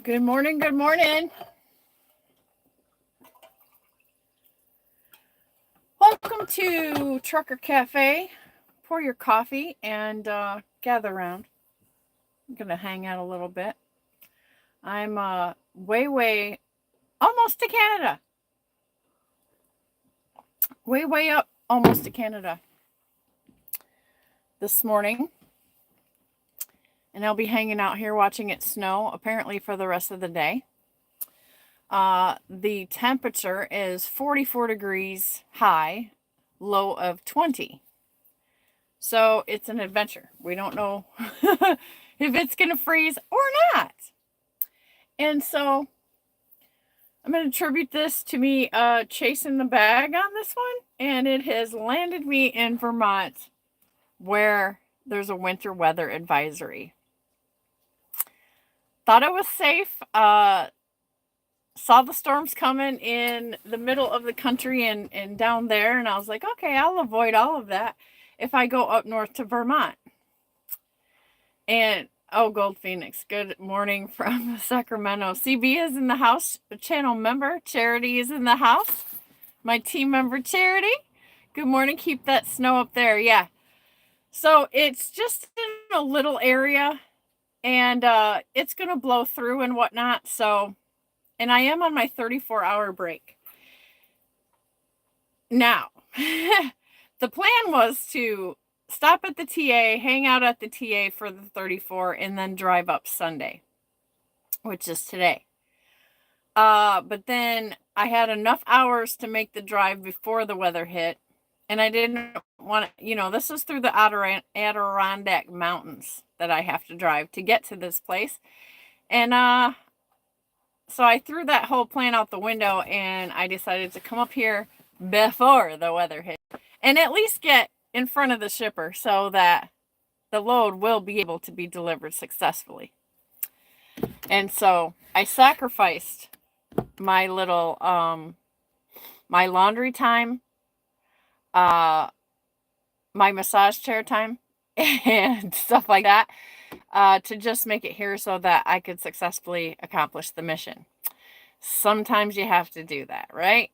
Good morning. Good morning. Welcome to Trucker Cafe. Pour your coffee and gather around. I'm going to hang out a little bit. I'm way almost to Canada. Way up almost to Canada this morning. And I'll be hanging out here watching it snow apparently for the rest of the day. The temperature is 44 degrees high, low of 20. So it's an adventure. We don't know if it's going to freeze or not. And so I'm going to attribute this to me chasing the bag on this one. And it has landed me in Vermont where there's a winter weather advisory. Thought it was safe. Saw the storms coming in the middle of the country and down there. And I was like, okay, I'll avoid all of that if I go up north to Vermont. And, oh, Gold Phoenix, good morning from Sacramento. CB is in the house, a channel member. Charity is in the house. My team member, Charity. Good morning. Keep that snow up there. Yeah. So it's just in a little area. And it's going to blow through and whatnot. So, and I am on my 34-hour break. Now, the plan was to stop at the TA, hang out at the TA for the 34, and then drive up Sunday, which is today. But then I had enough hours to make the drive before the weather hit. And I didn't want to, this is through the Adirondack Mountains that I have to drive to get to this place. And so I threw that whole plan out the window and I decided to come up here before the weather hit and at least get in front of the shipper so that the load will be able to be delivered successfully. And so I sacrificed my little, my laundry time, my massage chair time and stuff like that to just make it here so that I could successfully accomplish the mission. Sometimes you have to do that, right?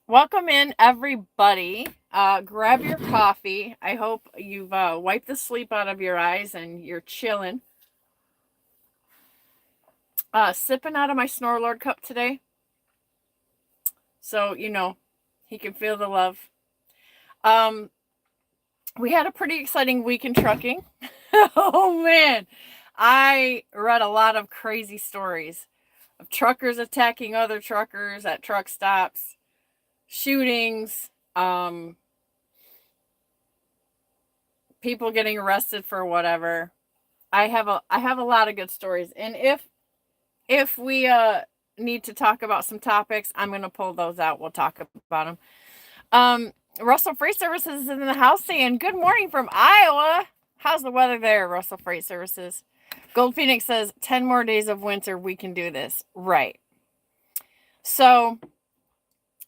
Welcome in, everybody. Grab your coffee. I hope you've wiped the sleep out of your eyes and you're chilling. Sipping out of my Snorlord cup today. So, he can feel the love. We had a pretty exciting week in trucking. Oh, man. I read a lot of crazy stories of truckers attacking other truckers at truck stops, shootings, people getting arrested for whatever. I have a lot of good stories. And if we need to talk about some topics, I'm going to pull those out. We'll talk about them. Russell Freight Services is in the house saying, good morning from Iowa. How's the weather there, Russell Freight Services? Gold Phoenix says, 10 more days of winter, we can do this. Right. So,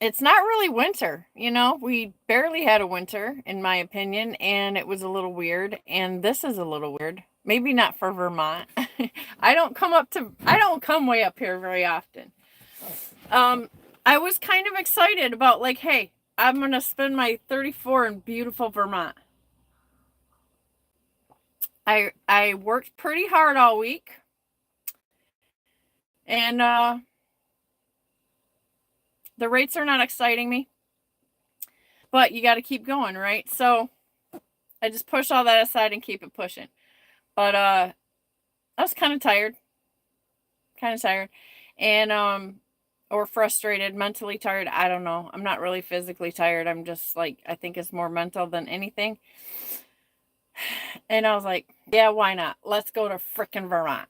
it's not really winter, We barely had a winter, in my opinion, and it was a little weird. And this is a little weird. Maybe not for Vermont. I don't come way up here very often. I was kind of excited about, hey, I'm going to spend my 34 in beautiful Vermont. I worked pretty hard all week. And the rates are not exciting me. But you got to keep going, right? So I just push all that aside and keep it pushing. But I was kind of tired. And or frustrated, mentally tired. I don't know. I'm not really physically tired. I'm just I think it's more mental than anything. And I was like, yeah, why not? Let's go to frickin' Vermont.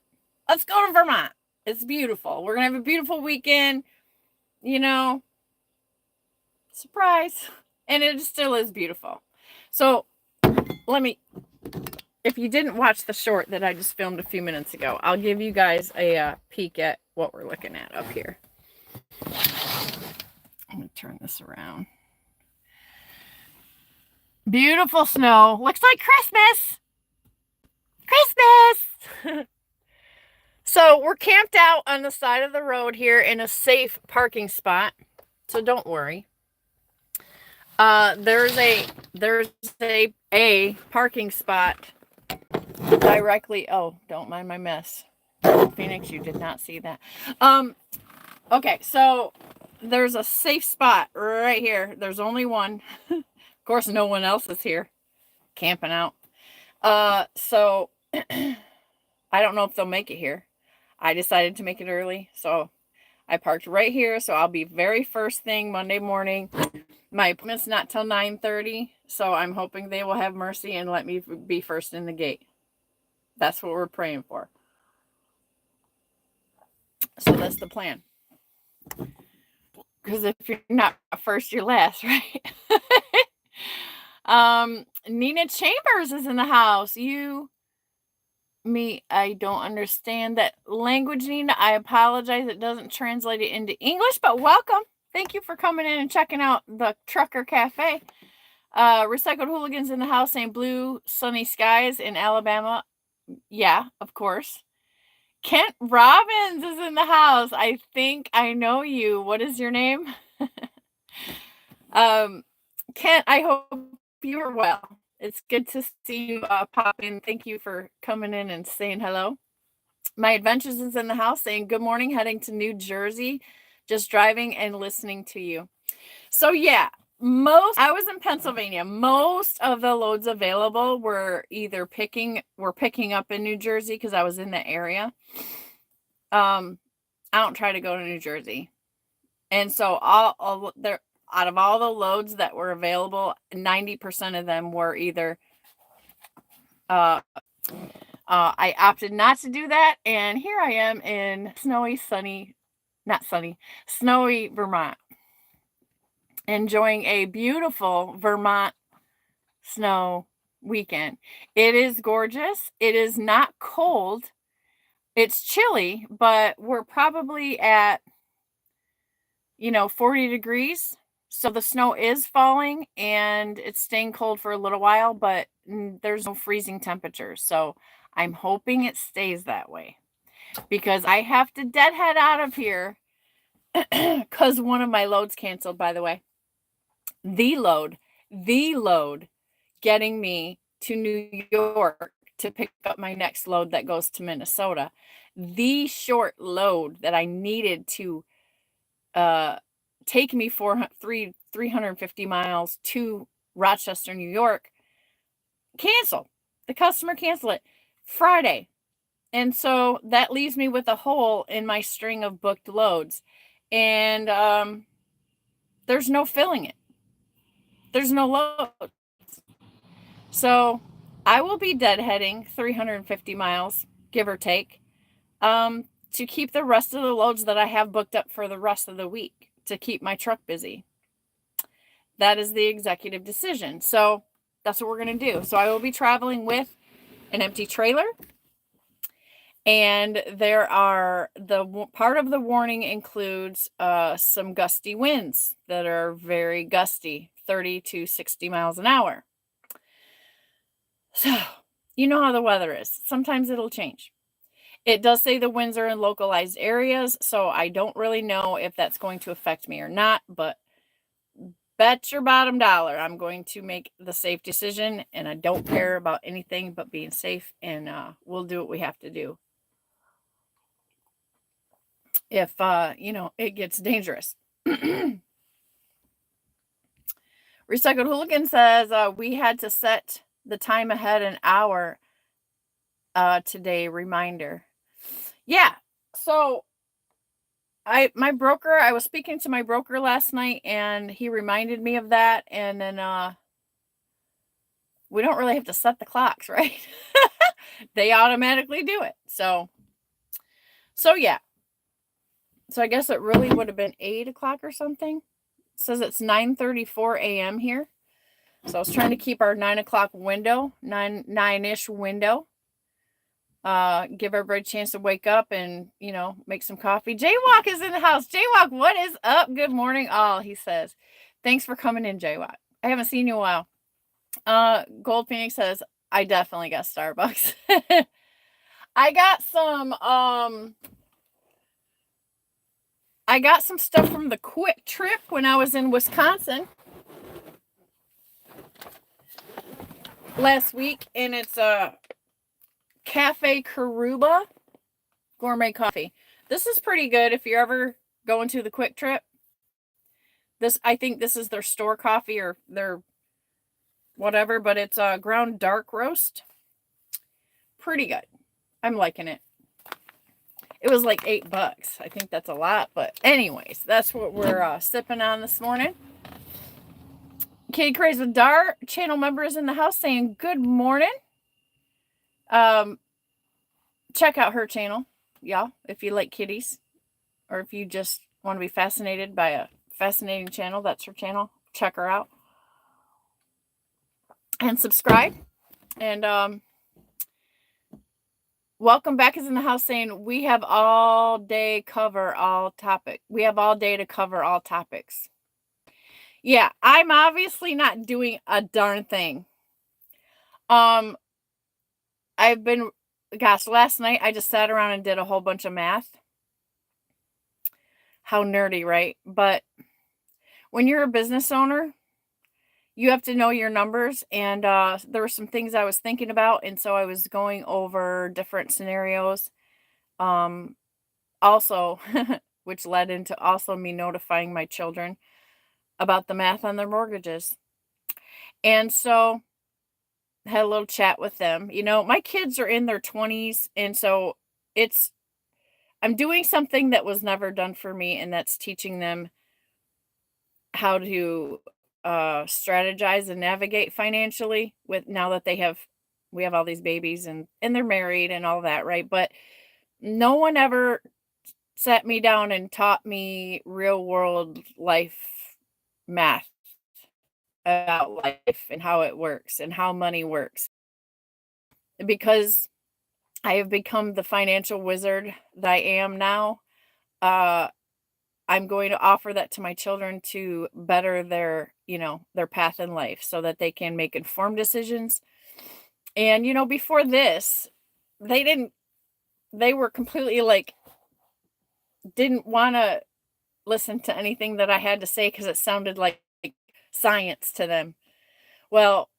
Let's go to Vermont. It's beautiful. We're going to have a beautiful weekend. Surprise. And it still is beautiful. So if you didn't watch the short that I just filmed a few minutes ago, I'll give you guys a peek at what we're looking at up here. I'm going to turn this around. Beautiful snow. Looks like Christmas. So So we're camped out on the side of the road here in a safe parking spot. So don't worry. There's a parking spot directly. Oh, don't mind my mess. Phoenix, you did not see that. Okay, so there's a safe spot right here. There's only one. Of course, no one else is here camping out. So I don't know if they'll make it here. I decided to make it early, so I parked right here. So I'll be very first thing Monday morning. My appointment's not till 9:30, so I'm hoping they will have mercy and let me be first in the gate. That's what we're praying for. So that's the plan. Because if you're not first, you're last, right? Nina Chambers is in the house. I don't understand that language, Nina. I apologize. It doesn't translate it into English, but welcome. Thank you for coming in and checking out the Trucker Cafe. Recycled Hooligans in the house saying blue sunny skies in Alabama. Yeah, of course. Kent Robbins is in the house. I think I know you. What is your name? Kent, I hope you are well. It's good to see you pop in. Thank you for coming in and saying hello. My Adventures is in the house saying good morning, heading to New Jersey, just driving and listening to you. So yeah, I was in Pennsylvania. Most of the loads available were either picking up in New Jersey because I was in the area. I don't try to go to New Jersey. And so out of all the loads that were available, 90% of them were either I opted not to do that, and here I am in snowy Vermont, enjoying a beautiful Vermont snow weekend. It is gorgeous. It is not cold. It's chilly, but we're probably at 40 degrees. So the snow is falling and it's staying cold for a little while, but there's no freezing temperatures. So I'm hoping it stays that way because I have to deadhead out of here because one of my loads canceled, by the way. The load getting me to New York to pick up my next load that goes to Minnesota. The short load that I needed to take me 350 miles to Rochester, New York, cancel. The customer canceled it Friday. And so that leaves me with a hole in my string of booked loads. And there's no filling it. There's no loads. So I will be deadheading 350 miles, give or take, to keep the rest of the loads that I have booked up for the rest of the week to keep my truck busy. That is the executive decision. So that's what we're going to do. So I will be traveling with an empty trailer. And part of the warning includes some gusty winds that are very gusty, 30 to 60 miles an hour. So you know how the weather is. Sometimes it'll change. It does say the winds are in localized areas, so I don't really know if that's going to affect me or not, but bet your bottom dollar I'm going to make the safe decision, and I don't care about anything but being safe, and we'll do what we have to do if, it gets dangerous. Recycled Hooligan says we had to set the time ahead an hour today, reminder. Yeah, so I was speaking to my broker last night and he reminded me of that, and then we don't really have to set the clocks, right? They automatically do it. So yeah. So I guess it really would have been 8 o'clock or something. It says it's 9:34 a.m. here. So I was trying to keep our 9 o'clock window, 9-ish window. Give everybody a chance to wake up and, make some coffee. Jaywalk is in the house. Jaywalk, what is up? Good morning, all, he says. Thanks for coming in, Jaywalk. I haven't seen you in a while. Gold Phoenix says, I definitely got Starbucks. I got some stuff from the Quick Trip when I was in Wisconsin last week, and it's a Cafe Karuba gourmet coffee. This is pretty good if you're ever going to the Quick Trip. I think this is their store coffee or their whatever, but it's a ground dark roast. Pretty good. I'm liking it. It was like $8. I think that's a lot, but anyways, that's what we're sipping on this morning. Kitty Craze with Dar channel members in the house saying good morning. Check out her channel, y'all, if you like kitties, or if you just want to be fascinated by a fascinating channel. That's her channel. Check her out and subscribe. And Welcome Back is in the house saying we have all day to cover all topics. Yeah, I'm obviously not doing a darn thing. Last night I just sat around and did a whole bunch of math. How nerdy, right? But when you're a business owner, you have to know your numbers, and there were some things I was thinking about, and so I was going over different scenarios. Also, which led into also me notifying my children about the math on their mortgages. And so had a little chat with them. My kids are in their 20s, and so I'm doing something that was never done for me, and that's teaching them how to strategize and navigate financially with now that we have all these babies and they're married and all that, right? But no one ever sat me down and taught me real world life math about life and how it works and how money works. Because I have become the financial wizard that I am now, I'm going to offer that to my children to better their path in life so that they can make informed decisions. And, before this, they were completely didn't want to listen to anything that I had to say because it sounded like science to them. Well,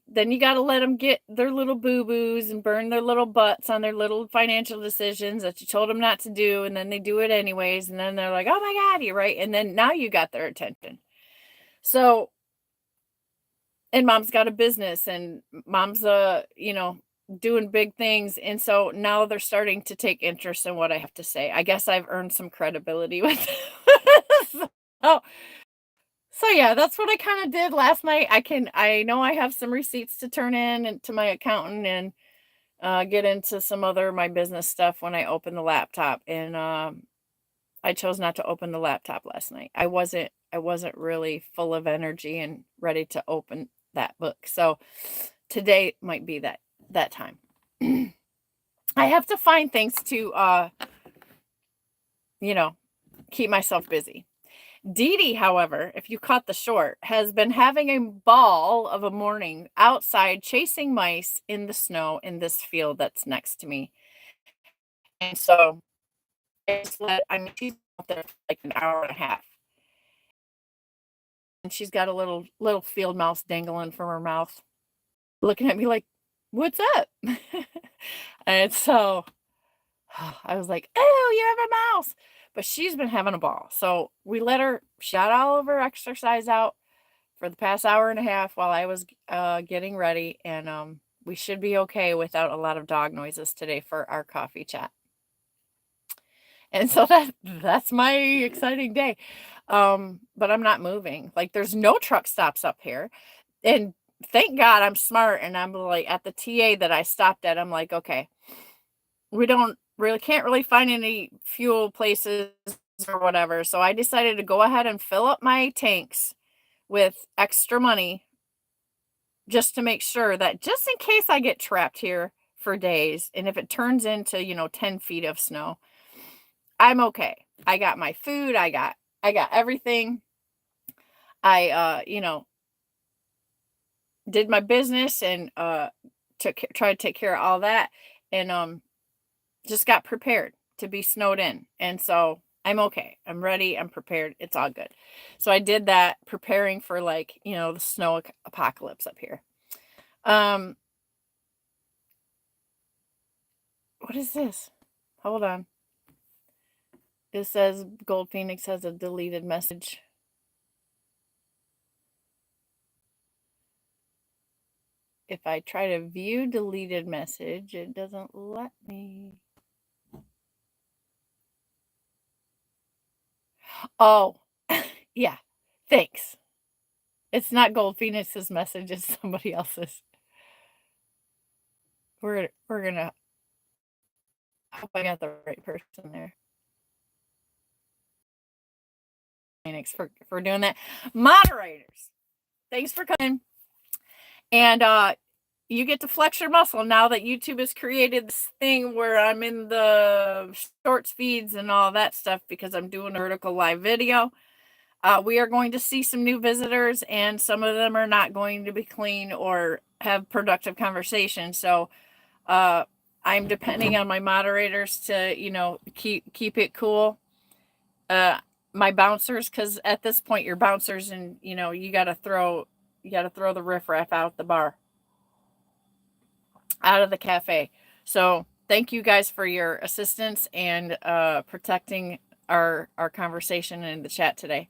then you got to let them get their little boo-boos and burn their little butts on their little financial decisions that you told them not to do, and then they do it anyways, and then they're like, oh my God, you're right. And then now you got their attention. So, and mom's got a business, and mom's doing big things, and so now they're starting to take interest in what I have to say. I guess I've earned some credibility with oh. So yeah, that's what I kind of did last night. I know I have some receipts to turn in and to my accountant and get into some other my business stuff when I open the laptop. And I chose not to open the laptop last night. I wasn't really full of energy and ready to open that book. So today might be that time. I have to find things to keep myself busy. Dee Dee, however, if you caught the short, has been having a ball of a morning outside chasing mice in the snow in this field that's next to me. And so she's out there for like an hour and a half. And she's got a little field mouse dangling from her mouth, looking at me like, what's up? And so I was like, oh, you have a mouse. But she's been having a ball. So we let her, she got all of her exercise out for the past hour and a half while I was getting ready. And we should be okay without a lot of dog noises today for our coffee chat. And so that's my exciting day. But I'm not moving. Like, there's no truck stops up here. And thank God I'm smart. And I'm like, at the TA that I stopped at, I'm like, okay, we can't really find any fuel places or whatever. So I decided to go ahead and fill up my tanks with extra money just to make sure that just in case I get trapped here for days, and if it turns into 10 feet of snow, I'm okay. I got my food, I got everything. I did my business and tried to take care of all that. And just got prepared to be snowed in. And so I'm okay. I'm ready. I'm prepared. It's all good. So I did that, preparing for, like, the snow apocalypse up here. What is this? Hold on. It says Gold Phoenix has a deleted message. If I try to view deleted message, it doesn't let me. Oh, yeah. Thanks. It's not Gold Phoenix's message, it's somebody else's. We're gonna. I hope I got the right person there. Phoenix for doing that. Moderators, thanks for coming. And you get to flex your muscle now that YouTube has created this thing where I'm in the shorts feeds and all that stuff because I'm doing a vertical live video. We are going to see some new visitors, and some of them are not going to be clean or have productive conversation. So I'm depending on my moderators to, keep it cool. My bouncers, because at this point you're bouncers, and you got to throw the riffraff out the bar, out of the cafe. So thank you guys for your assistance and protecting our conversation in the chat today.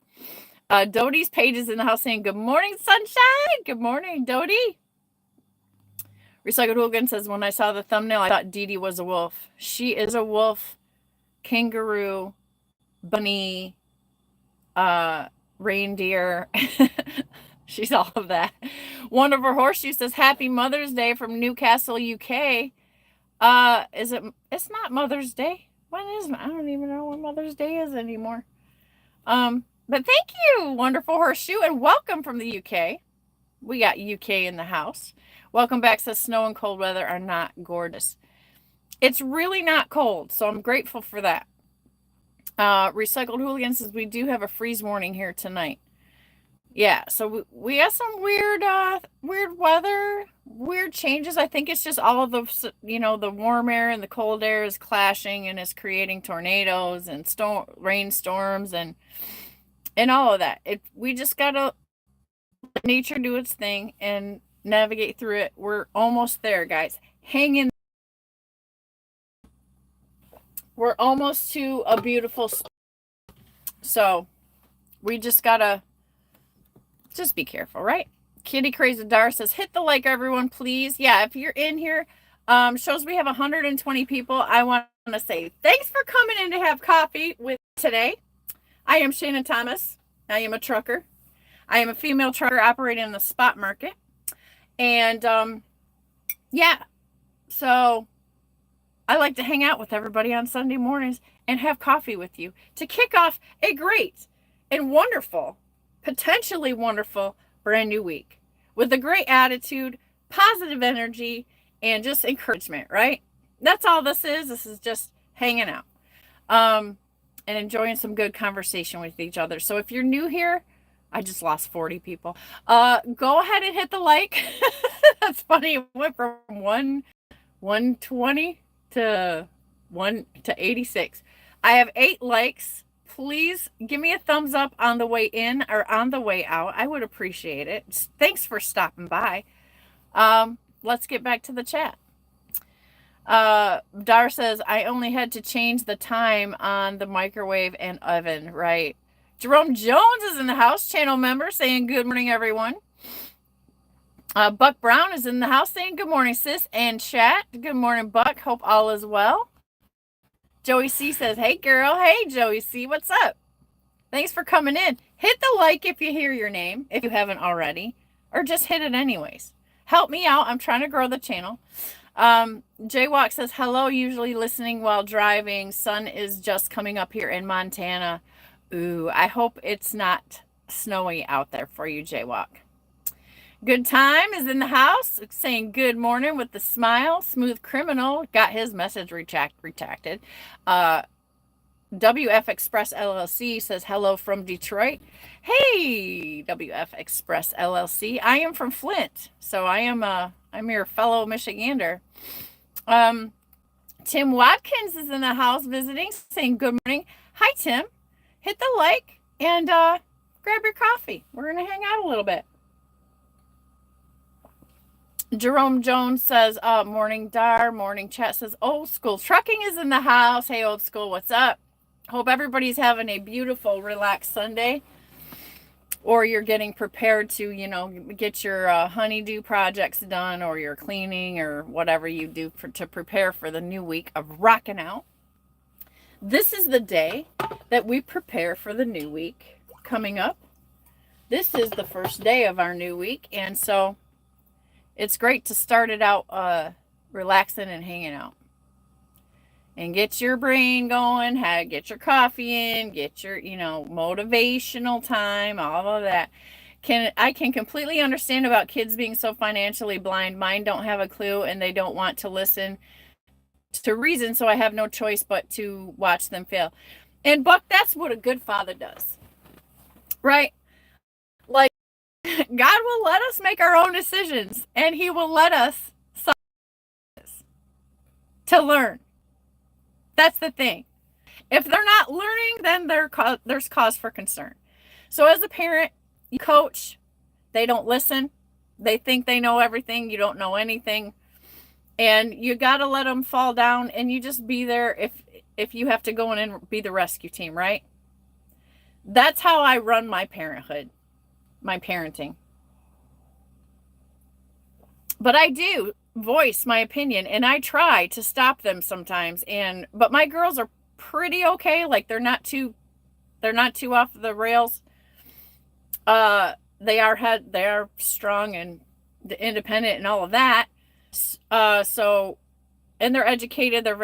Dodie's page is in the house saying, good morning, sunshine. Good morning, Dodie. Recycled Hooligan says, when I saw the thumbnail, I thought Dee Dee was a wolf. She is a wolf, kangaroo, bunny, reindeer. She's all of that. Wonderful Horseshoe says, happy Mother's Day from Newcastle, UK. It's not Mother's Day. When is, I don't even know when Mother's Day is anymore. But thank you, Wonderful Horseshoe, and welcome from the UK. We got UK in the house. Welcome back. Says snow and cold weather are not gorgeous. It's really not cold, so I'm grateful for that. Recycled Hooligan says we do have a freeze warning here tonight. Yeah, so we have some weird weather, weird changes. I think it's just all of the, the warm air and the cold air is clashing and is creating tornadoes and rainstorms and all of that. We just gotta let nature do its thing and navigate through it. We're almost there, guys. Hang in. We're almost to a beautiful spot. So we just gotta just be careful, right? Kitty Crazy Dar says, hit the like, everyone, please. Yeah, if you're in here, shows we have 120 people. I want to say thanks for coming in to have coffee with today. I am Shannon Thomas. I am a trucker. I am a female trucker operating in the spot market. And yeah, so I like to hang out with everybody on Sunday mornings and have coffee with you to kick off a great and wonderful, potentially wonderful brand new week with a great attitude, positive energy, and just encouragement, right? That's all this is. This is just hanging out and enjoying some good conversation with each other. So if you're new here, I just lost 40 people. Go ahead and hit the like. That's funny. It went from 120 to 86. I have 8 likes. Please give me a thumbs up on the way in or on the way out. I would appreciate it. Thanks for stopping by. Let's get back to the chat. Dar says, I only had to change the time on the microwave and oven, right? Jerome Jones is in the house, channel member, saying good morning, everyone. Buck Brown is in the house saying good morning, sis, and chat. Good morning, Buck. Hope all is well. Joey C says, hey, girl. Hey, Joey C. What's up? Thanks for coming in. Hit the like if you hear your name, if you haven't already, or just hit it anyways. Help me out. I'm trying to grow the channel. Jaywalk says, hello, usually listening while driving. Sun is just coming up here in Montana. Ooh, I hope it's not snowy out there for you, Jaywalk. Good Time is in the house saying good morning with the smile. Smooth Criminal got his message retracted. WF Express LLC says hello from Detroit. Hey, WF Express LLC. I am from Flint, so I'm your fellow Michigander. Tim Watkins is in the house visiting, saying good morning. Hi, Tim. Hit the like and grab your coffee. We're going to hang out a little bit. Jerome Jones says, morning Dar, morning chat says, old school trucking is in the house. Hey, old school, what's up? Hope everybody's having a beautiful, relaxed Sunday. Or you're getting prepared to, get your honeydew projects done, or your cleaning, or whatever you do to prepare for the new week of rocking out. This is the day that we prepare for the new week coming up. This is the first day of our new week, and so it's great to start it out relaxing and hanging out. And get your brain going, get your coffee in, get your, motivational time, all of that. I can completely understand about kids being so financially blind. Mine don't have a clue, and they don't want to listen to reason, so I have no choice but to watch them fail. And Buck, that's what a good father does, right? Like, God will let us make our own decisions, and he will let us to learn. That's the thing. If they're not learning, then there's cause for concern. So as a parent, you coach, they don't listen. They think they know everything. You don't know anything. And you got to let them fall down, and you just be there if you have to go in and be the rescue team, right? That's how I run my parenthood, my parenting. But I do voice my opinion, and I try to stop them sometimes, but my girls are pretty okay. Like, they're not too off the rails. They are strong and independent and all of that. And they're educated. They're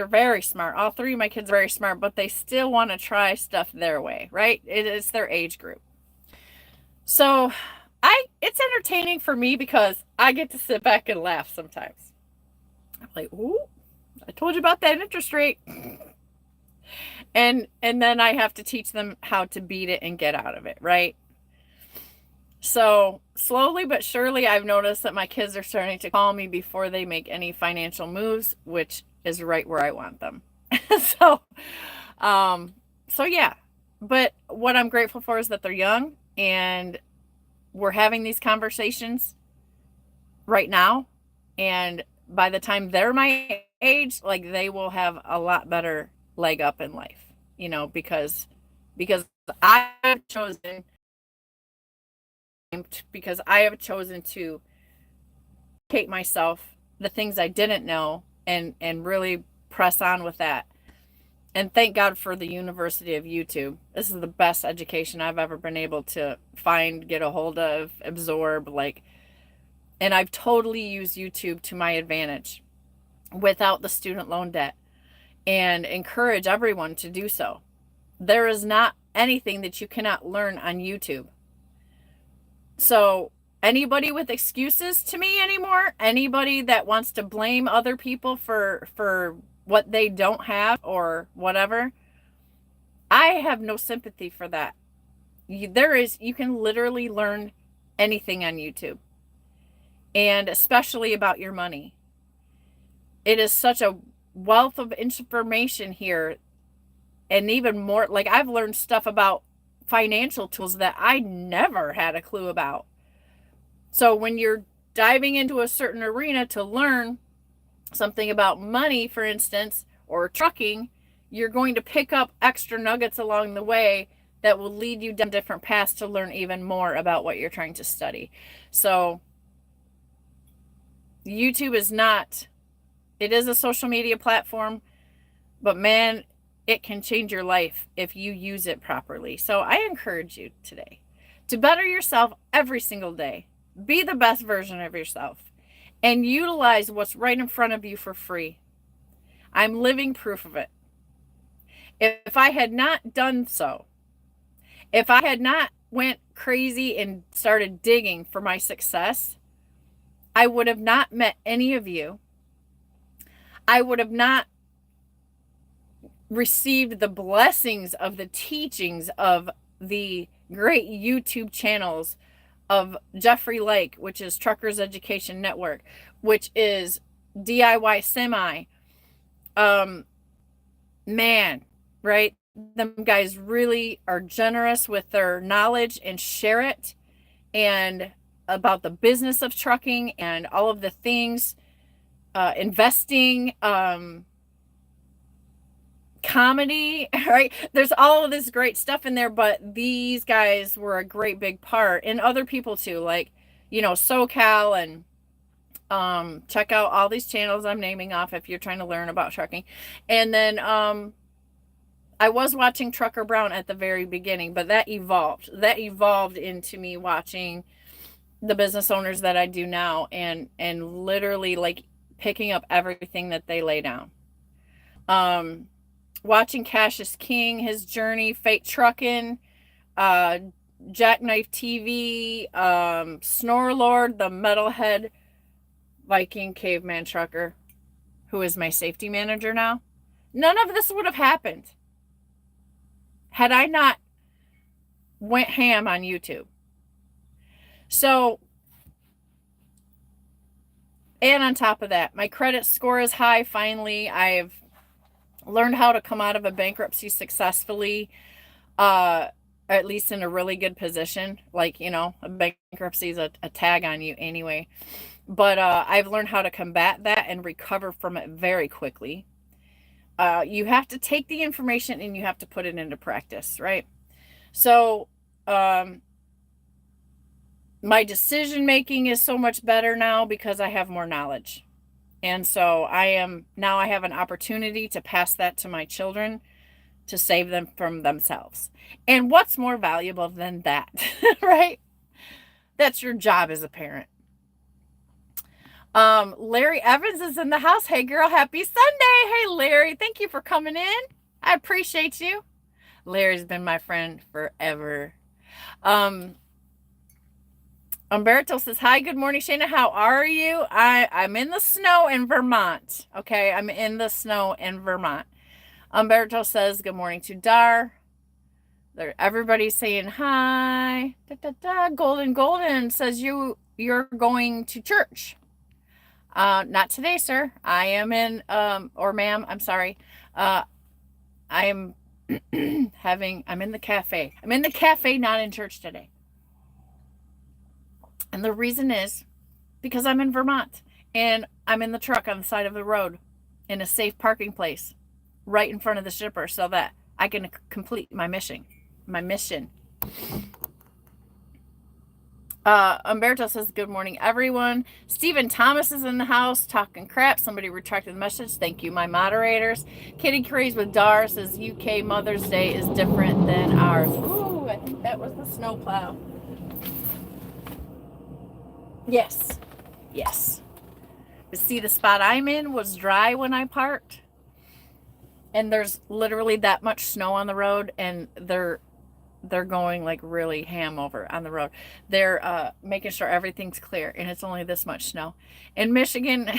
very smart. All three of my kids are very smart, but they still want to try stuff their way, right? It's their age group. So it's entertaining for me because I get to sit back and laugh sometimes. I'm like, ooh, I told you about that interest rate. And then I have to teach them how to beat it and get out of it, right? So slowly but surely, I've noticed that my kids are starting to call me before they make any financial moves, which is right where I want them. So yeah. But what I'm grateful for is that they're young, and we're having these conversations right now. And by the time they're my age, like, they will have a lot better leg up in life, because I have chosen to educate myself the things I didn't know and really press on with that. And thank God for the University of YouTube. This is the best education I've ever been able to find, get a hold of, absorb, and I've totally used YouTube to my advantage without the student loan debt, and encourage everyone to do so. There is not anything that you cannot learn on YouTube. So anybody with excuses to me anymore, anybody that wants to blame other people for what they don't have or whatever, I have no sympathy for that. You can literally learn anything on YouTube, and especially about your money. It is such a wealth of information here, and even more, like, I've learned stuff about financial tools that I never had a clue about. So when you're diving into a certain arena to learn something about money, for instance, or trucking, you're going to pick up extra nuggets along the way that will lead you down different paths to learn even more about what you're trying to study. So YouTube it is a social media platform, but man, it can change your life if you use it properly. So I encourage you today to better yourself every single day. Be the best version of yourself and utilize what's right in front of you for free. I'm living proof of it. If I had not done so, if I had not went crazy and started digging for my success, I would have not met any of you. I would have not received the blessings of the teachings of the great YouTube channels of Jeffrey Lake, which is Truckers Education Network, which is DIY Semi, Man, right? Them guys really are generous with their knowledge and share it, and about the business of trucking and all of the things, investing, comedy, right? There's all of this great stuff in there, but these guys were a great big part, and other people too, like, SoCal, and check out all these channels I'm naming off if you're trying to learn about trucking. And then I was watching Trucker Brown at the very beginning, but that evolved into me watching the business owners that I do now, and literally like picking up everything that they lay down. Watching Cassius King, his journey, Fate Trucking, Jackknife TV, Snore Lord, the metalhead Viking caveman trucker, who is my safety manager now. None of this would have happened had I not went ham on YouTube. So, and on top of that, my credit score is high. Finally, I've learned how to come out of a bankruptcy successfully, at least in a really good position. Like, a bankruptcy is a tag on you anyway. But I've learned how to combat that and recover from it very quickly. You have to take the information and you have to put it into practice, right? So my decision making is so much better now because I have more knowledge. And so I have an opportunity to pass that to my children to save them from themselves. And what's more valuable than that, right? That's your job as a parent. Larry Evans is in the house. Hey girl, happy Sunday. Hey Larry, thank you for coming in. I appreciate you. Larry's been my friend forever. Umberto says, hi, good morning, Shana. How are you? I'm in the snow in Vermont. Okay, I'm in the snow in Vermont. Umberto says, good morning to Dar. Everybody's saying hi. Da, da, da. Golden says you're going to church. Not today, sir. I am in, or ma'am, I'm sorry. I'm I'm in the cafe. I'm in the cafe, not in church today. And the reason is because I'm in Vermont and I'm in the truck on the side of the road in a safe parking place right in front of the shipper so that I can complete my mission. Umberto says, good morning, everyone. Stephen Thomas is in the house talking crap. Somebody retracted the message. Thank you, my moderators. Kitty Craze with Dar says, UK Mother's Day is different than ours. Ooh, I think that was the snowplow. Yes. But see, the spot I'm in was dry when I parked. And there's literally that much snow on the road, and they're going like really ham over on the road. They're making sure everything's clear, and it's only this much snow. In Michigan,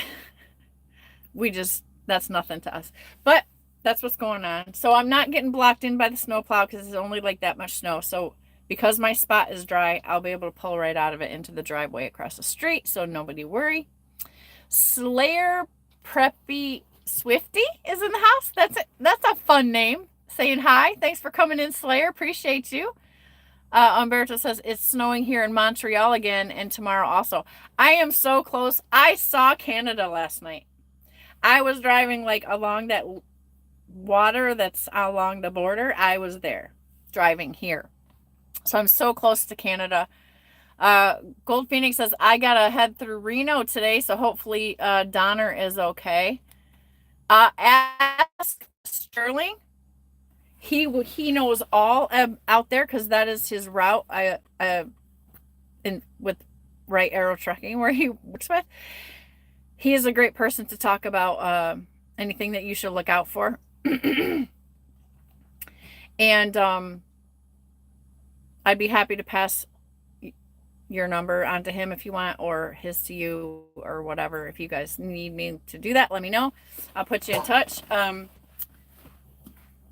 that's nothing to us. But that's what's going on. So I'm not getting blocked in by the snowplow because it's only like that much snow. So because my spot is dry, I'll be able to pull right out of it into the driveway across the street, so nobody worry. Slayer Preppy Swifty is in the house. That's a fun name. Saying hi. Thanks for coming in, Slayer. Appreciate you. Umberto says, it's snowing here in Montreal again and tomorrow also. I am so close. I saw Canada last night. I was driving like along that water that's along the border. I was there driving here. So I'm so close to Canada. Gold Phoenix says, I got to head through Reno today, so hopefully Donner is okay. Ask Sterling. He knows all out there because that is his route. With Right Arrow Trucking, where he works with. He is a great person to talk about anything that you should look out for. And I'd be happy to pass your number on to him if you want, or his to you, or whatever. If you guys need me to do that, let me know. I'll put you in touch.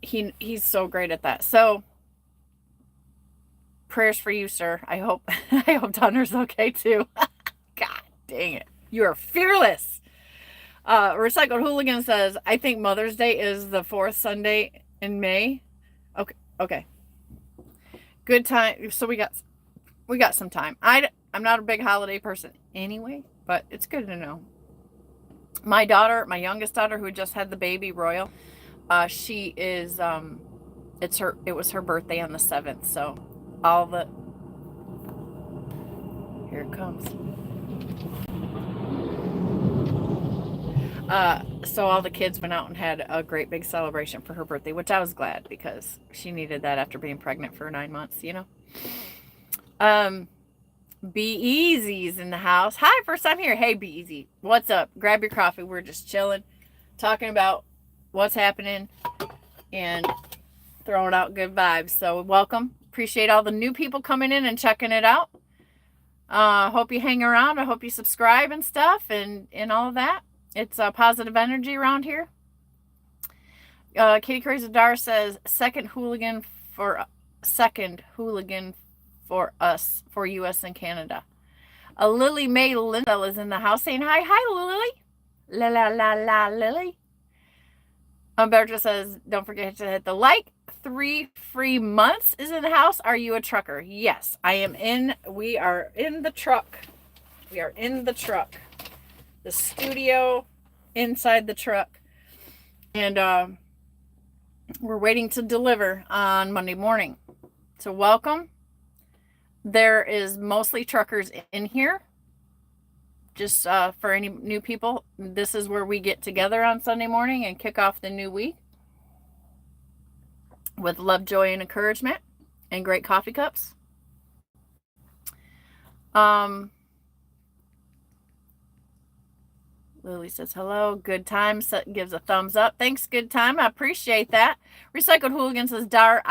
He's so great at that. So prayers for you, sir. I hope Donner's okay too. God dang it. You are fearless. Recycled Hooligan says, I think Mother's Day is the fourth Sunday in May. Okay. Okay. Good time. So we got some time. I'm not a big holiday person anyway, but it's good to know. My daughter, my youngest daughter, who just had the baby Royal, she is it was her birthday on the 7th, so here it comes. So all the kids went out and had a great big celebration for her birthday, which I was glad because she needed that after being pregnant for 9 months, you know. Be Easy's in the house. Hi, first time here. Hey, Be Easy. What's up? Grab your coffee. We're just chilling, talking about what's happening and throwing out good vibes. So welcome. Appreciate all the new people coming in and checking it out. Hope you hang around. I hope you subscribe and stuff and all of that. It's positive energy around here. Katie Crazy Dar says, second hooligan for us, for U.S. and Canada. Lily Mae Linda is in the house saying hi. Hi, Lily. La, Lily. Umberto says, don't forget to hit the like. 3 free months is in the house. Are you a trucker? Yes, I am in. We are in the truck. We are in the truck. The studio, inside the truck. And we're waiting to deliver on Monday morning. So welcome. There is mostly truckers in here. Just for any new people, this is where we get together on Sunday morning and kick off the new week with love, joy, and encouragement and great coffee cups. Lily says hello. Good time. Gives a thumbs up. Thanks, good time. I appreciate that. Recycled Hooligan says, Dar,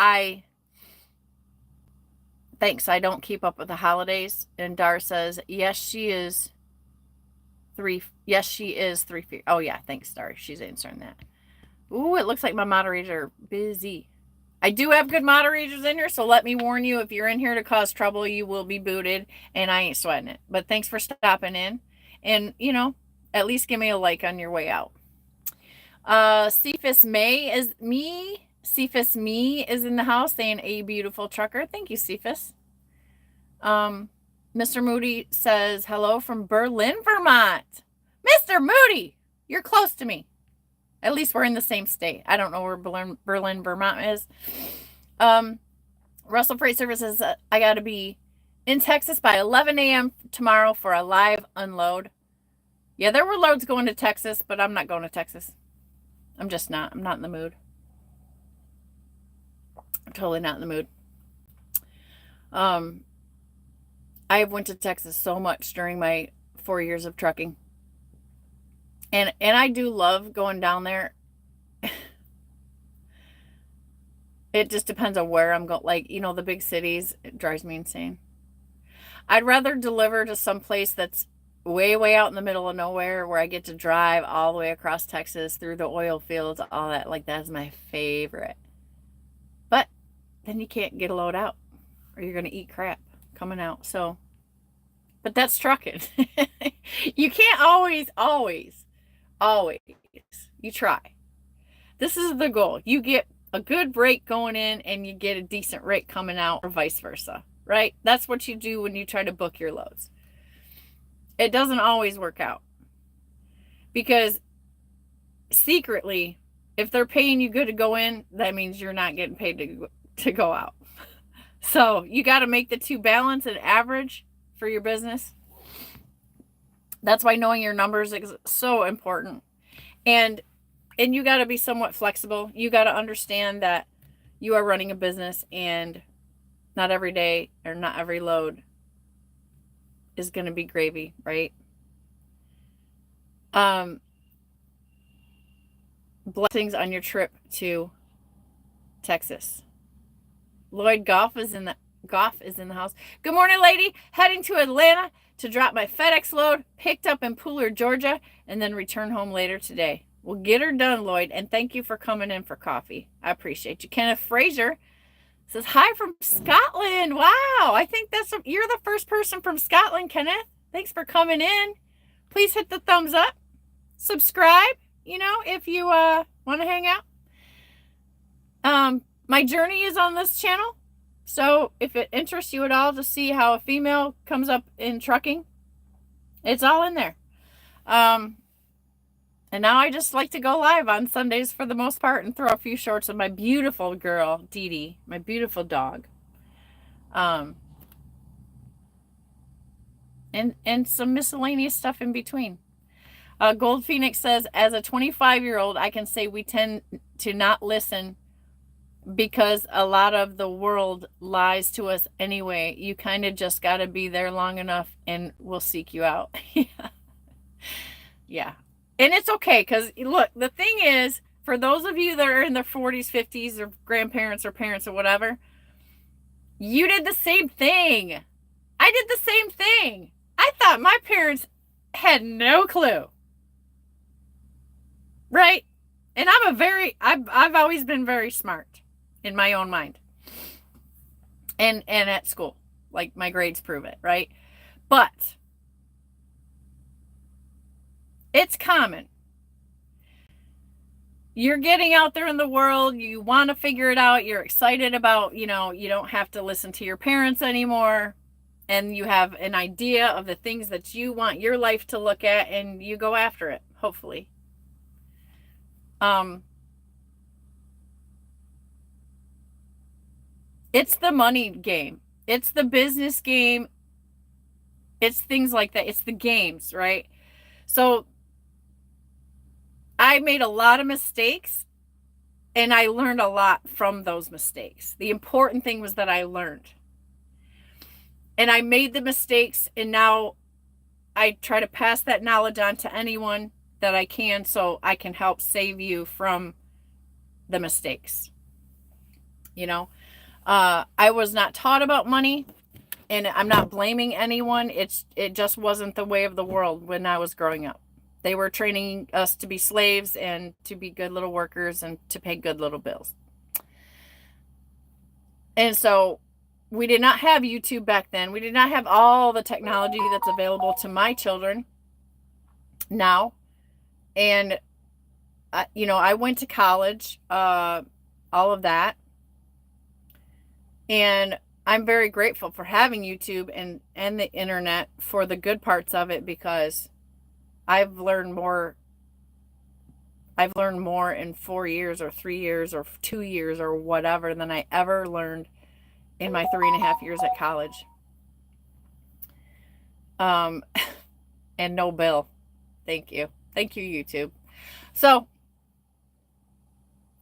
thanks, I don't keep up with the holidays. And Dar says, yes, she is 3 feet. Oh, yeah, thanks, Dar. She's answering that. Ooh, it looks like my moderators are busy. I do have good moderators in here, so let me warn you, if you're in here to cause trouble, you will be booted, and I ain't sweating it. But thanks for stopping in. And, you know, at least give me a like on your way out. Cephas Me is in the house saying, a beautiful trucker. Thank you, Cephas. Mr. Moody says, hello from Berlin, Vermont. Mr. Moody, you're close to me. At least we're in the same state. I don't know where Berlin, Vermont is. Russell Freight Services, I got to be in Texas by 11 a.m. tomorrow for a live unload. Yeah, there were loads going to Texas, but I'm not going to Texas. I'm just not. I'm not in the mood. I'm totally not in the mood. I have went to Texas so much during my 4 years of trucking. And I do love going down there. It just depends on where I'm going. Like, you know, the big cities, it drives me insane. I'd rather deliver to some place that's way, way out in the middle of nowhere where I get to drive all the way across Texas through the oil fields, all that. Like, that's my favorite. But then you can't get a load out or you're going to eat crap coming out. So, but that's trucking. You can't always. You try. This is the goal. You get a good rate going in and you get a decent rate coming out, or vice versa, right? That's what you do when you try to book your loads. It doesn't always work out because secretly, if they're paying you good to go in, that means you're not getting paid to go out. So you got to make the two balance and average for your business. That's why knowing your numbers is so important. And you got to be somewhat flexible. You got to understand that you are running a business and not every day or not every load is going to be gravy, right? Blessings on your trip to Texas. Lloyd Goff is in the house. Good morning, lady. Heading to Atlanta to drop my FedEx load, picked up in Pooler, Georgia, and then return home later today. We'll get her done, Lloyd, and thank you for coming in for coffee. I appreciate you. Kenneth Fraser says, hi from Scotland. Wow, I think you're the first person from Scotland, Kenneth. Thanks for coming in. Please hit the thumbs up. subscribe, if you want to hang out. My journey is on this channel. So if it interests you at all to see how a female comes up in trucking, it's all in there. And now I just like to go live on Sundays for the most part and throw a few shorts of my beautiful girl, Dee Dee, my beautiful dog. And some miscellaneous stuff in between. Gold Phoenix says, as a 25-year-old, I can say we tend to not listen because a lot of the world lies to us anyway. You kind of just got to be there long enough and we'll seek you out. Yeah. And it's okay, because look, the thing is, for those of you that are in their 40s, 50s, or grandparents or parents or whatever, you did the same thing. I did the same thing. I thought my parents had no clue. Right? And I've always been very smart in my own mind. And at school. Like, my grades prove it, right? But it's common. You're getting out there in the world. You want to figure it out. You're excited about, you don't have to listen to your parents anymore. And you have an idea of the things that you want your life to look at, and you go after it, hopefully. It's the money game. It's the business game. It's things like that. It's the games, right? So I made a lot of mistakes, and I learned a lot from those mistakes. The important thing was that I learned. And I made the mistakes, and now I try to pass that knowledge on to anyone that I can, so I can help save you from the mistakes. I was not taught about money, and I'm not blaming anyone. It just wasn't the way of the world when I was growing up. They were training us to be slaves and to be good little workers and to pay good little bills. And so we did not have YouTube back then. We did not have all the technology that's available to my children now. And, I went to college, all of that. And I'm very grateful for having YouTube and the internet for the good parts of it, because I've learned more in 4 years or 3 years or 2 years or whatever than I ever learned in my 3.5 years at college. And no bill. Thank you. Thank you, YouTube. So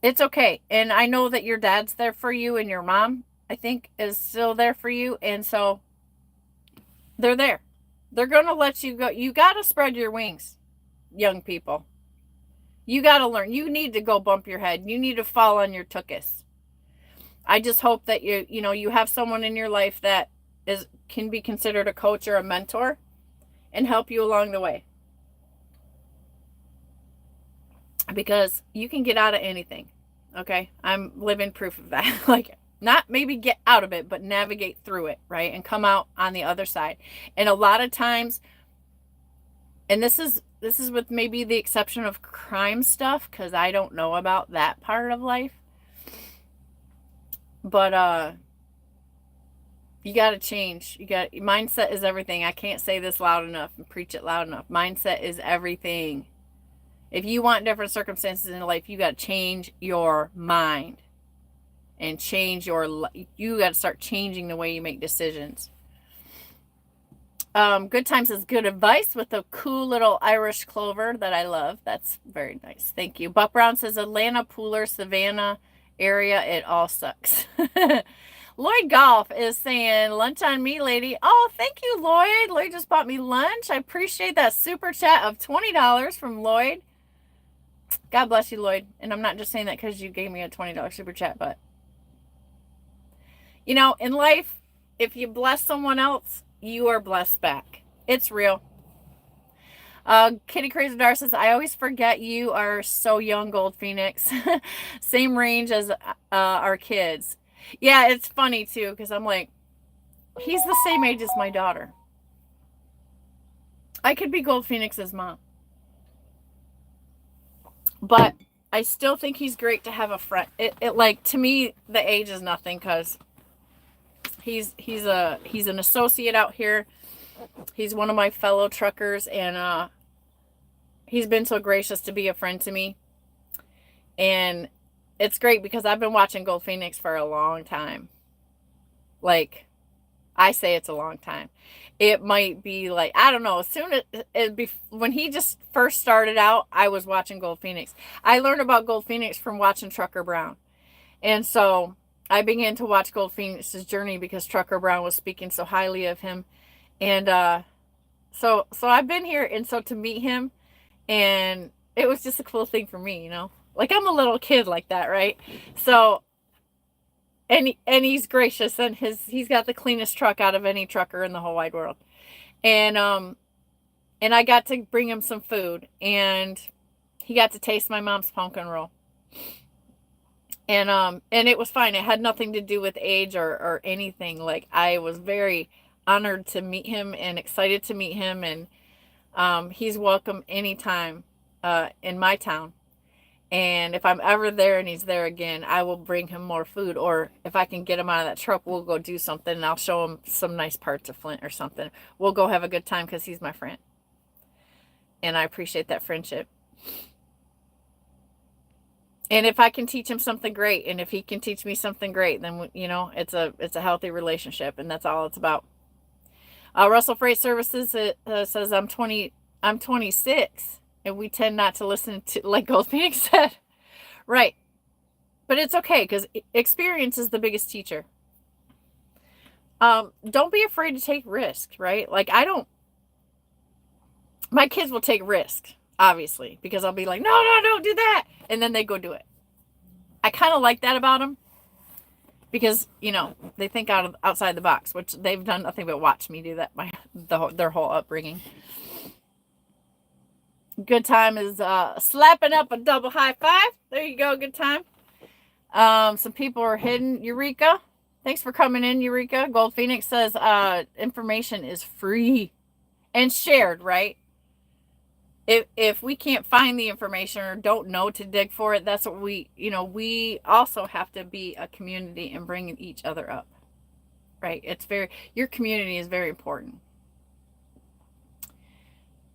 it's okay. And I know that your dad's there for you, and your mom, I think, is still there for you. And so they're there. They're going to let you go. You got to spread your wings, young people. You got to learn. You need to go bump your head. You need to fall on your tuchus. I just hope that you have someone in your life that can be considered a coach or a mentor and help you along the way. Because you can get out of anything. Okay? I'm living proof of that. Like, not maybe get out of it, but navigate through it, right? And come out on the other side. And a lot of times, and this is with maybe the exception of crime stuff, because I don't know about that part of life. But you got to change. Mindset is everything. I can't say this loud enough and preach it loud enough. Mindset is everything. If you want different circumstances in life, you got to change your mind. And you got to start changing the way you make decisions. Good Times is good advice with a cool little Irish clover that I love. That's very nice. Thank you. Buck Brown says Atlanta, Pooler, Savannah area, it all sucks. Lloyd Golf is saying lunch on me, lady. Oh, thank you, Lloyd. Lloyd just bought me lunch. I appreciate that super chat of $20 from Lloyd. God bless you, Lloyd. And I'm not just saying that because you gave me a $20 super chat, but in life, if you bless someone else, you are blessed back. It's real. Kitty Crazy Dar says, I always forget you are so young, Gold Phoenix. Same range as our kids. Yeah, it's funny too, because I'm like, he's the same age as my daughter. I could be Gold Phoenix's mom. But I still think he's great to have a friend. It like, to me, the age is nothing, because he's an associate out here. He's one of my fellow truckers, and he's been so gracious to be a friend to me. And it's great because I've been watching Gold Phoenix for a long time. Like, I say it's a long time. It might be like, I don't know, as soon as when he just first started out, I was watching Gold Phoenix. I learned about Gold Phoenix from watching Trucker Brown. And so I began to watch Gold Phoenix's journey because Trucker Brown was speaking so highly of him. And so I've been here, and so to meet him, and it was just a cool thing for me, Like, I'm a little kid like that, right? So, and he's gracious, and he's got the cleanest truck out of any trucker in the whole wide world. And I got to bring him some food, and he got to taste my mom's pumpkin roll. And it was fine. It had nothing to do with age or anything. Like, I was very honored to meet him and excited to meet him, and he's welcome anytime in my town. And if I'm ever there and he's there again, I will bring him more food. Or if I can get him out of that truck, we'll go do something, and I'll show him some nice parts of Flint or something. We'll go have a good time because he's my friend. And I appreciate that friendship. And if I can teach him something great, and if he can teach me something great, then, it's a healthy relationship, and that's all it's about. Russell Freight Services says I'm 26, and we tend not to listen to, like Gold Phoenix said. Right. But it's okay, because experience is the biggest teacher. Don't be afraid to take risks, right? Like, my kids will take risks, obviously, because I'll be like, no, don't do that. And then they go do it. I kind of like that about them, because, they think outside the box, which they've done nothing but watch me do that their whole upbringing. Good time is slapping up a double high five. There you go, good time. Some people are hidden. Eureka, thanks for coming in, Eureka. Gold Phoenix says information is free and shared, right? If we can't find the information or don't know to dig for it, that's what we also have to be a community and bring each other up, right? Your community is very important.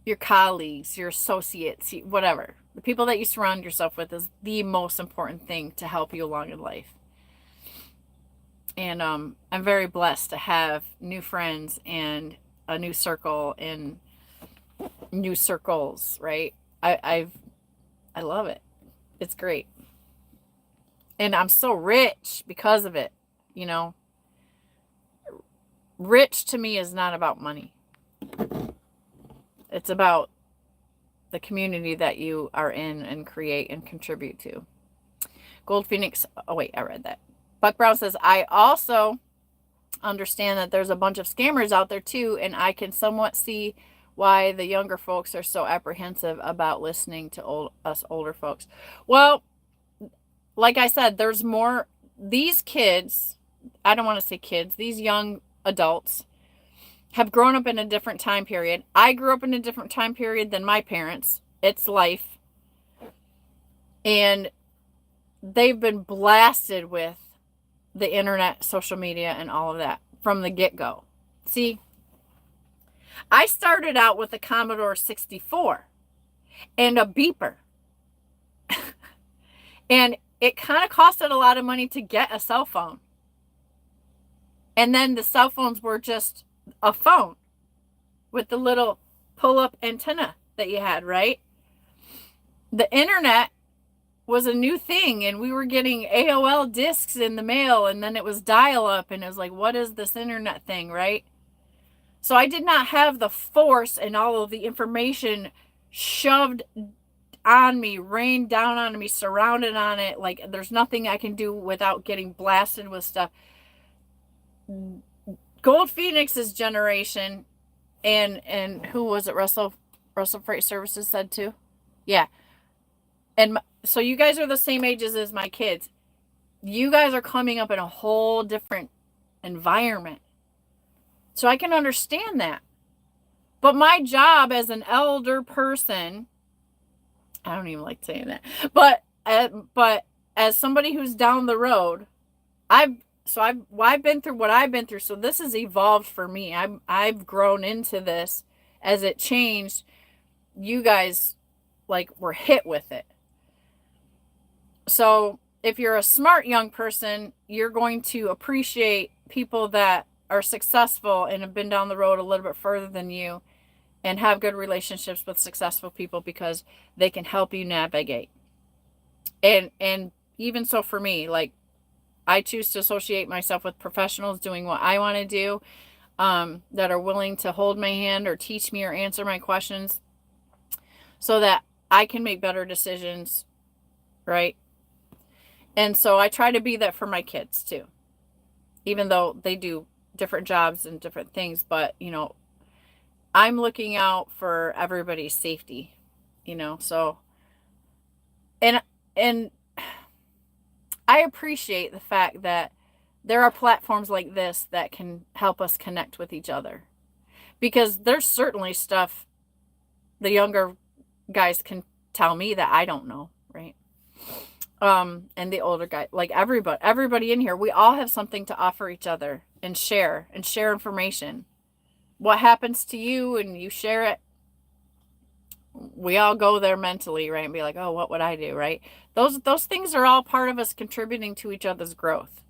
Your colleagues, your associates, whatever. The people that you surround yourself with is the most important thing to help you along in life. And I'm very blessed to have new friends and a new circle and new circles, right? I love it. It's great. And I'm so rich because of it, Rich to me is not about money. It's about the community that you are in and create and contribute to. Gold Phoenix, oh wait, I read that. Buck Brown says, I also understand that there's a bunch of scammers out there too, and I can somewhat see why the younger folks are so apprehensive about listening to us older folks. Well, like I said, there's more. These kids, I don't want to say kids, these young adults have grown up in a different time period. I grew up in a different time period than my parents. It's life. And they've been blasted with the internet, social media, and all of that from the get-go. See, I started out with a Commodore 64 and a beeper. And it kind of costed a lot of money to get a cell phone. And then the cell phones were just a phone with the little pull-up antenna that you had, right? The internet was a new thing, and we were getting AOL discs in the mail, and then it was dial-up, and it was like, what is this internet thing, right? So I did not have the force and all of the information shoved on me, rained down on me, surrounded on it. Like, there's nothing I can do without getting blasted with stuff. Gold Phoenix's generation, and who was it? Russell Freight Services said too? Yeah. And so you guys are the same ages as my kids. You guys are coming up in a whole different environment. So I can understand that. But my job as an elder person I don't even like saying that. But as somebody who's down the road, I've been through what I've been through. So this has evolved for me. I've grown into this as it changed. You guys were hit with it. So if you're a smart young person, you're going to appreciate people that are successful and have been down the road a little bit further than you and have good relationships with successful people because they can help you navigate. And even so for me, I choose to associate myself with professionals doing what I want to do, that are willing to hold my hand or teach me or answer my questions so that I can make better decisions, right? And so I try to be that for my kids too, even though they do different jobs and different things. But, I'm looking out for everybody's safety, so, and I appreciate the fact that there are platforms like this that can help us connect with each other, because there's certainly stuff the younger guys can tell me that I don't know, right? And the older guy, everybody in here, we all have something to offer each other and share information. What happens to you and you share it, we all go there mentally, right? And be like, oh, what would I do, right? Those things are all part of us contributing to each other's growth.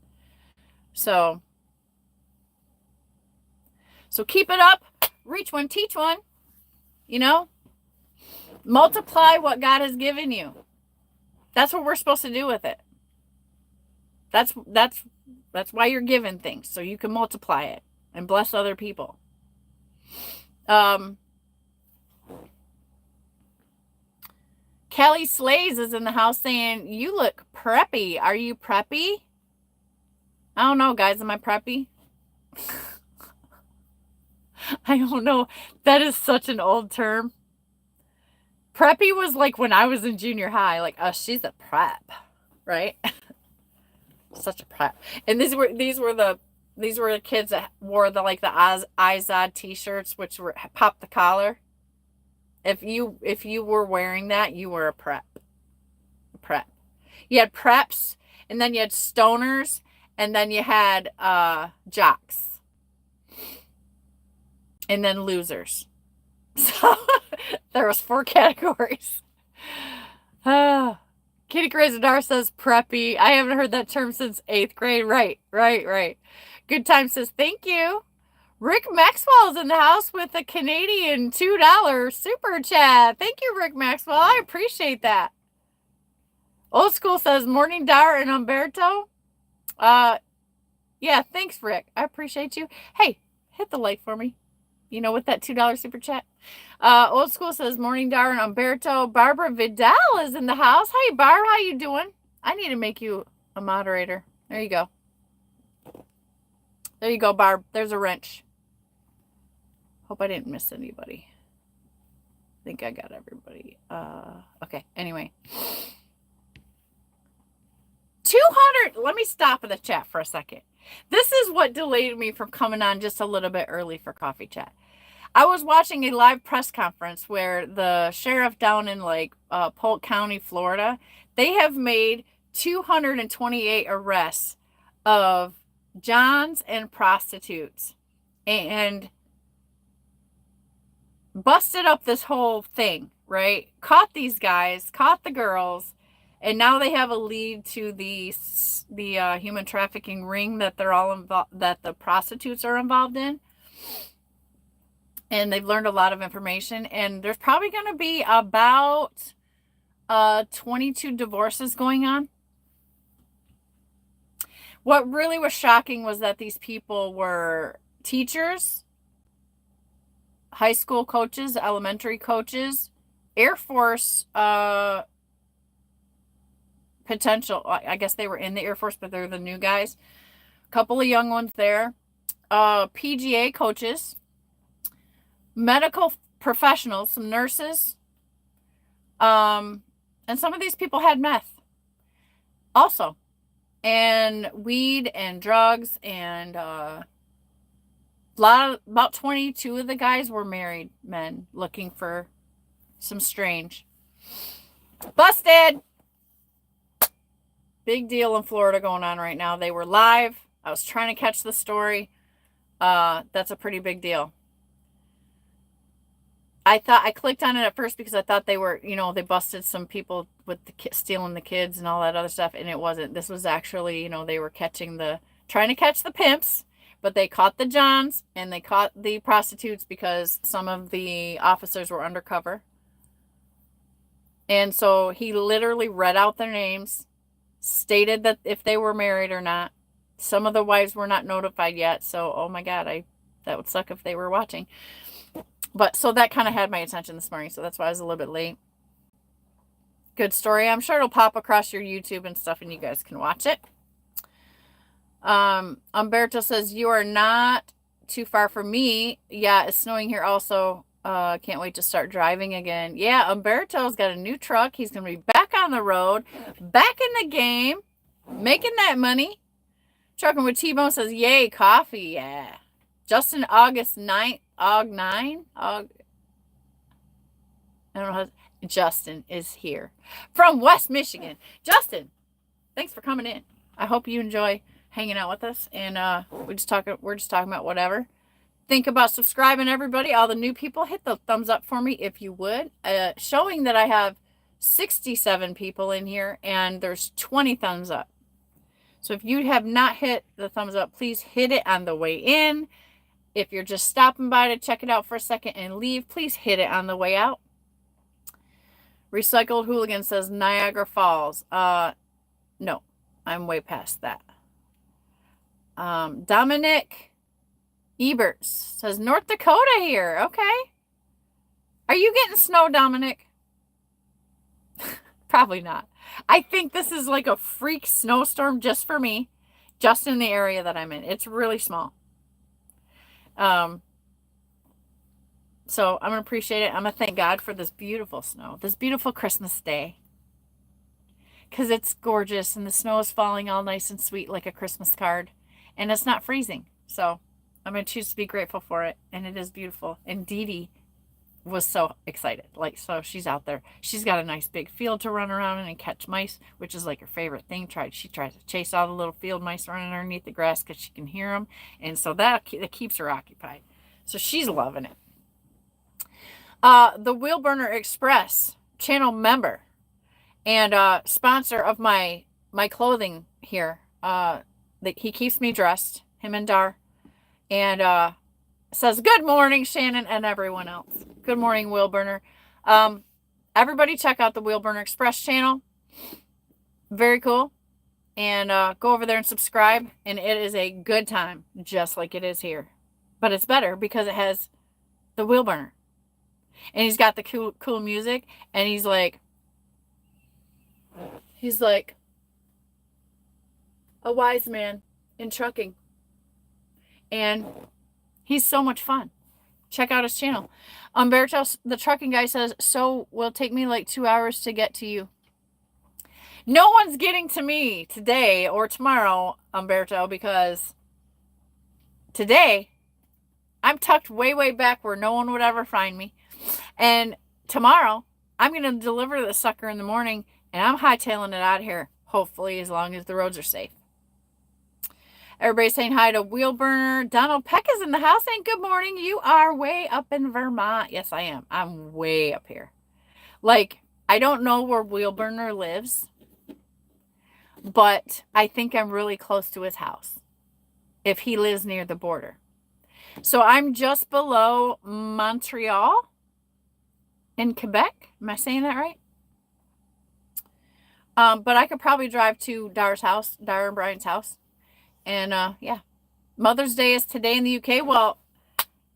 So keep it up. Reach one, teach one. Multiply what God has given you. That's what we're supposed to do with it. That's why you're given things, so you can multiply it and bless other people. Kelly Slays is in the house saying, you look preppy. Are you preppy? I don't know, guys. Am I preppy? I don't know. That is such an old term. Preppy was like when I was in junior high, she's a prep, right? Such a prep. And these were the kids that wore the Izod t-shirts, which were pop the collar. If you were wearing that, you were a prep. You had preps, and then you had stoners, and then you had jocks, and then losers. So there was 4 categories. Kitty Grazadar says preppy. I haven't heard that term since 8th grade. Right. Good Time says thank you. Rick Maxwell is in the house with a Canadian $2 super chat. Thank you, Rick Maxwell. I appreciate that. Old School says morning, Dar and Umberto. Yeah, thanks, Rick. I appreciate you. Hey, hit the like for me. With that $2 super chat. Old School says morning, Dar and Umberto. Barbara Vidal is in the house. Hey, Barb, how you doing? I need to make you a moderator. There you go. There you go, Barb. There's a wrench. Hope I didn't miss anybody. I think I got everybody. Okay, anyway. 200. Let me stop in the chat for a second. This is what delayed me from coming on just a little bit early for coffee chat. I was watching a live press conference where the sheriff down in Polk County, Florida, they have made 228 arrests of Johns and prostitutes and busted up this whole thing, right? Caught these guys, caught the girls, and now they have a lead to the human trafficking ring that they're all involved, that the prostitutes are involved in. And they've learned a lot of information, and there's probably going to be about 22 divorces going on. What really was shocking was that these people were teachers, high school coaches, elementary coaches, Air Force potential. I guess they were in the Air Force, but they're the new guys. A couple of young ones there. PGA coaches, medical professionals, some nurses. And some of these people had meth also. And weed and drugs, and about 22 of the guys were married men looking for some strange. Busted! Big deal in Florida going on right now. They were live. I was trying to catch the story. That's a pretty big deal. I clicked on it at first because I thought they were, they busted some people with stealing the kids and all that other stuff, and it wasn't. This was actually, they were trying to catch the pimps, but they caught the Johns and they caught the prostitutes because some of the officers were undercover. And so he literally read out their names, stated that if they were married or not. Some of the wives were not notified yet, so oh my God, that would suck if they were watching. But so that kind of had my attention this morning, so that's why I was a little bit late. Good story. I'm sure it'll pop across your YouTube and stuff, and you guys can watch it. Umberto says, you are not too far from me. Yeah, it's snowing here also. Can't wait to start driving again. Yeah, Umberto's got a new truck. He's going to be back on the road, back in the game, making that money. Trucking with T-Bone says, yay, coffee. Yeah. Justin, August 9th. I don't know how. Justin is here from West Michigan. Justin, thanks for coming in. I hope you enjoy hanging out with us, and we're just talking about whatever. Think about subscribing, everybody. All the new people, hit the thumbs up for me if you would. Showing that I have 67 people in here, and there's 20 thumbs up. So if you have not hit the thumbs up, please hit it on the way in. If you're just stopping by to check it out for a second and leave, please hit it on the way out. Recycled Hooligan says Niagara Falls. No, I'm way past that. Dominic Eberts says North Dakota here. Okay. Are you getting snow, Dominic? Probably not. I think this is like a freak snowstorm just for me, just in the area that I'm in. It's really small. So I'm going to appreciate it. I'm going to thank God for this beautiful snow, this beautiful Christmas day, because it's gorgeous and the snow is falling all nice and sweet like a Christmas card, and it's not freezing. So I'm going to choose to be grateful for it, and it is beautiful. And Dee Dee was so excited. So she's out there. She's got a nice big field to run around in and catch mice, which is like her favorite thing. She tries to chase all the little field mice running underneath the grass because she can hear them. And so that keeps her occupied. So she's loving it. The Wheel Burner Express channel member and sponsor of my clothing here. He keeps me dressed, him and Dar. And says, good morning, Shannon and everyone else. Good morning, Wheel Burner. Everybody check out the Wheel Burner Express channel. Very cool. And go over there and subscribe. And it is a good time, just like it is here. But it's better because it has the Wheel Burner. And he's got the cool music. And he's like a wise man in trucking. And he's so much fun. Check out his channel. Umberto, the trucking guy, says, so will take me like 2 hours to get to you. No one's getting to me today or tomorrow, Umberto, because today I'm tucked way, way back where no one would ever find me. And tomorrow I'm going to deliver the sucker in the morning, and I'm hightailing it out of here, hopefully, as long as the roads are safe. Everybody's saying hi to Wheel Burner. Donald Peck is in the house saying good morning. You are way up in Vermont. Yes, I am. I'm way up here. Like, I don't know where Wheel Burner lives, but I think I'm really close to his house if he lives near the border. So I'm just below Montreal in Quebec. Am I saying that right? But I could probably drive to Dar and Brian's house. And yeah, Mother's Day is today in the UK. Well,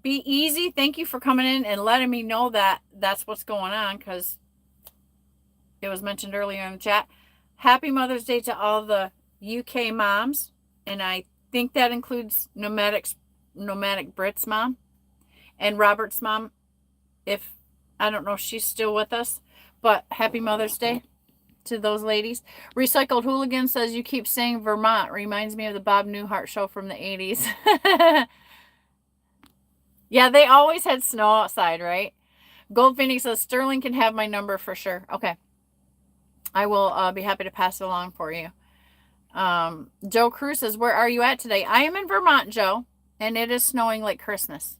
be easy. Thank you for coming in and letting me know that that's what's going on, because it was mentioned earlier in the chat. Happy Mother's Day to all the UK moms. And I think that includes Nomadic Brit's mom and Robert's mom. I don't know if she's still with us, but happy Mother's Day to those ladies. Recycled Hooligan says, you keep saying Vermont. Reminds me of the Bob Newhart show from the 80s. Yeah, they always had snow outside, right? Gold Phoenix says, Sterling can have my number for sure. Okay. I will be happy to pass it along for you. Joe Cruz says, where are you at today? I am in Vermont, Joe, and it is snowing like Christmas.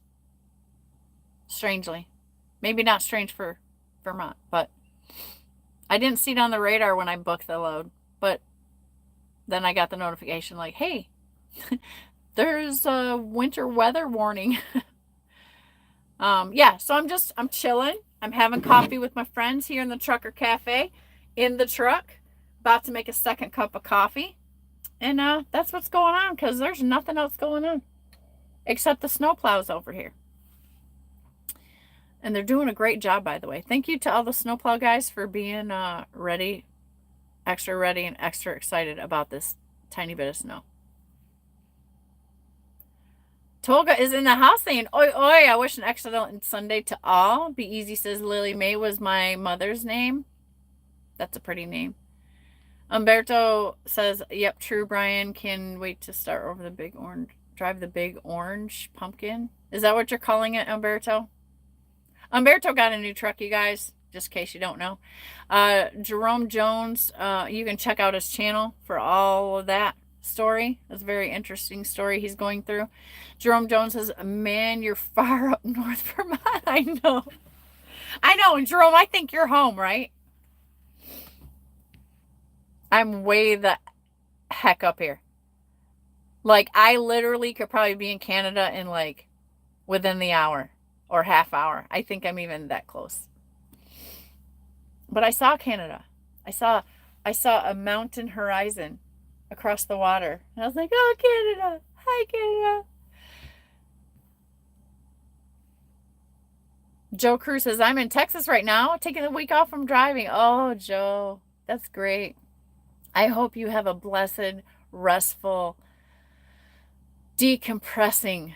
Strangely. Maybe not strange for Vermont, but I didn't see it on the radar when I booked the load. But then I got the notification like, hey, there's a winter weather warning. Yeah, so I'm chilling. I'm having coffee with my friends here in the Trucker Cafe in the truck. About to make a second cup of coffee. And that's what's going on because there's nothing else going on except the snowplows over here. And they're doing a great job, by the way. Thank you to all the snowplow guys for being ready, and extra excited about this tiny bit of snow. Tolga is in the house saying, oi, oi, I wish an excellent Sunday to all. Be Easy says, Lily Mae was my mother's name. That's a pretty name. Umberto says, yep, true, Brian. Can wait to start over the big orange, drive the big orange pumpkin. Is that what you're calling it, Umberto? Umberto got a new truck, you guys, just in case you don't know. Jerome Jones, you can check out his channel for all of that story. It's a very interesting story he's going through. Jerome Jones says, man, you're far up north Vermont. I know. And Jerome, I think you're home, right? I'm way the heck up here. Like, I literally could probably be in Canada in like within the hour or half hour. I think I'm even that close. But I saw Canada. I saw a mountain horizon across the water. And I was like, oh, Canada. Hi, Canada. Joe Cruz says, I'm in Texas right now, taking the week off from driving. Oh, Joe, that's great. I hope you have a blessed, restful, decompressing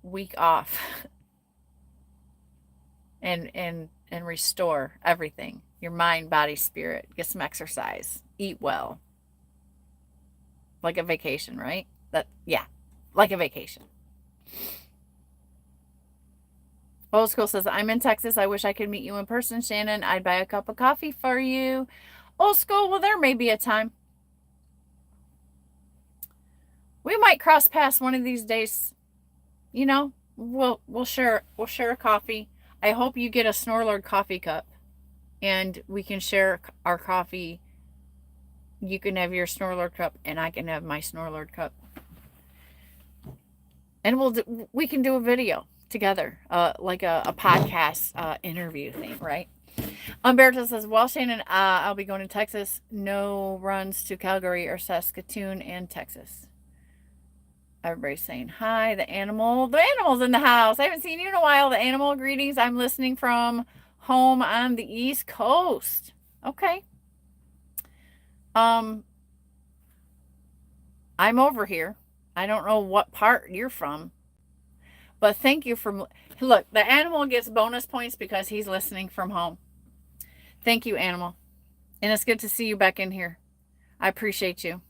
week off. And restore everything. Your mind, body, spirit. Get some exercise. Eat well. Like a vacation, right? Like a vacation. Old School says, I'm in Texas. I wish I could meet you in person, Shannon. I'd buy a cup of coffee for you. Old School, well, there may be a time. We might cross paths one of these days. You know, we'll share a coffee. I hope you get a Snorlord coffee cup and we can share our coffee. You can have your Snorlord cup and I can have my Snorlord cup. And we can do a video together, like a podcast interview thing, right? Umberto says, well, Shannon, I'll be going to Texas. No runs to Calgary or Saskatoon and Texas. Everybody's saying hi. The animal's in the house. I haven't seen you in a while. The animal, greetings. I'm listening from home on the East Coast. Okay. I'm over here. I don't know what part you're from, but thank you for, look, the animal gets bonus points because he's listening from home. Thank you, animal. And it's good to see you back in here. I appreciate you.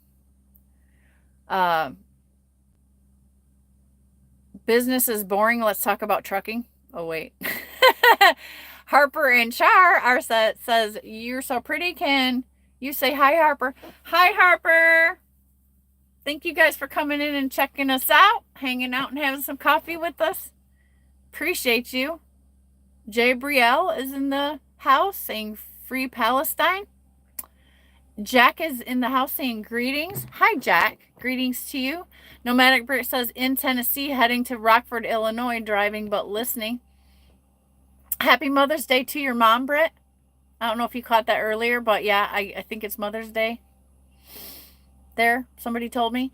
Business is boring. Let's talk about trucking. Oh, wait. Harper and Char are says, you're so pretty. Can you say hi, Harper? Hi, Harper. Thank you guys for coming in and checking us out, hanging out and having some coffee with us. Appreciate you. Jay Brielle is in the house saying free Palestine. Jack is in the house saying greetings. Hi, Jack. Greetings to you. Nomadic Brit says in Tennessee, heading to Rockford, Illinois, driving but listening. Happy Mother's Day to your mom, Britt. I don't know if you caught that earlier, but yeah, I think it's Mother's Day. There, somebody told me.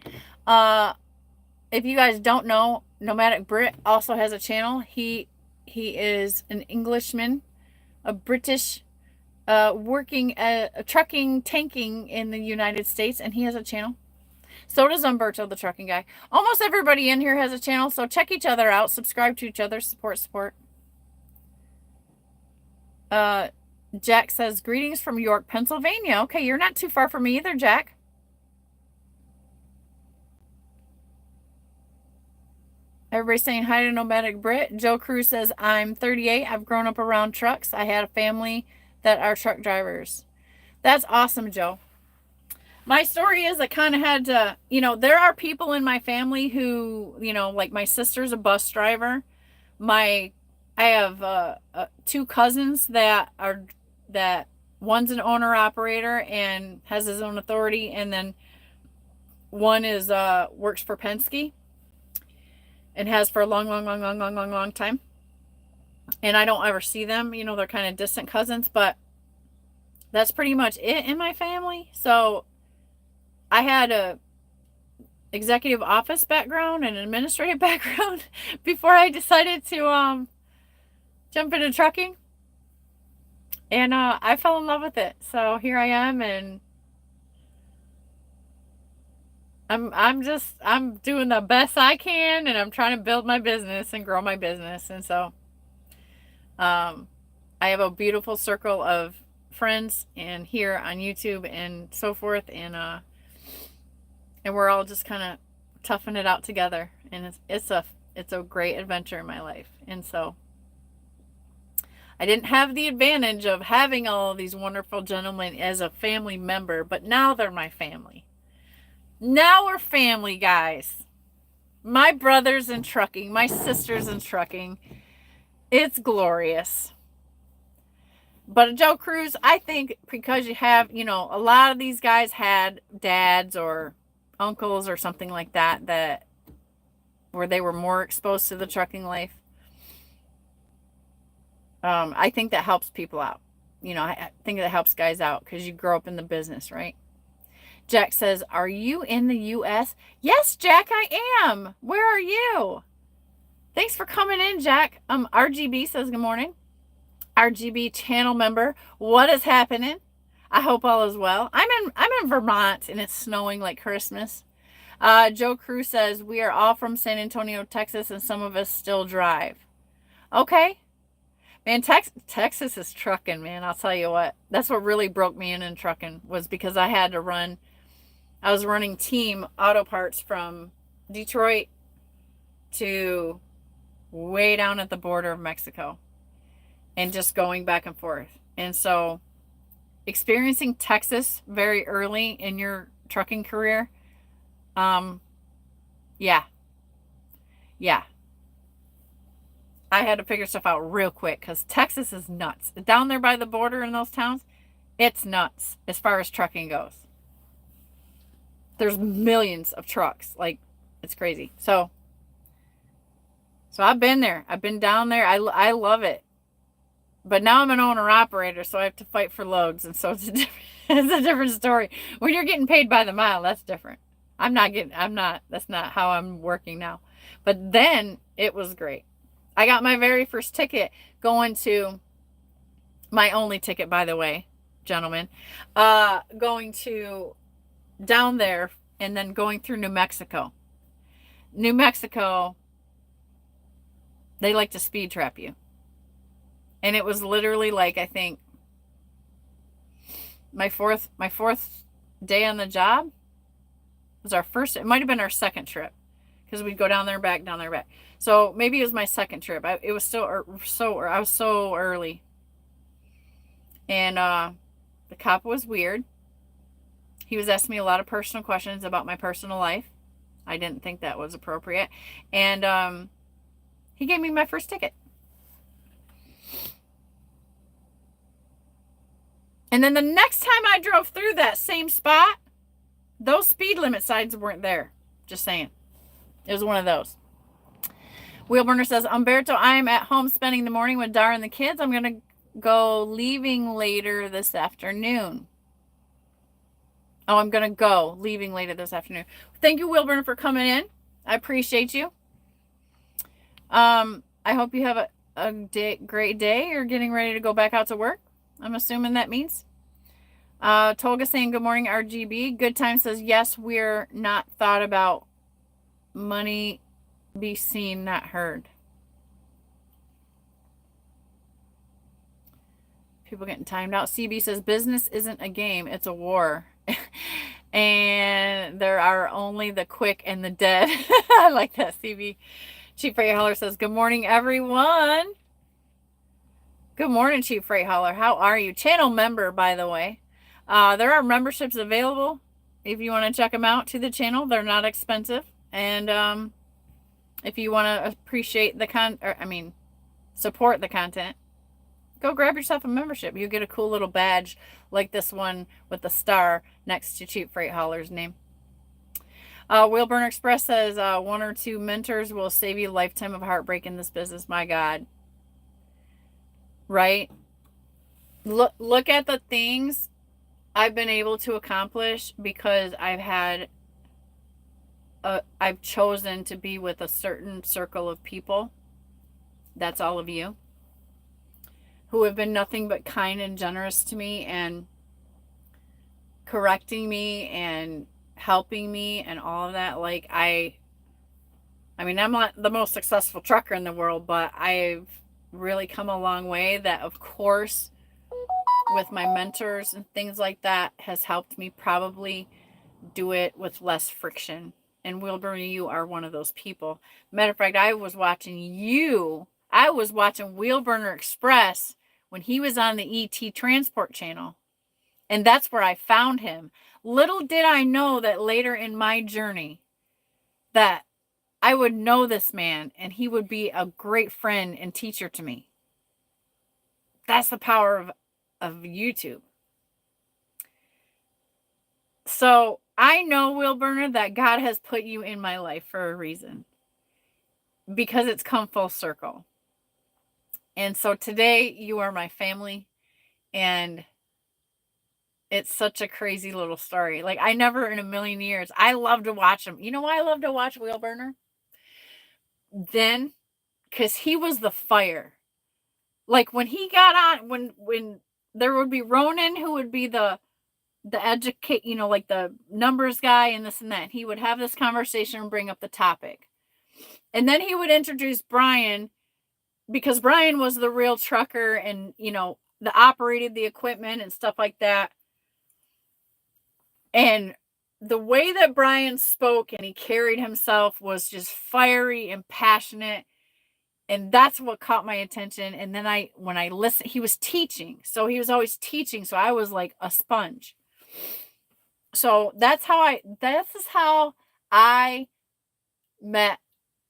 If you guys don't know, Nomadic Brit also has a channel. He is an Englishman, a British, working trucking, tanking in the United States, and he has a channel. So does Umberto, the trucking guy. Almost everybody in here has a channel, so check each other out, subscribe to each other, support. Jack says, greetings from York, Pennsylvania. Okay, you're not too far from me either, Jack. Everybody's saying hi to Nomadic Brit. Joe Cruz says, I'm 38. I've grown up around trucks. I had a family that are truck drivers. That's awesome, Joe. My story is I kind of had to, there are people in my family who, like my sister's a bus driver. I have two cousins that one's an owner operator and has his own authority, and then one is works for Penske and has for a long time. And I don't ever see them. They're kind of distant cousins, but that's pretty much it in my family. So I had a executive office background and an administrative background before I decided to jump into trucking. And I fell in love with it. So here I am, and I'm doing the best I can, and I'm trying to build my business and grow my business. And so I have a beautiful circle of friends and here on YouTube and so forth, and we're all just kind of toughing it out together, and it's a great adventure in my life. And so I didn't have the advantage of having all of these wonderful gentlemen as a family member, but now they're my family. Now we're family, guys. My brothers in trucking, my sisters in trucking. It's glorious. But Joe Cruz, I think because you have, a lot of these guys had dads or uncles or something like that where they were more exposed to the trucking life. I think that helps people out. I think that helps guys out because you grow up in the business, right? Jack says, are you in the U.S.? Yes, Jack, I am. Where are you? Thanks for coming in, Jack. RGB says good morning. RGB channel member. What is happening? I hope all is well. I'm in Vermont, and it's snowing like Christmas. Joe Cruz says, we are all from San Antonio, Texas, and some of us still drive. Okay. Man, Texas is trucking, man. I'll tell you what. That's what really broke me in trucking, was because I was running team auto parts from Detroit to way down at the border of Mexico and just going back and forth. And so experiencing Texas very early in your trucking career, yeah. I had to figure stuff out real quick because Texas is nuts. Down there by the border in those towns, it's nuts as far as trucking goes. There's millions of trucks. Like, it's crazy. So I've been there. I've been down there. I love it. But now I'm an owner operator, so I have to fight for loads. And so it's a different story. When you're getting paid by the mile, that's different. That's not how I'm working now. But then it was great. I got my very first ticket going to, my only ticket, by the way, gentlemen, going to down there and then going through New Mexico. New Mexico, they like to speed trap you. And it was literally like, I think, my fourth day on the job was it might have been our second trip, because we'd go down there and back, down there and back. So maybe it was my second trip. I was so early. And the cop was weird. He was asking me a lot of personal questions about my personal life. I didn't think that was appropriate. And he gave me my first ticket. And then the next time I drove through that same spot, those speed limit signs weren't there. Just saying. It was one of those. Wheelburner says, Umberto, I'm at home spending the morning with Dar and the kids. I'm going to go leaving later this afternoon. I'm going to go leaving later this afternoon. Thank you, Wheelburner, for coming in. I appreciate you. I hope you have a great day. You're getting ready to go back out to work. I'm assuming that means. Tolga saying, good morning, RGB. Good Time says, yes, we're not thought about. Money be seen, not heard. People getting timed out. CB says, business isn't a game, it's a war. And there are only the quick and the dead. I like that, CB. Chief Freight Hauler says, good morning, everyone. Good morning, Chief Freight Hauler. How are you? Channel member, by the way. There are memberships available if you want to check them out to the channel. They're not expensive. And if you want to appreciate the support the content, go grab yourself a membership. You get a cool little badge like this one with the star next to Cheap Freight Hauler's name. Wheelburner Express says 1 or 2 mentors will save you a lifetime of heartbreak in this business. My God. Right? Look at the things I've been able to accomplish because I've chosen to be with a certain circle of people. That's all of you who have been nothing but kind and generous to me and correcting me and helping me and all of that. Like I'm not the most successful trucker in the world, but I've really come a long way. That, of course, with my mentors and things like that, has helped me probably do it with less friction. And Wilburn, you are one of those people. Matter of fact, I was watching Wheelburner Express when he was on the ET Transport channel. And that's where I found him. Little did I know that later in my journey that I would know this man and he would be a great friend and teacher to me. That's the power of YouTube. So I know, Wilburner, that God has put you in my life for a reason. Because it's come full circle. And so today you are my family. And it's such a crazy little story. Like, I never in a million years, I love to watch him. You know why I love to watch Wheelburner? Then, because he was the fire. Like, when he got on, when there would be Ronan, who would be the educate, like the numbers guy and this and that. He would have this conversation and bring up the topic. And then he would introduce Brian, because Brian was the real trucker and, that operated the equipment and stuff like that. And the way that Brian spoke and he carried himself was just fiery and passionate. And that's what caught my attention. And then when I listened, he was teaching. So he was always teaching. So I was like a sponge. So this is how I met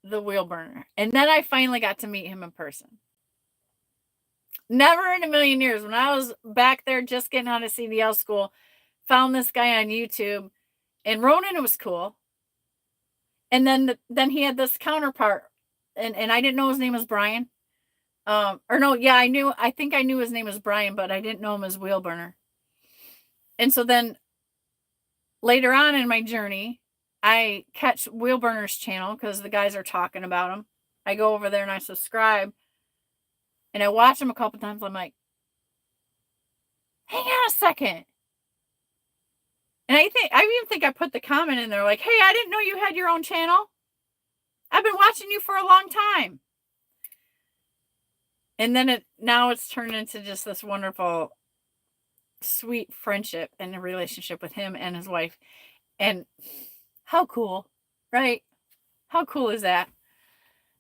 the Wheelburner. And then I finally got to meet him in person. Never in a million years. When I was back there just getting out of CDL school, found this guy on YouTube, and Ronan was cool. And then he had this counterpart, and I didn't know his name was Brian. I think I knew his name was Brian, but I didn't know him as Wheelburner. And so then later on in my journey, I catch Wheelburner's channel because the guys are talking about him. I go over there and I subscribe, and I watch him a couple times. I'm like, hang on a second. And I even think I put the comment in there like, hey, I didn't know you had your own channel. I've been watching you for a long time. And then now it's turned into just this wonderful, sweet friendship and a relationship with him and his wife. And how cool, right? How cool is that?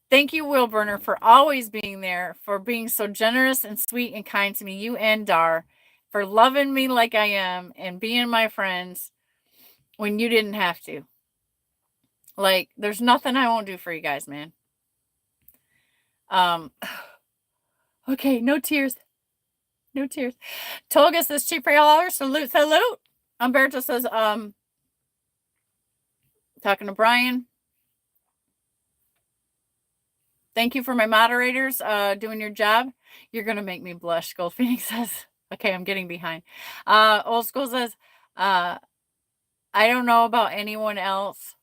Thank you, Wheelburner, for always being there, for being so generous and sweet and kind to me, you and Dar, for loving me like I am and being my friends when you didn't have to. Like, there's nothing I won't do for you guys, man. Okay, no tears. No tears. Tolga says, cheap $3. Salute. Umberto says, talking to Brian. Thank you for my moderators doing your job. You're going to make me blush, Gold Phoenix says. Okay, I'm getting behind. Old School says, I don't know about anyone else.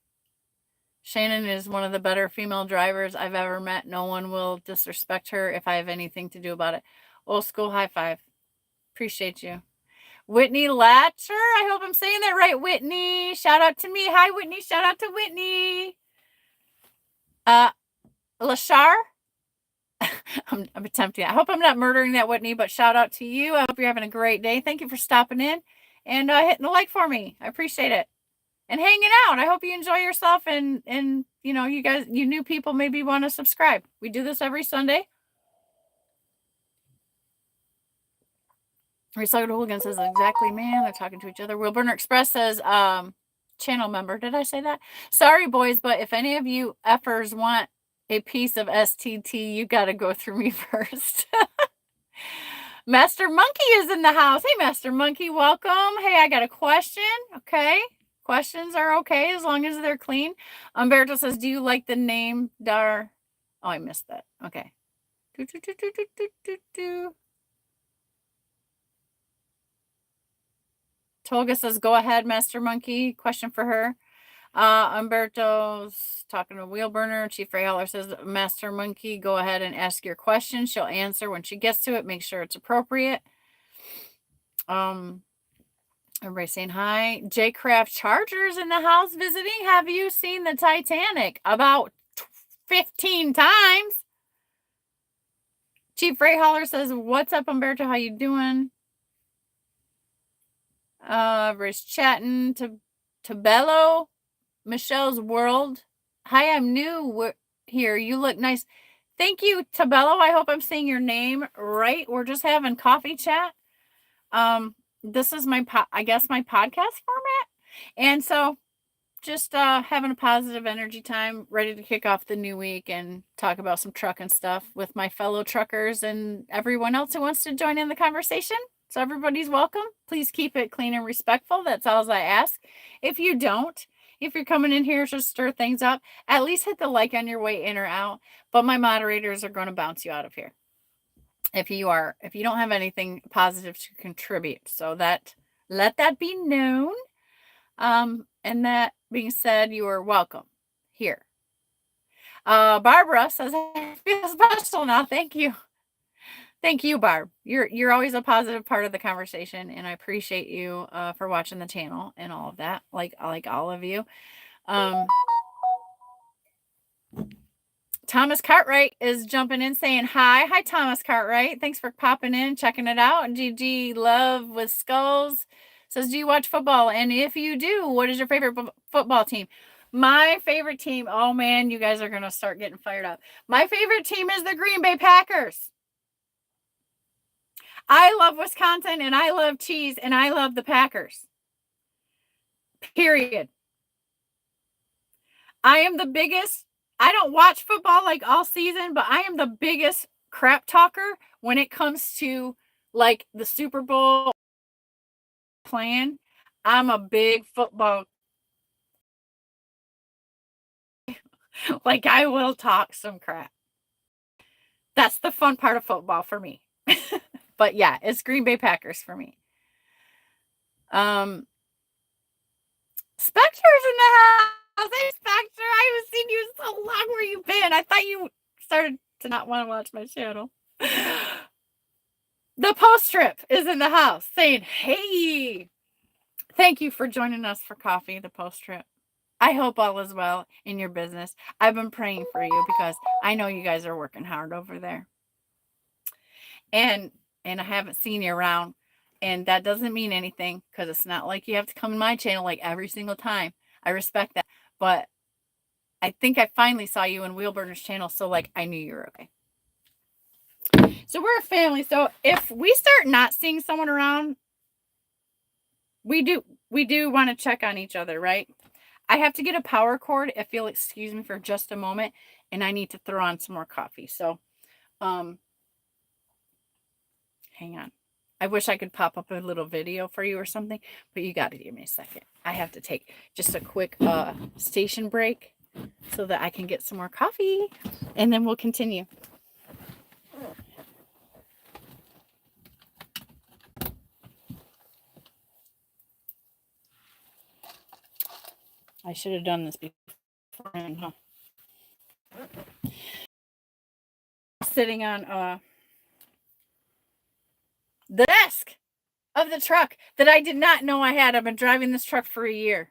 Shannon is one of the better female drivers I've ever met. No one will disrespect her if I have anything to do about it. Old School, high five. Appreciate you. Whitney Latcher. I hope I'm saying that right, Whitney. Shout out to me. Hi, Whitney. Shout out to Whitney. Lashar. I'm attempting. I hope I'm not murdering that, Whitney, but shout out to you. I hope you're having a great day. Thank you for stopping in and hitting the like for me. I appreciate it. And hanging out. I hope you enjoy yourself and you guys, you new people maybe want to subscribe. We do this every Sunday. Recycled Hooligan says, exactly, man. They're talking to each other. Will Burner Express says, channel member. Did I say that? Sorry, boys, but if any of you effers want a piece of STT, you got to go through me first. Master Monkey is in the house. Hey, Master Monkey, welcome. Hey, I got a question. Okay. Questions are okay as long as they're clean. Umberto says, do you like the name Dar? Oh, I missed that. Okay. Tolga says, go ahead, Master Monkey. Question for her. Umberto's talking to Wheelburner. Chief Rayhaller says, Master Monkey, go ahead and ask your question. She'll answer when she gets to it. Make sure it's appropriate. Everybody saying hi. J Craft Chargers in the house visiting. Have you seen the Titanic? About 15 times. Chief Rayhaller says, what's up, Umberto? How you doing? Everybody's chatting to Bello. Michelle's World. Hi, I'm new here. You look nice. Thank you, Tabello. I hope I'm saying your name right. We're just having coffee chat. This is my podcast format. And so just having a positive energy time, ready to kick off the new week and talk about some trucking stuff with my fellow truckers and everyone else who wants to join in the conversation. So everybody's welcome. Please keep it clean and respectful. That's all I ask. If you're coming in here to stir things up, at least hit the like on your way in or out. But my moderators are going to bounce you out of here if you don't have anything positive to contribute. So let that be known. And that being said, you are welcome here. Barbara says, I feel special now. Thank you. Thank you, Barb. You're always a positive part of the conversation, and I appreciate you for watching the channel and all of that, like all of you. Thomas Cartwright is jumping in saying hi. Hi, Thomas Cartwright. Thanks for popping in, checking it out. And GG Love with Skulls says, do you watch football? And if you do, what is your favorite football team? My favorite team, oh man, you guys are going to start getting fired up. My favorite team is the Green Bay Packers. I love Wisconsin, and I love cheese, and I love the Packers. Period. I am the biggest, I don't watch football like all season, but I am the biggest crap talker when it comes to like the Super Bowl plan. I'm a big football. Like I will talk some crap. That's the fun part of football for me. But yeah, it's Green Bay Packers for me. Spectre's in the house. Hey, Spectre, I haven't seen you so long. Where you been? I thought you started to not want to watch my channel. The Post Trip is in the house saying, hey, thank you for joining us for coffee, the Post Trip. I hope all is well in your business. I've been praying for you because I know you guys are working hard over there. And I haven't seen you around. And that doesn't mean anything because it's not like you have to come in my channel like every single time. I respect that. But I think I finally saw you in Wheelburner's channel. So like I knew you were okay. So we're a family. So if we start not seeing someone around, we do want to check on each other, right? I have to get a power cord if you'll excuse me for just a moment. And I need to throw on some more coffee. So hang on. I wish I could pop up a little video for you or something, but you got to give me a second. I have to take just a quick station break so that I can get some more coffee, and then we'll continue. I should have done this before, huh? Sitting on the desk of the truck that I did not know I had. I've been driving this truck for a year.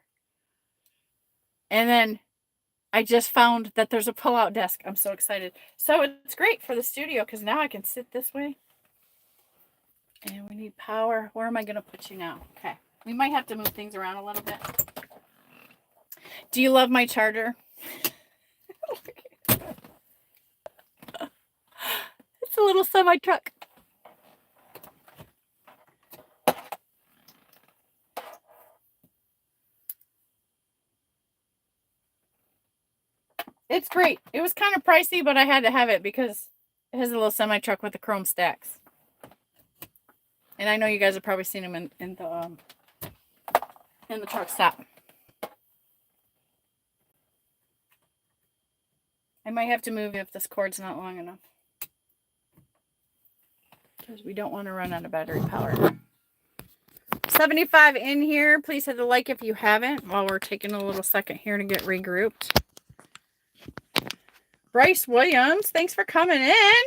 And then I just found that there's a pull-out desk. I'm so excited. So it's great for the studio because now I can sit this way. And we need power. Where am I going to put you now? Okay. We might have to move things around a little bit. Do you love my charger? It's a little semi-truck. It's great. It was kind of pricey, but I had to have it because it has a little semi-truck with the chrome stacks. And I know you guys have probably seen them in the truck stop. I might have to move if this cord's not long enough, because we don't want to run out of battery power. 75 in here. Please hit the like if you haven't, while we're taking a little second here to get regrouped. Bryce Williams, thanks for coming in.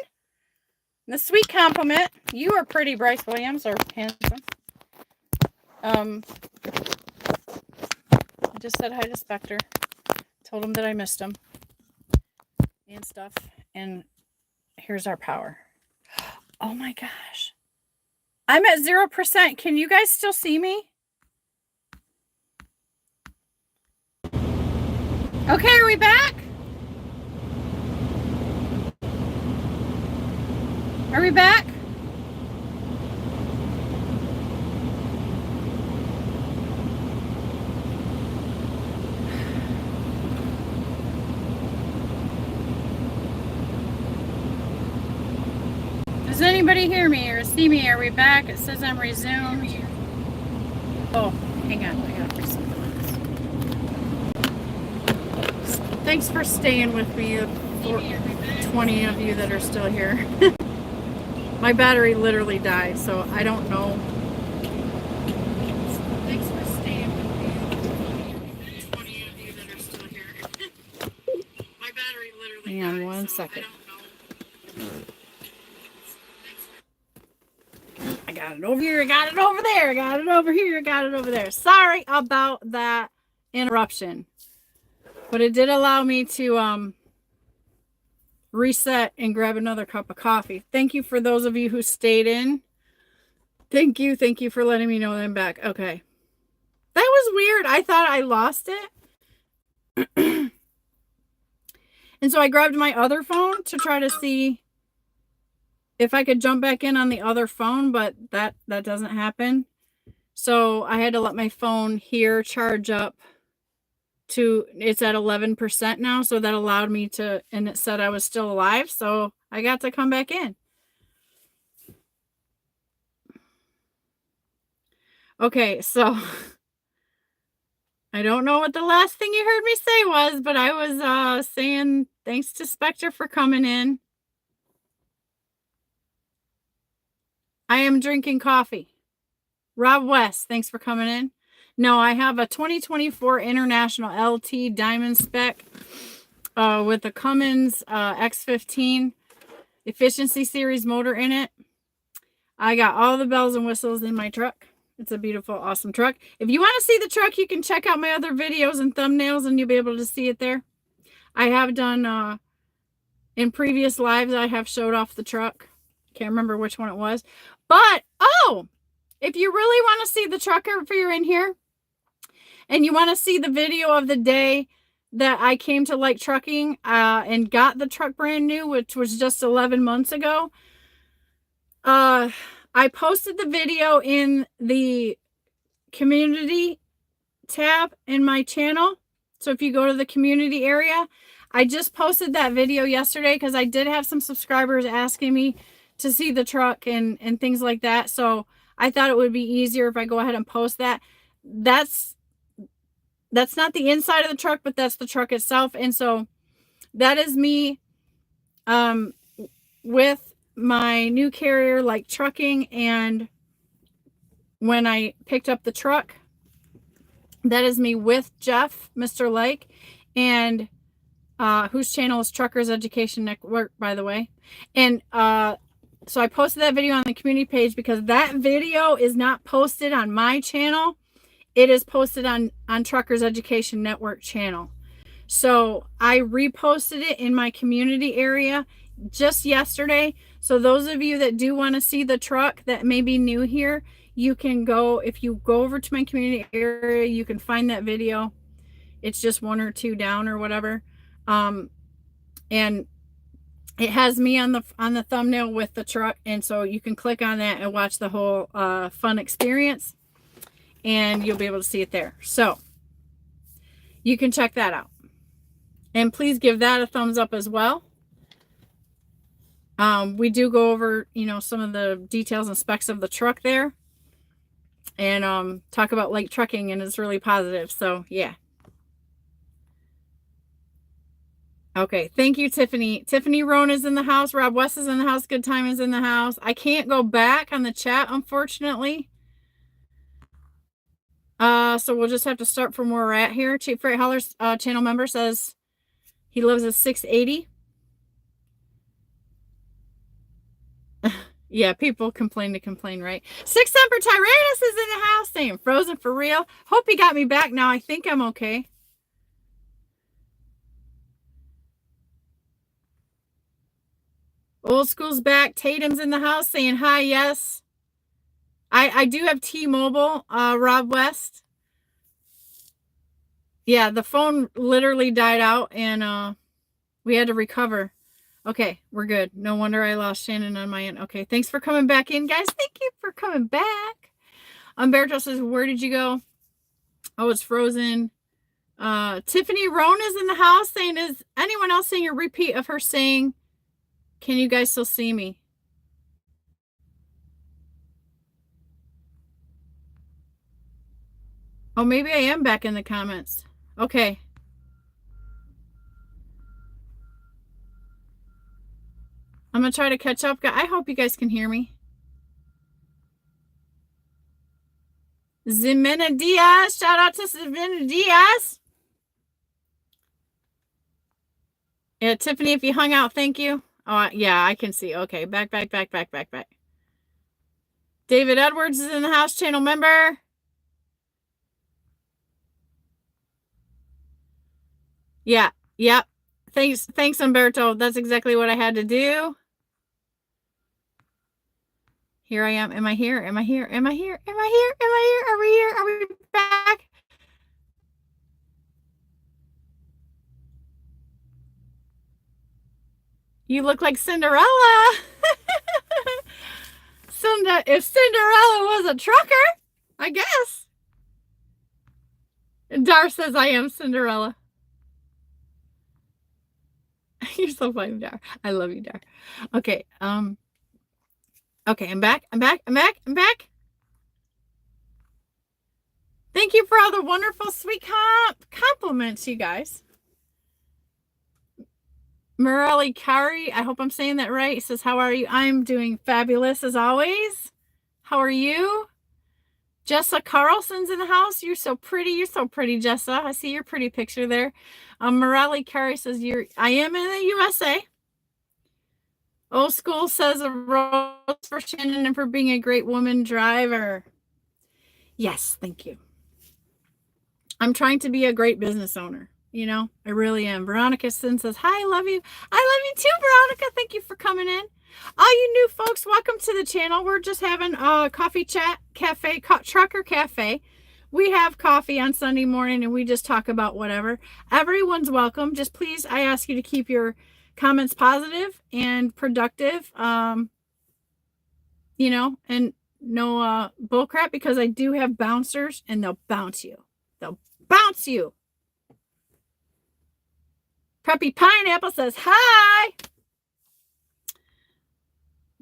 The sweet compliment. You are pretty, Bryce Williams, or handsome. I just said hi to Spectre. Told him that I missed him. And stuff. And here's our power. Oh my gosh. I'm at 0%. Can you guys still see me? Okay, are we back? Are we back? Does anybody hear me or see me? Are we back? It says I'm resumed. Oh, hang on. I gotta fix something else. Thanks for staying with me, 20 of you that are still here. My battery literally died, so I don't know. Thanks for staying with me, 20 of you that are still here. My battery literally died. Hang on one second. I got it over here, I got it over there, I got it over here, I got it over there. Sorry about that interruption. But it did allow me to reset and grab another cup of coffee. Thank you for those of you who stayed in. Thank you for letting me know that I'm back. Okay. That was weird. I thought I lost it. And so I grabbed my other phone to try to see if I could jump back in on the other phone, but that doesn't happen. So I had to let my phone here charge up to, it's at 11% now. So that allowed me to, and it said I was still alive. So I got to come back in. Okay. So I don't know what the last thing you heard me say was, but I was saying thanks to Spectre for coming in. I am drinking coffee. Rob West, thanks for coming in. No, I have a 2024 International LT Diamond Spec with a Cummins X15 Efficiency Series motor in it. I got all the bells and whistles in my truck. It's a beautiful, awesome truck. If you want to see the truck, you can check out my other videos and thumbnails and you'll be able to see it there. I have done, in previous lives, I have showed off the truck. Can't remember which one it was. But, oh, if you really want to see the truck, if you're in here and you want to see the video of the day that I came to like trucking and got the truck brand new, which was just 11 months ago, I posted the video in the community tab in my channel. So if you go to the community area, I just posted that video yesterday because I did have some subscribers asking me to see the truck and things like that. So I thought it would be easier if I go ahead and post that. That's not the inside of the truck, but that's the truck itself. And so that is me with my new carrier, like trucking. And when I picked up the truck, that is me with Jeff, Mr. Lake, and whose channel is Truckers Education Network, by the way. And so I posted that video on the community page because that video is not posted on my channel. It is posted on Truckers Education Network channel. So I reposted it in my community area just yesterday. So those of you that do want to see the truck that may be new here, you can go, if you go over to my community area, you can find that video. It's just 1 or 2 down or whatever. And it has me on the thumbnail with the truck. And so you can click on that and watch the whole fun experience. And you'll be able to see it there. So you can check that out. And please give that a thumbs up as well. We do go over, some of the details and specs of the truck there, and talk about light trucking, and it's really positive. So yeah. Okay, thank you, Tiffany. Tiffany Roan is in the house. Rob West is in the house. Good Time is in the house. I can't go back on the chat, unfortunately. So we'll just have to start from where we're at here. Cheap Freight Haulers channel member says he lives at 680. Yeah, people complain to complain, right? Six Semper Tyrannis is in the house saying frozen for real. Hope he got me back now. I think I'm okay. Old School's back. Tatum's in the house saying hi, yes. I do have T-Mobile, Rob West. Yeah, the phone literally died out, and we had to recover. Okay, we're good. No wonder I lost Shannon on my end. Okay, thanks for coming back in, guys. Thank you for coming back. Umberto says, where did you go? Oh, it's frozen. Tiffany Roan is in the house saying, is anyone else saying a repeat of her saying, can you guys still see me? Oh, maybe I am back in the comments. Okay. I'm going to try to catch up. I hope you guys can hear me. Ximena Diaz. Shout out to Ximena Diaz. Yeah, Tiffany, if you hung out, thank you. Oh, yeah, I can see. Okay, back. David Edwards is in the house, channel member. Yeah, yep. Thanks, Umberto. That's exactly what I had to do. Here I am. Am I here? Are we here? Are we back? You look like Cinderella. If Cinderella was a trucker, I guess. Dar says I am Cinderella. You're so funny, Dar. I love you, Dar. Okay. Okay, I'm back. Thank you for all the wonderful, sweet compliments, you guys. Morelli Kari, I hope I'm saying that right. He says, how are you? I'm doing fabulous as always. How are you? Jessa Carlson's in the house. You're so pretty, Jessa. I see your pretty picture there. Morelli Kari says, I am in the USA. Old School says, a rose for Shannon and for being a great woman driver. Yes, thank you. I'm trying to be a great business owner. I really am. Veronica Sin says, hi, I love you. I love you too, Veronica. Thank you for coming in. All you new folks, welcome to the channel. We're just having a coffee chat cafe, trucker cafe. We have coffee on Sunday morning and we just talk about whatever. Everyone's welcome. Just please, I ask you to keep your comments positive and productive. And no bullcrap, because I do have bouncers and they'll bounce you. Preppy Pineapple says, hi.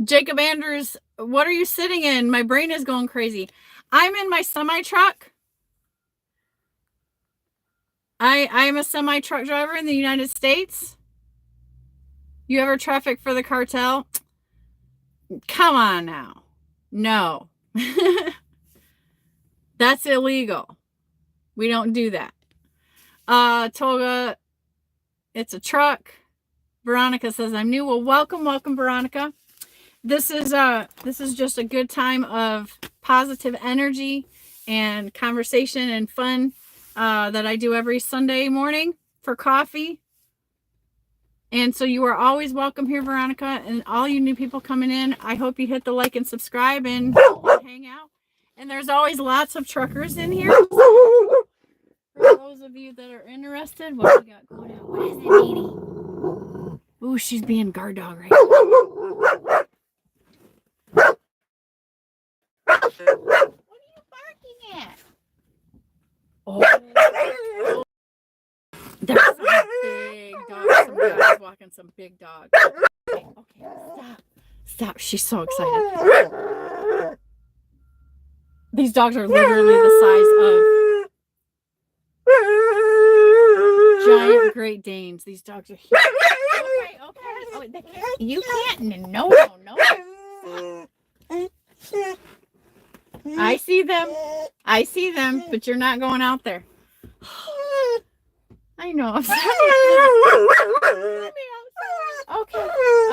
Jacob Andrews, what are you sitting in? My brain is going crazy. I'm in my semi-truck. I'm a semi-truck driver in the United States. You ever traffic for the cartel? Come on now. No. That's illegal. We don't do that. Toga, it's a truck. Veronica says, I'm new. Well, welcome, Veronica. This is just a good time of positive energy and conversation and fun that I do every Sunday morning for coffee. And so you are always welcome here, Veronica, and all you new people coming in. I hope you hit the like and subscribe and hang out. And there's always lots of truckers in here. For those of you that are interested, what do we got going on? What is it, Edie? Ooh, she's being guard dog right now. What are you barking at? Oh, that's a big on some big dogs. Okay, stop. Stop. She's so excited. These dogs are literally the size of giant Great Danes. These dogs are huge. Okay. Oh, you can't. No. I see them, but you're not going out there. I know.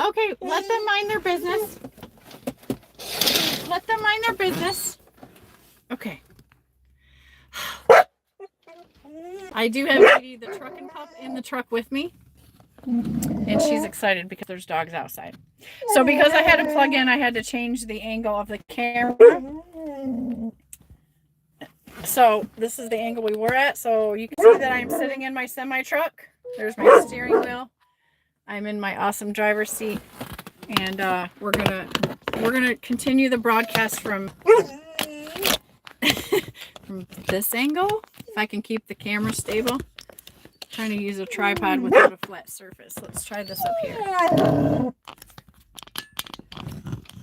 Okay. Let them mind their business. Okay. I do have Katie, the trucking pup, in the truck with me. And she's excited because there's dogs outside. So because I had to plug in, I had to change the angle of the camera. So this is the angle we were at. So you can see that I'm sitting in my semi-truck. There's my steering wheel. I'm in my awesome driver's seat. And we're gonna continue the broadcast from from this angle. If I can keep the camera stable. I'm trying to use a tripod without a flat surface. Let's try this up here.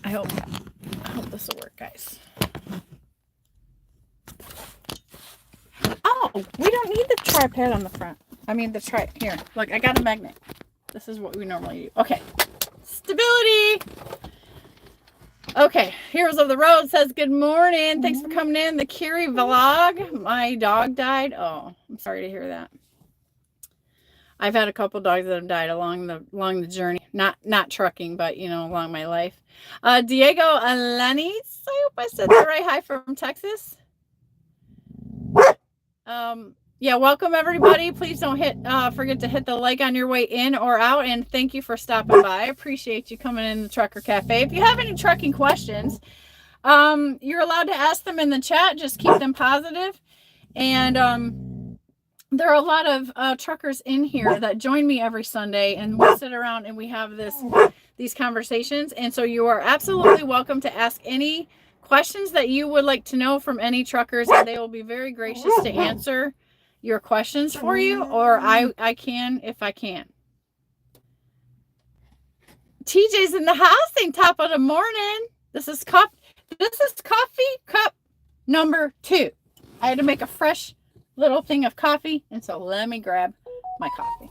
I hope this will work, guys. Oh, we don't need the tripod on the front. I mean here. Look, I got a magnet. This is what we normally do. Okay. Stability. Okay, Heroes of the Road says good morning. Thanks for coming in. The Kiri vlog. My dog died. Oh, I'm sorry to hear that. I've had a couple dogs that have died along the journey. Not trucking, but along my life. Diego Alanis. I hope I said that right. Hi from Texas. Yeah, welcome everybody. Please don't forget to hit the like on your way in or out, and thank you for stopping by. I appreciate you coming in the Trucker Cafe. If you have any trucking questions, you're allowed to ask them in the chat. Just keep them positive. And there are a lot of truckers in here that join me every Sunday, and we sit around and we have these conversations. And so you are absolutely welcome to ask any questions that you would like to know from any truckers, and they will be very gracious to answer your questions for you, or I can if I can. TJ's in the house saying top of the morning. This is coffee cup number 2. I had to make a fresh little thing of coffee, and so let me grab my coffee.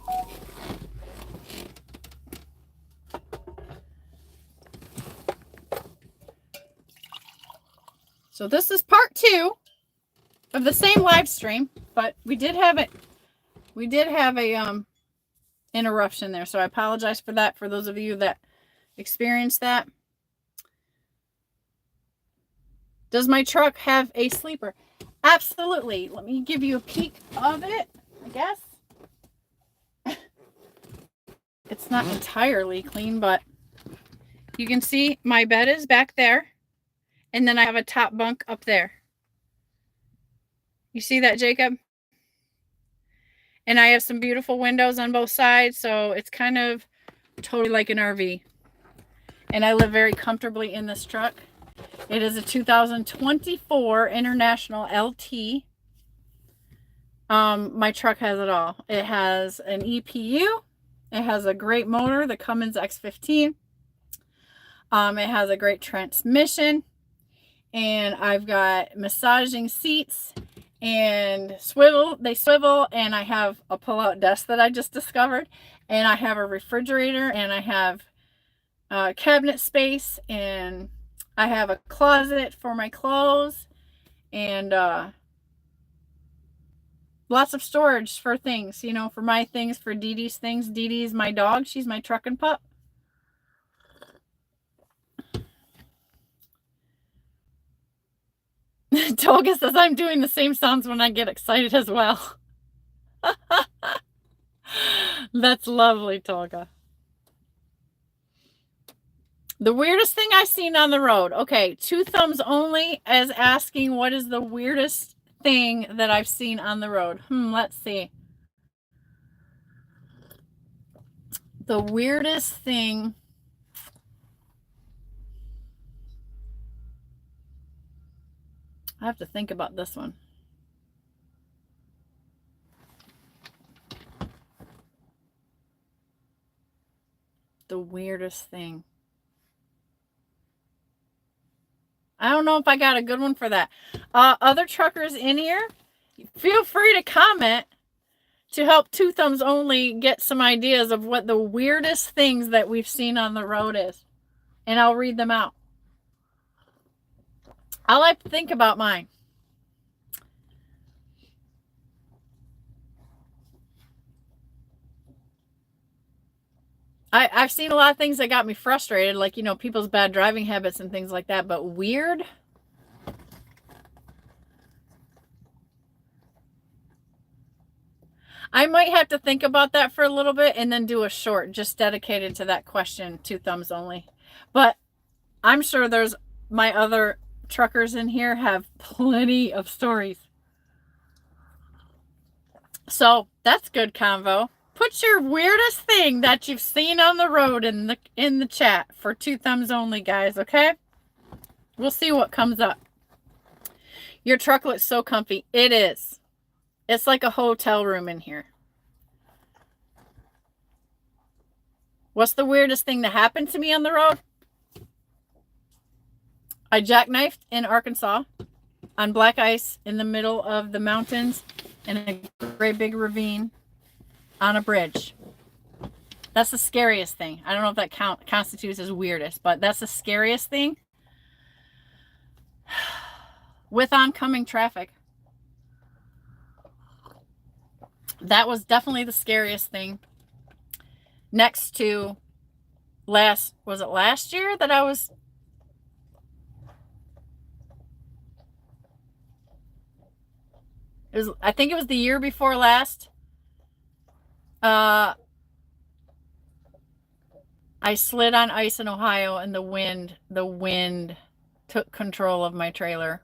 So this is part 2 of the same live stream, but we did have a interruption there, so I apologize for that for those of you that experienced that. Does my truck have a sleeper? Absolutely. Let me give you a peek of it, I guess. It's not entirely clean, but you can see my bed is back there, and then I have a top bunk up there. You see that, Jacob? And I have some beautiful windows on both sides, so it's kind of totally like an RV. And I live very comfortably in this truck. It is a 2024 International LT. My truck has it all. It has an EPU. It has a great motor, the Cummins X15. It has a great transmission. And I've got massaging seats. And they swivel, and I have a pull-out desk that I just discovered, and I have a refrigerator, and I have cabinet space, and I have a closet for my clothes, and lots of storage for things, for my things, for Dee Dee's things. Dee Dee's my dog. She's my trucking pup. Tolga says I'm doing the same sounds when I get excited as well. That's lovely, Tolga. The weirdest thing I've seen on the road. Okay, 2 thumbs only as asking what is the weirdest thing that I've seen on the road. Let's see. The weirdest thing. I have to think about this one. The weirdest thing. I don't know if I got a good one for that. Other truckers in here, feel free to comment to help Two Thumbs Only get some ideas of what the weirdest things that we've seen on the road is. And I'll read them out. I like to think about mine. I've seen a lot of things that got me frustrated, like, people's bad driving habits and things like that, but weird? I might have to think about that for a little bit and then do a short just dedicated to that question, Two Thumbs Only. But I'm sure there's my other truckers in here have plenty of stories. So that's good convo. Put your weirdest thing that you've seen on the road in the chat for Two Thumbs Only, guys, okay? We'll see what comes up. Your truck looks so comfy. It is. It's like a hotel room in here. What's the weirdest thing that happened to me on the road? I jackknifed in Arkansas on black ice in the middle of the mountains in a great big ravine on a bridge. That's the scariest thing. I don't know if that constitutes as weirdest, but that's the scariest thing. With oncoming traffic. That was definitely the scariest thing. Next to was it last year that I think it was the year before last. I slid on ice in Ohio and the wind took control of my trailer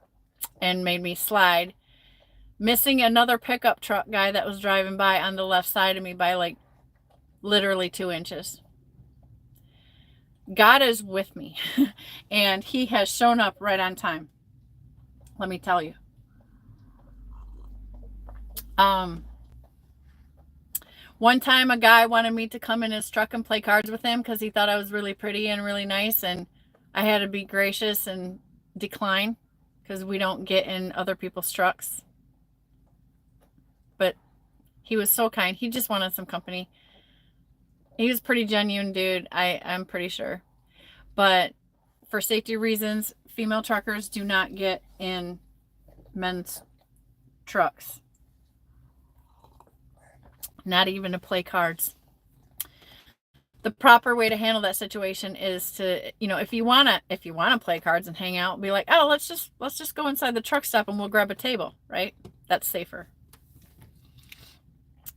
and made me slide, missing another pickup truck guy that was driving by on the left side of me by like literally 2 inches. God is with me and he has shown up right on time. Let me tell you. One time a guy wanted me to come in his truck and play cards with him because he thought I was really pretty and really nice, and I had to be gracious and decline because we don't get in other people's trucks. But he was so kind. He just wanted some company. He was a pretty genuine dude, I'm pretty sure. But for safety reasons, female truckers do not get in men's trucks. Not even to play cards. The proper way to handle that situation is to, if you want to play cards and hang out, be like, oh, let's just go inside the truck stop and we'll grab a table, right? That's safer.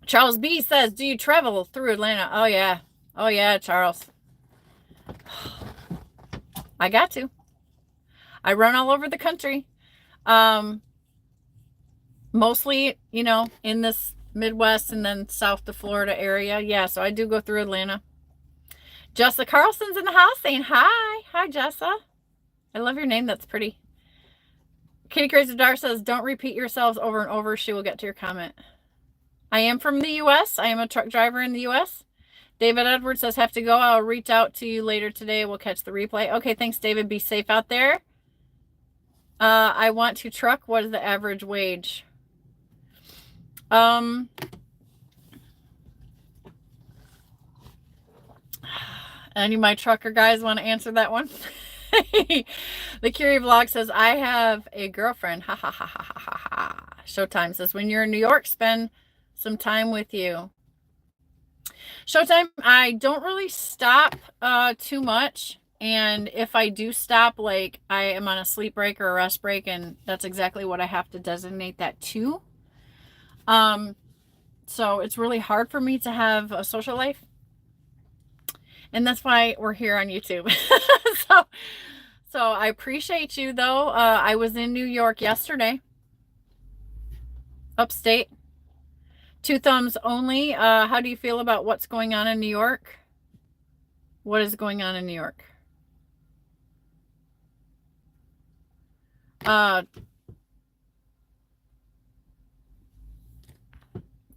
Charles B says, do you travel through Atlanta? Oh yeah, Charles. I got to. I run all over the country. Mostly, in this Midwest and then south to Florida area. Yeah, so I do go through Atlanta. Jessa Carlson's in the house saying hi. Hi, Jessa. I love your name. That's pretty. Kitty Crazy Dar says, don't repeat yourselves over and over. She will get to your comment. I am from the U.S. I am a truck driver in the U.S. David Edwards says, have to go. I'll reach out to you later today. We'll catch the replay. Okay, thanks, David. Be safe out there. I want to truck. What is the average wage? Any of my trucker guys want to answer that one? The Curie Vlog says, I have a girlfriend. Ha ha ha ha ha ha. Showtime says, when you're in New York, spend some time with you. Showtime, I don't really stop too much. And if I do stop, like I am on a sleep break or a rest break, and that's exactly what I have to designate that to. So it's really hard for me to have a social life. And that's why we're here on YouTube. So I appreciate you, though. I was in New York yesterday. Upstate. Two Thumbs Only. How do you feel about what's going on in New York? What is going on in New York?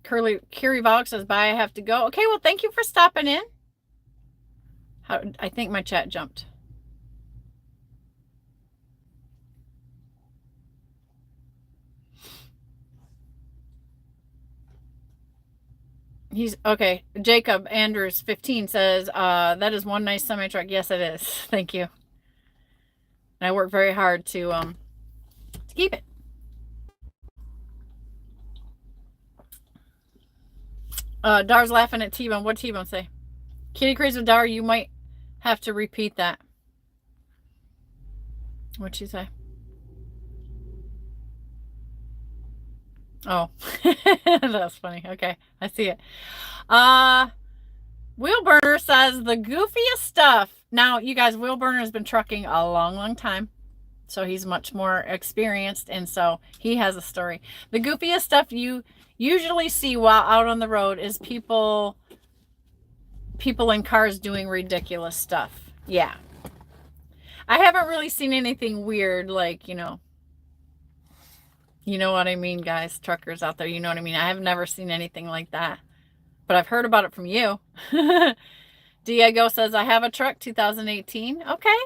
Curie Vlog says, bye, I have to go. Okay, well, thank you for stopping in. I think my chat jumped. He's okay. Jacob Andrews 15 says, that is one nice semi truck. Yes, it is. Thank you. And I work very hard to keep it. Dar's laughing at T-Bone. What'd T-Bone say? Kitty crazy with Dar, you might have to repeat that. What'd she say? Oh, that's funny. Okay, I see it. Wheelburner says the goofiest stuff. Now, you guys, Wheelburner has been trucking a long, long time. So he's much more experienced, and so he has a story. The goofiest stuff you usually see while out on the road is people in cars doing ridiculous stuff. Yeah. I haven't really seen anything weird, like, you know what I mean, guys, truckers out there, you know what I mean. I have never seen anything like that, but I've heard about it from you. Diego says, I have a truck 2018. Okay.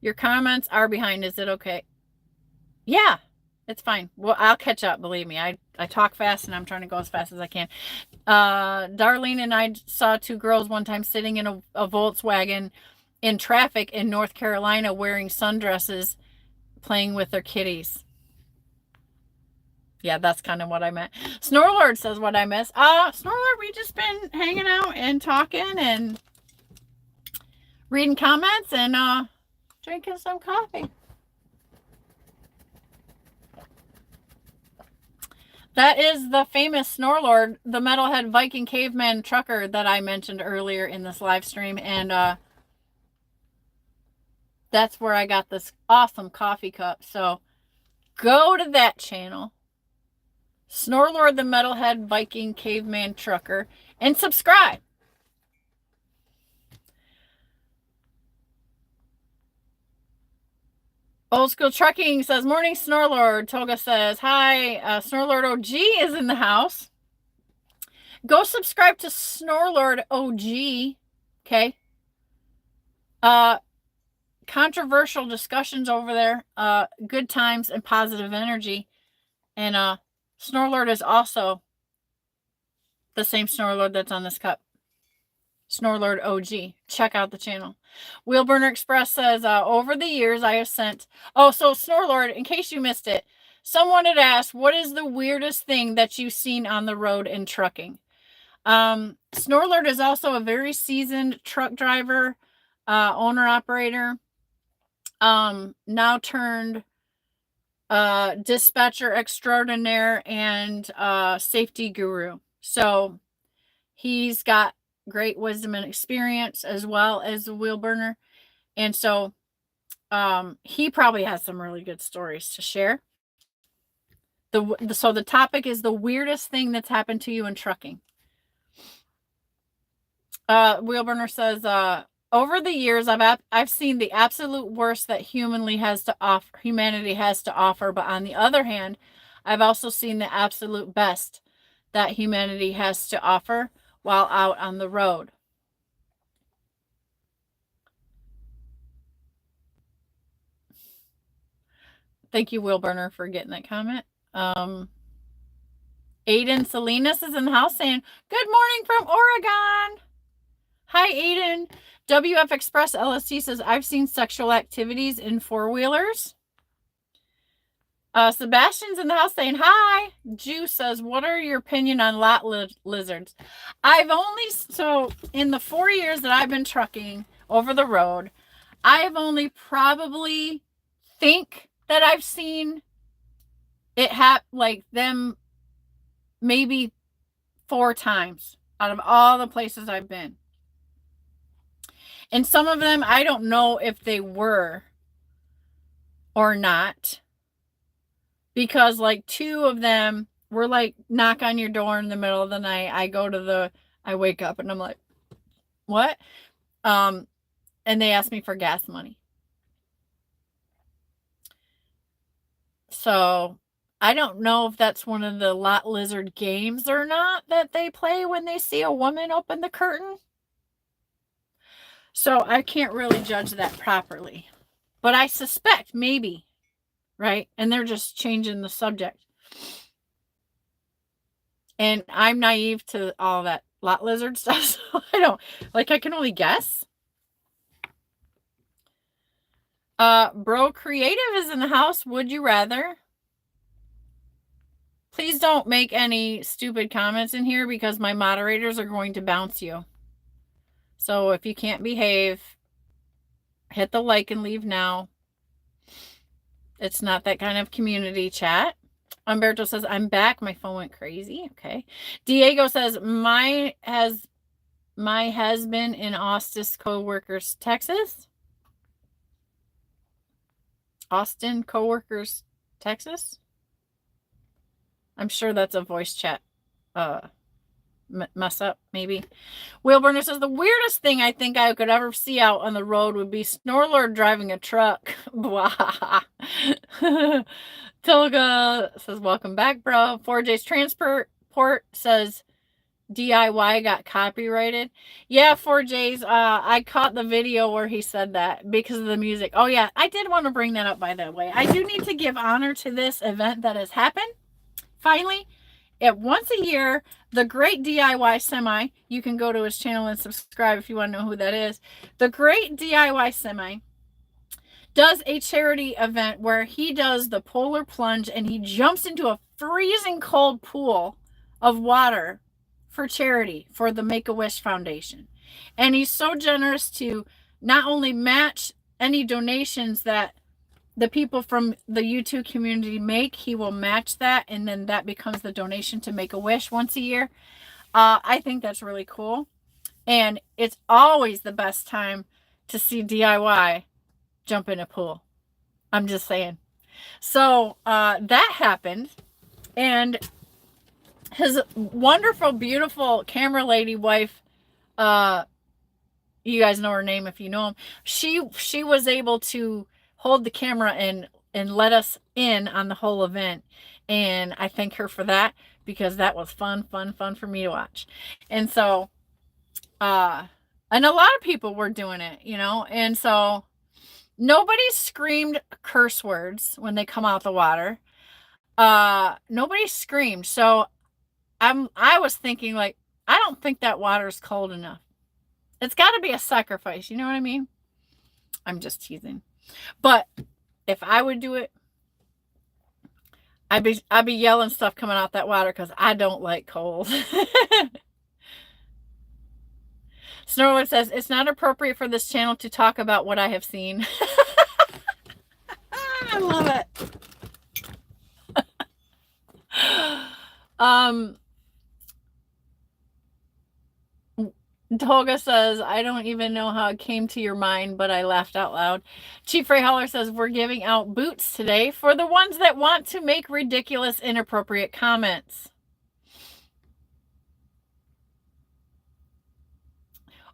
Your comments are behind. Is it okay? Yeah, it's fine. Well, I'll catch up. Believe me. I talk fast and I'm trying to go as fast as I can. Darlene and I saw two girls one time sitting in a Volkswagen in traffic in North Carolina wearing sundresses, playing with their kitties. Yeah, that's kind of what I meant. Snorlord says what I miss. Snorlord, we just been hanging out and talking and reading comments and drinking some coffee. That is the famous Snorlord, the metalhead Viking caveman trucker that I mentioned earlier in this live stream. And that's where I got this awesome coffee cup. So go to that channel, Snorlord, the metalhead Viking caveman trucker, and subscribe. Old School Trucking says, morning, Snorlord. Toga says, hi, Snorlord OG is in the house. Go subscribe to Snorlord OG, okay? Controversial discussions over there, good times and positive energy. And Snorlord is also the same Snorlord that's on this cup. Snorlord OG. Check out the channel. Wheelburner Express says, over the years I have sent... Oh, so Snorlord, in case you missed it, someone had asked, what is the weirdest thing that you've seen on the road in trucking? Snorlord is also a very seasoned truck driver, owner-operator, now turned dispatcher extraordinaire and safety guru. So he's got great wisdom and experience as well as a Wheelburner. And so he probably has some really good stories to share. So the topic is the weirdest thing that's happened to you in trucking. Wheelburner says, over the years, I've seen the absolute worst that humanity has to offer, but on the other hand, I've also seen the absolute best that humanity has to offer while out on the road. Thank you, Wheelburner, for getting that comment. Aiden Salinas is in the house saying, good morning from Oregon. Hi, Aiden. WF Express LST says, I've seen sexual activities in four-wheelers. Sebastian's in the house saying, hi. Jew says, what are your opinion on lot lizards? So in the 4 years that I've been trucking over the road, I've only probably think that I've seen it like them maybe 4 times out of all the places I've been. And some of them, I don't know if they were or not. Because like 2 of them were like knock on your door in the middle of the night. I wake up and I'm like, what? And they asked me for gas money. So I don't know if that's one of the lot lizard games or not that they play when they see a woman open the curtain. So I can't really judge that properly. But I suspect maybe, right? And they're just changing the subject. And I'm naive to all that lot lizard stuff, so I can only guess. Bro Creative is in the house. Would you rather? Please don't make any stupid comments in here because my moderators are going to bounce you. So if you can't behave, hit the like and leave now. It's not that kind of community chat. Umberto says, I'm back. My phone went crazy. Okay. Diego says, my husband in Austin's co-workers, Texas. Austin co-workers, Texas. I'm sure that's a voice chat mess up, maybe. Wheelburner says, the weirdest thing I think I could ever see out on the road would be Snorlord driving a truck. Tilga says, welcome back, bro. 4J's Transport says, DIY got copyrighted. Yeah, 4J's, I caught the video where he said that because of the music. Oh, yeah, I did want to bring that up, by the way. I do need to give honor to this event that has happened. Finally, once a year, the Great DIY Semi, you can go to his channel and subscribe if you want to know who that is. The Great DIY Semi does a charity event where he does the polar plunge and he jumps into a freezing cold pool of water for charity for the Make-A-Wish Foundation. And he's so generous to not only match any donations that the people from the YouTube community make, he will match that, and then that becomes the donation to Make-A-Wish once a year. I think that's really cool. And it's always the best time to see DIY jump in a pool. I'm just saying. So that happened, and his wonderful, beautiful camera lady wife, you guys know her name if you know him, she was able to hold the camera and let us in on the whole event. And I thank her for that because that was fun for me to watch. And so, and a lot of people were doing it, and so nobody screamed curse words when they come out the water. Nobody screamed. So I was thinking, like, I don't think that water's cold enough. It's got to be a sacrifice. You know what I mean? I'm just teasing. But if I would do it, I'd be yelling stuff coming out that water because I don't like cold. Snorlord says, it's not appropriate for this channel to talk about what I have seen. I love it. Toga says, I don't even know how it came to your mind, but I laughed out loud. Chief Ray Holler says, we're giving out boots today for the ones that want to make ridiculous, inappropriate comments.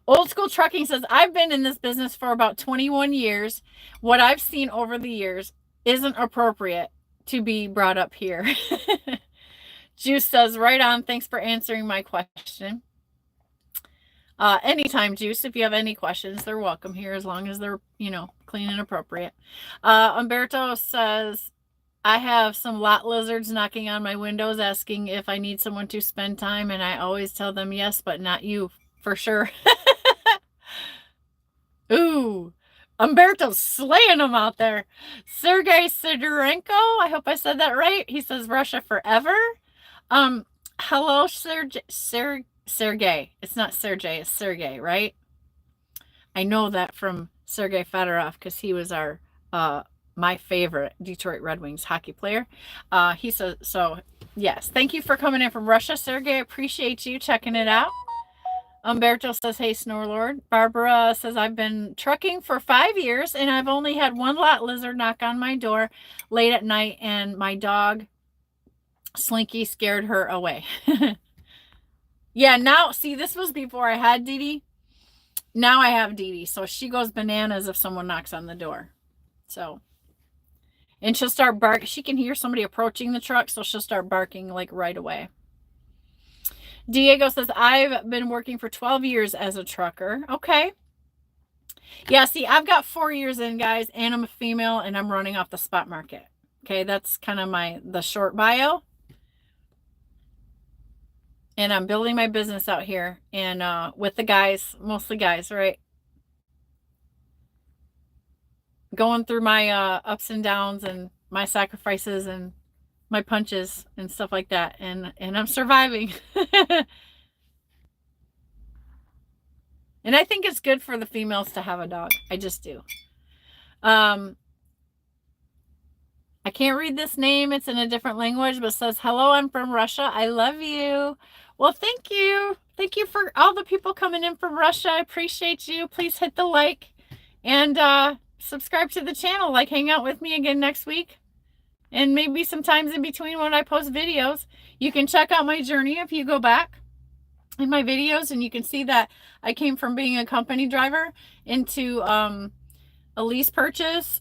Old School Trucking says, I've been in this business for about 21 years. What I've seen over the years isn't appropriate to be brought up here. Juice says, right on. Thanks for answering my question. Anytime, Juice, if you have any questions, they're welcome here as long as they're, clean and appropriate. Umberto says, I have some lot lizards knocking on my windows asking if I need someone to spend time, and I always tell them yes, but not you, for sure. Ooh, Umberto's slaying them out there. Sergey Sidorenko, I hope I said that right. He says, Russia forever. Hello, Sergey. It's not Sergey, it's Sergey, right? I know that from Sergey Fedorov because he was my favorite Detroit Red Wings hockey player. He says, so yes, thank you for coming in from Russia, Sergey. Appreciate you checking it out. Umberto says, hey, Snorlord. Barbara says, I've been trucking for 5 years and I've only had one lot lizard knock on my door late at night, and my dog Slinky scared her away. Yeah, now, see, this was before I had Dee Dee. Now I have Dee Dee, so she goes bananas if someone knocks on the door. So, and she'll start barking. She can hear somebody approaching the truck, so she'll start barking, like, right away. Diego says, I've been working for 12 years as a trucker. Okay. Yeah, see, I've got 4 years in, guys, and I'm a female, and I'm running off the spot market. Okay, that's kind of the short bio. And I'm building my business out here, and with the guys, mostly guys, right? Going through my ups and downs and my sacrifices and my punches and stuff like that, and I'm surviving. And I think it's good for the females to have a dog. I just do. I can't read this name. It's in a different language, but it says, hello, I'm from Russia. I love you. Well, thank you. Thank you for all the people coming in from Russia. I appreciate you. Please hit the like and subscribe to the channel. Like, hang out with me again next week. And maybe sometimes in between when I post videos. You can check out my journey if you go back in my videos, and you can see that I came from being a company driver into a lease purchase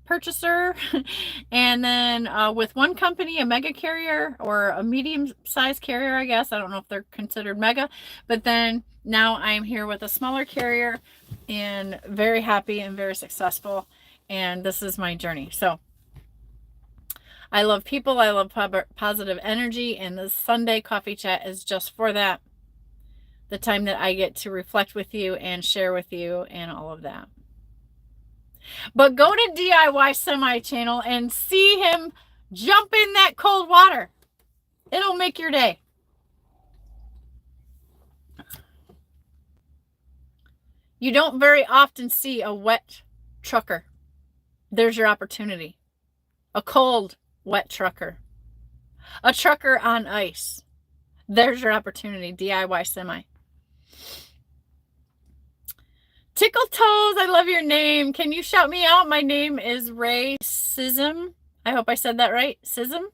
purchaser, and then with one company, a mega carrier or a medium-sized carrier, I guess. I don't know if they're considered mega, but then now I'm here with a smaller carrier and very happy and very successful, and this is my journey. So I love people. I love positive energy, and the Sunday coffee chat is just for that. The time that I get to reflect with you and share with you and all of that. But go to DIY Semi channel and see him jump in that cold water. It'll make your day. You don't very often see a wet trucker. There's your opportunity. A cold, wet trucker. A trucker on ice. There's your opportunity. DIY Semi. Tickle Toes, I love your name. Can you shout me out? My name is Ray Sism. I hope I said that right. Sism?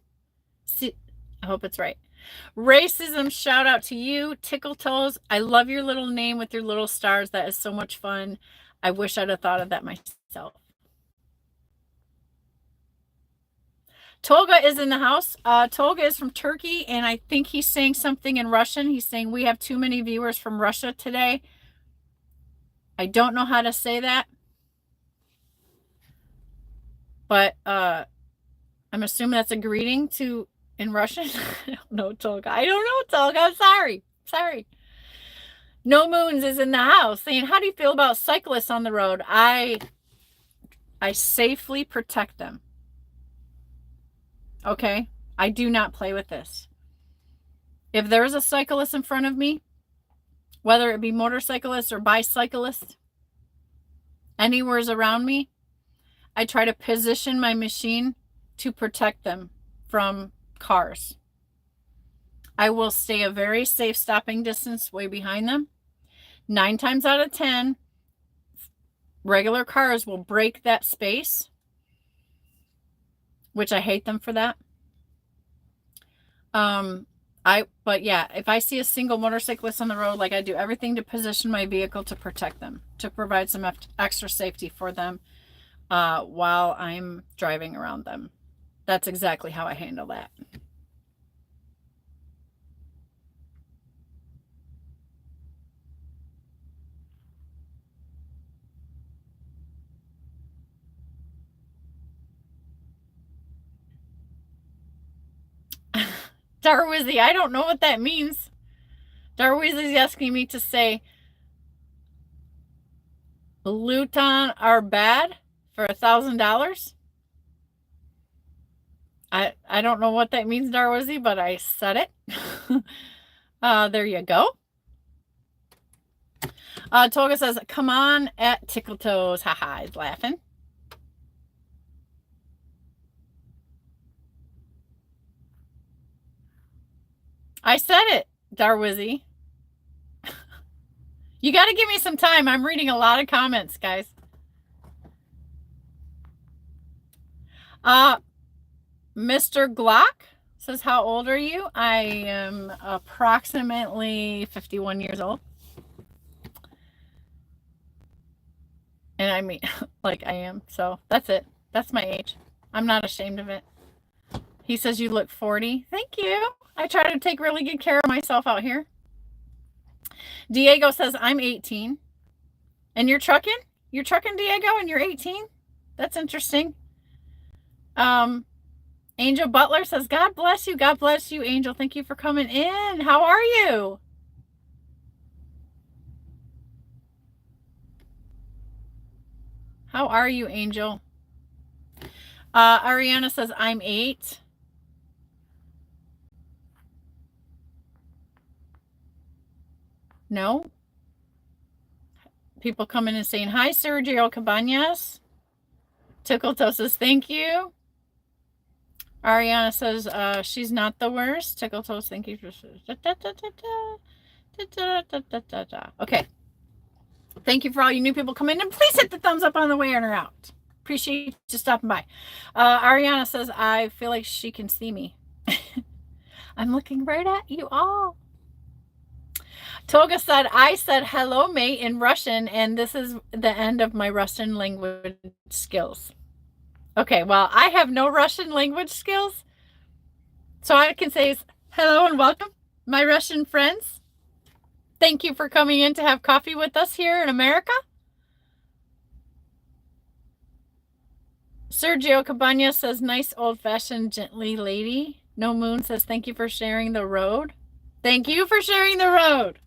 I hope it's right. Racism, shout out to you. Tickle Toes, I love your little name with your little stars. That is so much fun. I wish I'd have thought of that myself. Tolga is in the house. Tolga is from Turkey, and I think he's saying something in Russian. He's saying we have too many viewers from Russia today. I don't know how to say that, but I'm assuming that's a greeting in Russian. I don't know, Tolga. I don't know, Tolga. I'm sorry. No Moons is in the house saying, how do you feel about cyclists on the road? I safely protect them. Okay? I do not play with this. If there's a cyclist in front of me, whether it be motorcyclist or bicyclist, anywhere's around me, I try to position my machine to protect them from cars. I will stay a very safe stopping distance way behind them. 9 times out of 10, regular cars will break that space, which I hate them for that. But yeah, if I see a single motorcyclist on the road, like I do everything to position my vehicle to protect them, to provide some extra safety for them while I'm driving around them. That's exactly how I handle that. Darwizzy, I don't know what that means. Darwizzy's asking me to say Luton are bad for $1,000. I don't know what that means, Darwizzy, but I said it. There you go. Tolga says, come on at Tickle Toes. Haha, he's laughing. I said it, Darwizzy. You got to give me some time. I'm reading a lot of comments, guys. Mr. Glock says, how old are you? I am approximately 51 years old. And I mean, like I am. So that's it. That's my age. I'm not ashamed of it. He says you look 40. Thank you. I try to take really good care of myself out here. Diego says I'm 18. And you're trucking? You're trucking, Diego, and you're 18? That's interesting. Angel Butler says, God bless you. God bless you, Angel. Thank you for coming in. How are you? How are you, Angel? Ariana says, I'm 8. No? People coming and saying, hi, Sergio Cabanas. Tickletoe says, thank you. Ariana says, she's not the worst. Tickletoe, thank you. Okay. Thank you for all you new people coming in. And please hit the thumbs up on the way in or out. Appreciate you stopping by. Ariana says, I feel like she can see me. I'm looking right at you all. Toga said, I said hello, mate, in Russian, and this is the end of my Russian language skills. Okay, well, I have no Russian language skills, so I can say hello and welcome, my Russian friends. Thank you for coming in to have coffee with us here in America. Sergio Cabana says, nice old-fashioned gently lady. No Moon says, thank you for sharing the road. Thank you for sharing the road.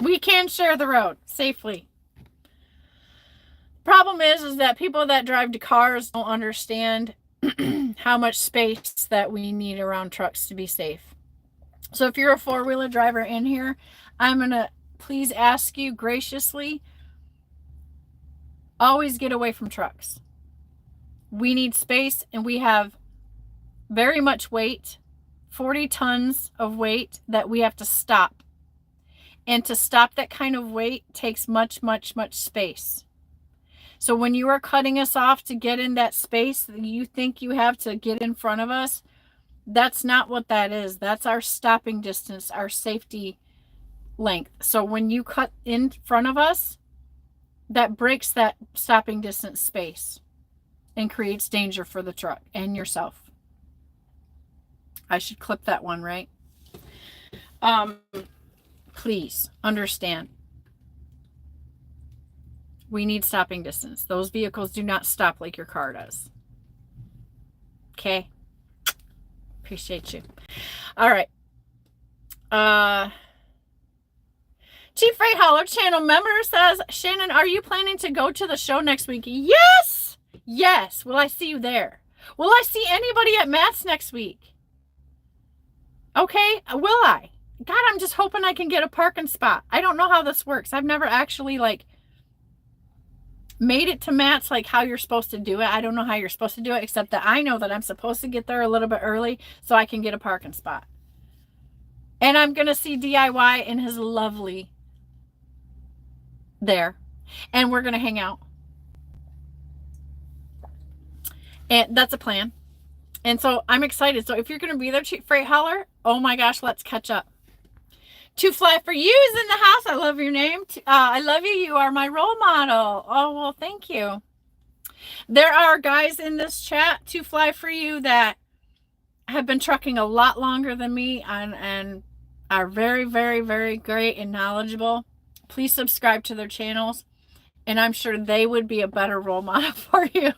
We can share the road safely. Problem is that people that drive to cars don't understand how much space that we need around trucks to be safe. So if you're a four-wheeler driver in here, I'm going to please ask you graciously, always get away from trucks. We need space, and we have very much weight, 40 tons of weight that we have to stop. And to stop that kind of weight takes much, much, much space. So when you are cutting us off to get in that space that you think you have to get in front of us, that's not what that is. That's our stopping distance, our safety length. So when you cut in front of us, that breaks that stopping distance space and creates danger for the truck and yourself. I should clip that one, right? Please understand. We need stopping distance. Those vehicles do not stop like your car does. Okay? Appreciate you. All right. Chief Freight Hauler channel member says, Shannon, are you planning to go to the show next week? Yes! Yes. Will I see you there? Will I see anybody at Matt's next week? Okay. Will I? God, I'm just hoping I can get a parking spot. I don't know how this works. I've never actually made it to Matt's how you're supposed to do it. I don't know how you're supposed to do it, except that I know that I'm supposed to get there a little bit early so I can get a parking spot. And I'm going to see DIY and his lovely there. And we're going to hang out. And that's a plan. And so I'm excited. So if you're going to be there, Chief Freight Hauler, oh my gosh, let's catch up. To Fly for You is in the house. I love your name. I love you. You are my role model. Oh, well, thank you. There are guys in this chat, To Fly for You, that have been trucking a lot longer than me and are very, very, very great and knowledgeable. Please subscribe to their channels, and I'm sure they would be a better role model for you.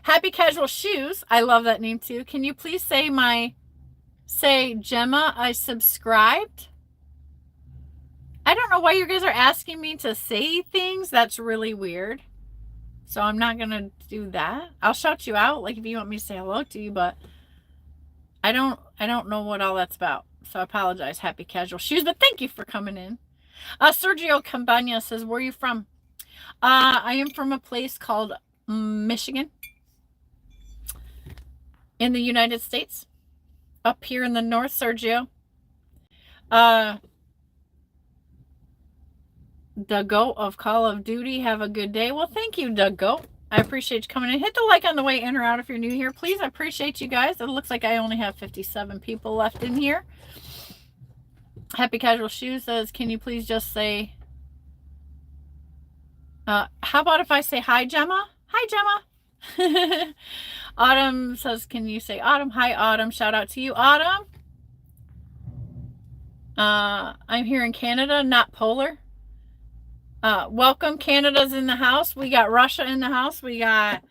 Happy Casual Shoes. I love that name too. Can you please say, Gemma, I subscribed? I don't know why you guys are asking me to say things. That's really weird. So I'm not going to do that. I'll shout you out if you want me to say hello to you, but I don't know what all that's about. So I apologize, Happy Casual Shoes, but thank you for coming in. Sergio Campagna says, where are you from? I am from a place called Michigan in the United States. Up here in the north, Sergio. The Goat of Call of Duty. Have a good day. Well, thank you, Doug Goat. I appreciate you coming in. Hit the like on the way in or out if you're new here. Please, I appreciate you guys. It looks like I only have 57 people left in here. Happy Casual Shoes says, can you please just say, how about if I say hi, Gemma? Hi, Gemma. Autumn says, can you say Autumn? Hi, Autumn. Shout out to you, Autumn. I'm here in Canada, not polar. Welcome. Canada's in the house. We got Russia in the house. We got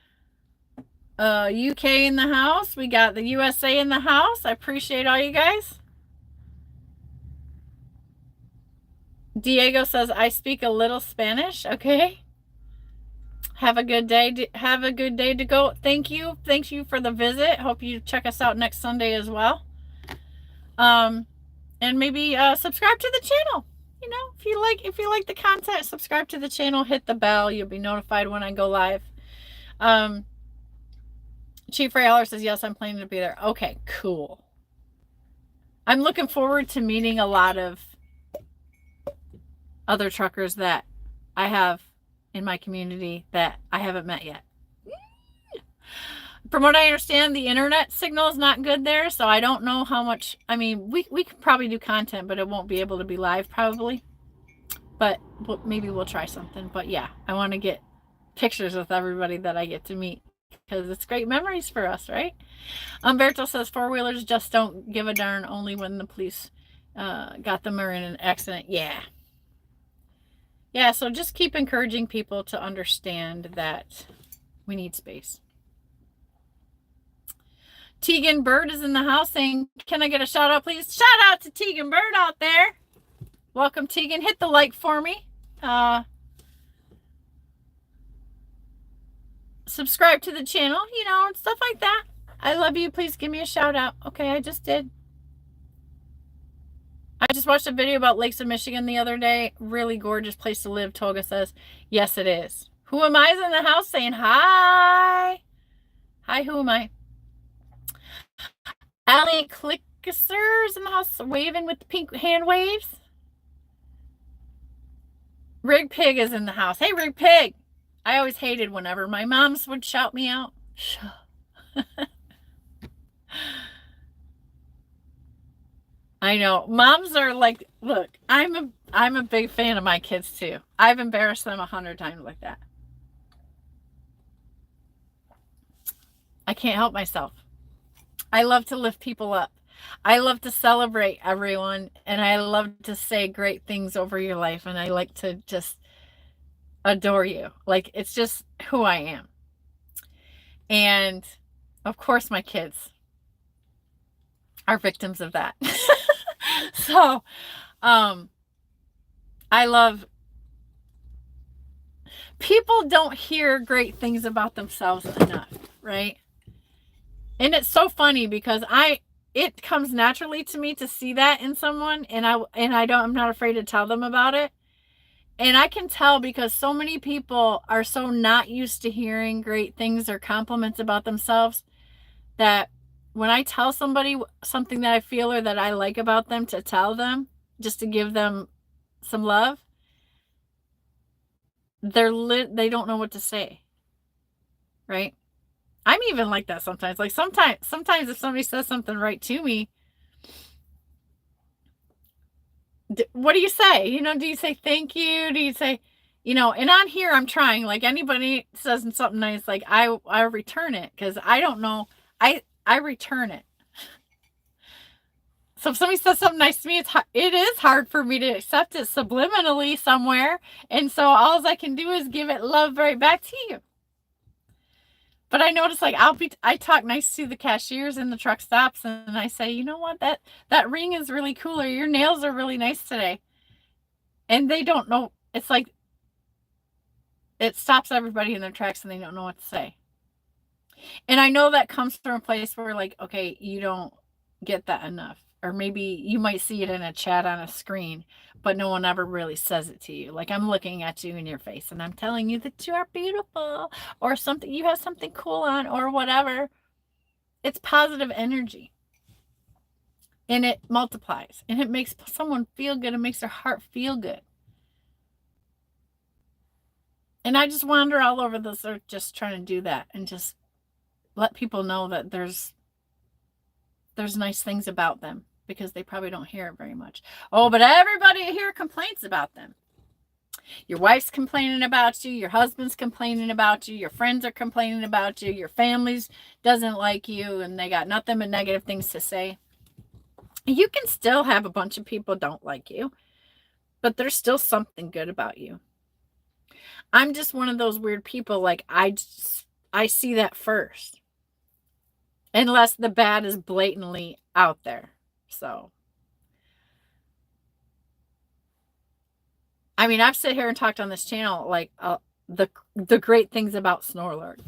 UK in the house. We got the USA in the house. I appreciate all you guys. Diego says, I speak a little Spanish. Okay. Have a good day. Have a good day to go. Thank you. Thank you for the visit. Hope you check us out next Sunday as well. And maybe subscribe to the channel. You know, if you like the content, subscribe to the channel, hit the bell. You'll be notified when I go live. Chief Ray Aller says, yes, I'm planning to be there. Okay, cool. I'm looking forward to meeting a lot of other truckers that I have in my community that I haven't met yet. From what I understand, the internet signal is not good there, so I don't know how much. I mean, we can probably do content, but it won't be able to be live probably. But maybe we'll try something. But yeah, I want to get pictures with everybody that I get to meet because it's great memories for us, right? Umberto says four-wheelers just don't give a darn, only when the police got them or in an accident. Yeah. Yeah, so just keep encouraging people to understand that we need space. Tegan Bird is in the house saying, can I get a shout out, please? Shout out to Tegan Bird out there. Welcome, Tegan. Hit the like for me. Subscribe to the channel, you know, and stuff like that. I love you. Please give me a shout out. Okay, I just did. I just watched a video about Lakes of Michigan the other day. Really gorgeous place to live, Toga says. Yes, it is. Who am I in the house saying hi? Hi, who am I? Allie Clickers in the house waving with the pink hand waves. Rig Pig is in the house. Hey, Rig Pig. I always hated whenever my moms would shout me out. I know. Moms are like, look, I'm a big fan of my kids too. I've embarrassed them 100 times like that. I can't help myself. I love to lift people up. I love to celebrate everyone, and I love to say great things over your life, and I like to just adore you. Like, it's just who I am. And of course my kids are victims of that. So I love, people don't hear great things about themselves enough, right? And it's so funny because it comes naturally to me to see that in someone, and I'm not afraid to tell them about it. And I can tell because so many people are so not used to hearing great things or compliments about themselves that when I tell somebody something that I feel or that I like about them, to tell them, just to give them some love, they don't know what to say, right? I'm even like that sometimes. Like sometimes if somebody says something right to me, what do you say? You know, do you say thank you? Do you say, you know, and on here I'm trying, like anybody says something nice, like I return it because I don't know. I return it. So if somebody says something nice to me, it is hard for me to accept it subliminally somewhere. And so all I can do is give it love right back to you. But I notice, like, I talk nice to the cashiers in the truck stops, and I say, you know what, that ring is really cool, or your nails are really nice today. And they don't know. It's like, it stops everybody in their tracks and they don't know what to say. And I know that comes from a place where, like, okay, you don't get that enough. Or maybe you might see it in a chat on a screen, but no one ever really says it to you. Like, I'm looking at you in your face and I'm telling you that you are beautiful, or something, you have something cool on, or whatever. It's positive energy. And it multiplies. And it makes someone feel good. It makes their heart feel good. And I just wander all over this earth just trying to do that and just let people know that there's nice things about them, because they probably don't hear it very much. Oh, but everybody here complains about them. Your wife's complaining about you. Your husband's complaining about you. Your friends are complaining about you. Your family doesn't like you, and they got nothing but negative things to say. You can still have a bunch of people don't like you, but there's still something good about you. I'm just one of those weird people. Like, I see that first, unless the bad is blatantly out there. So, I mean, I've sit here and talked on this channel like the great things about Snorlord,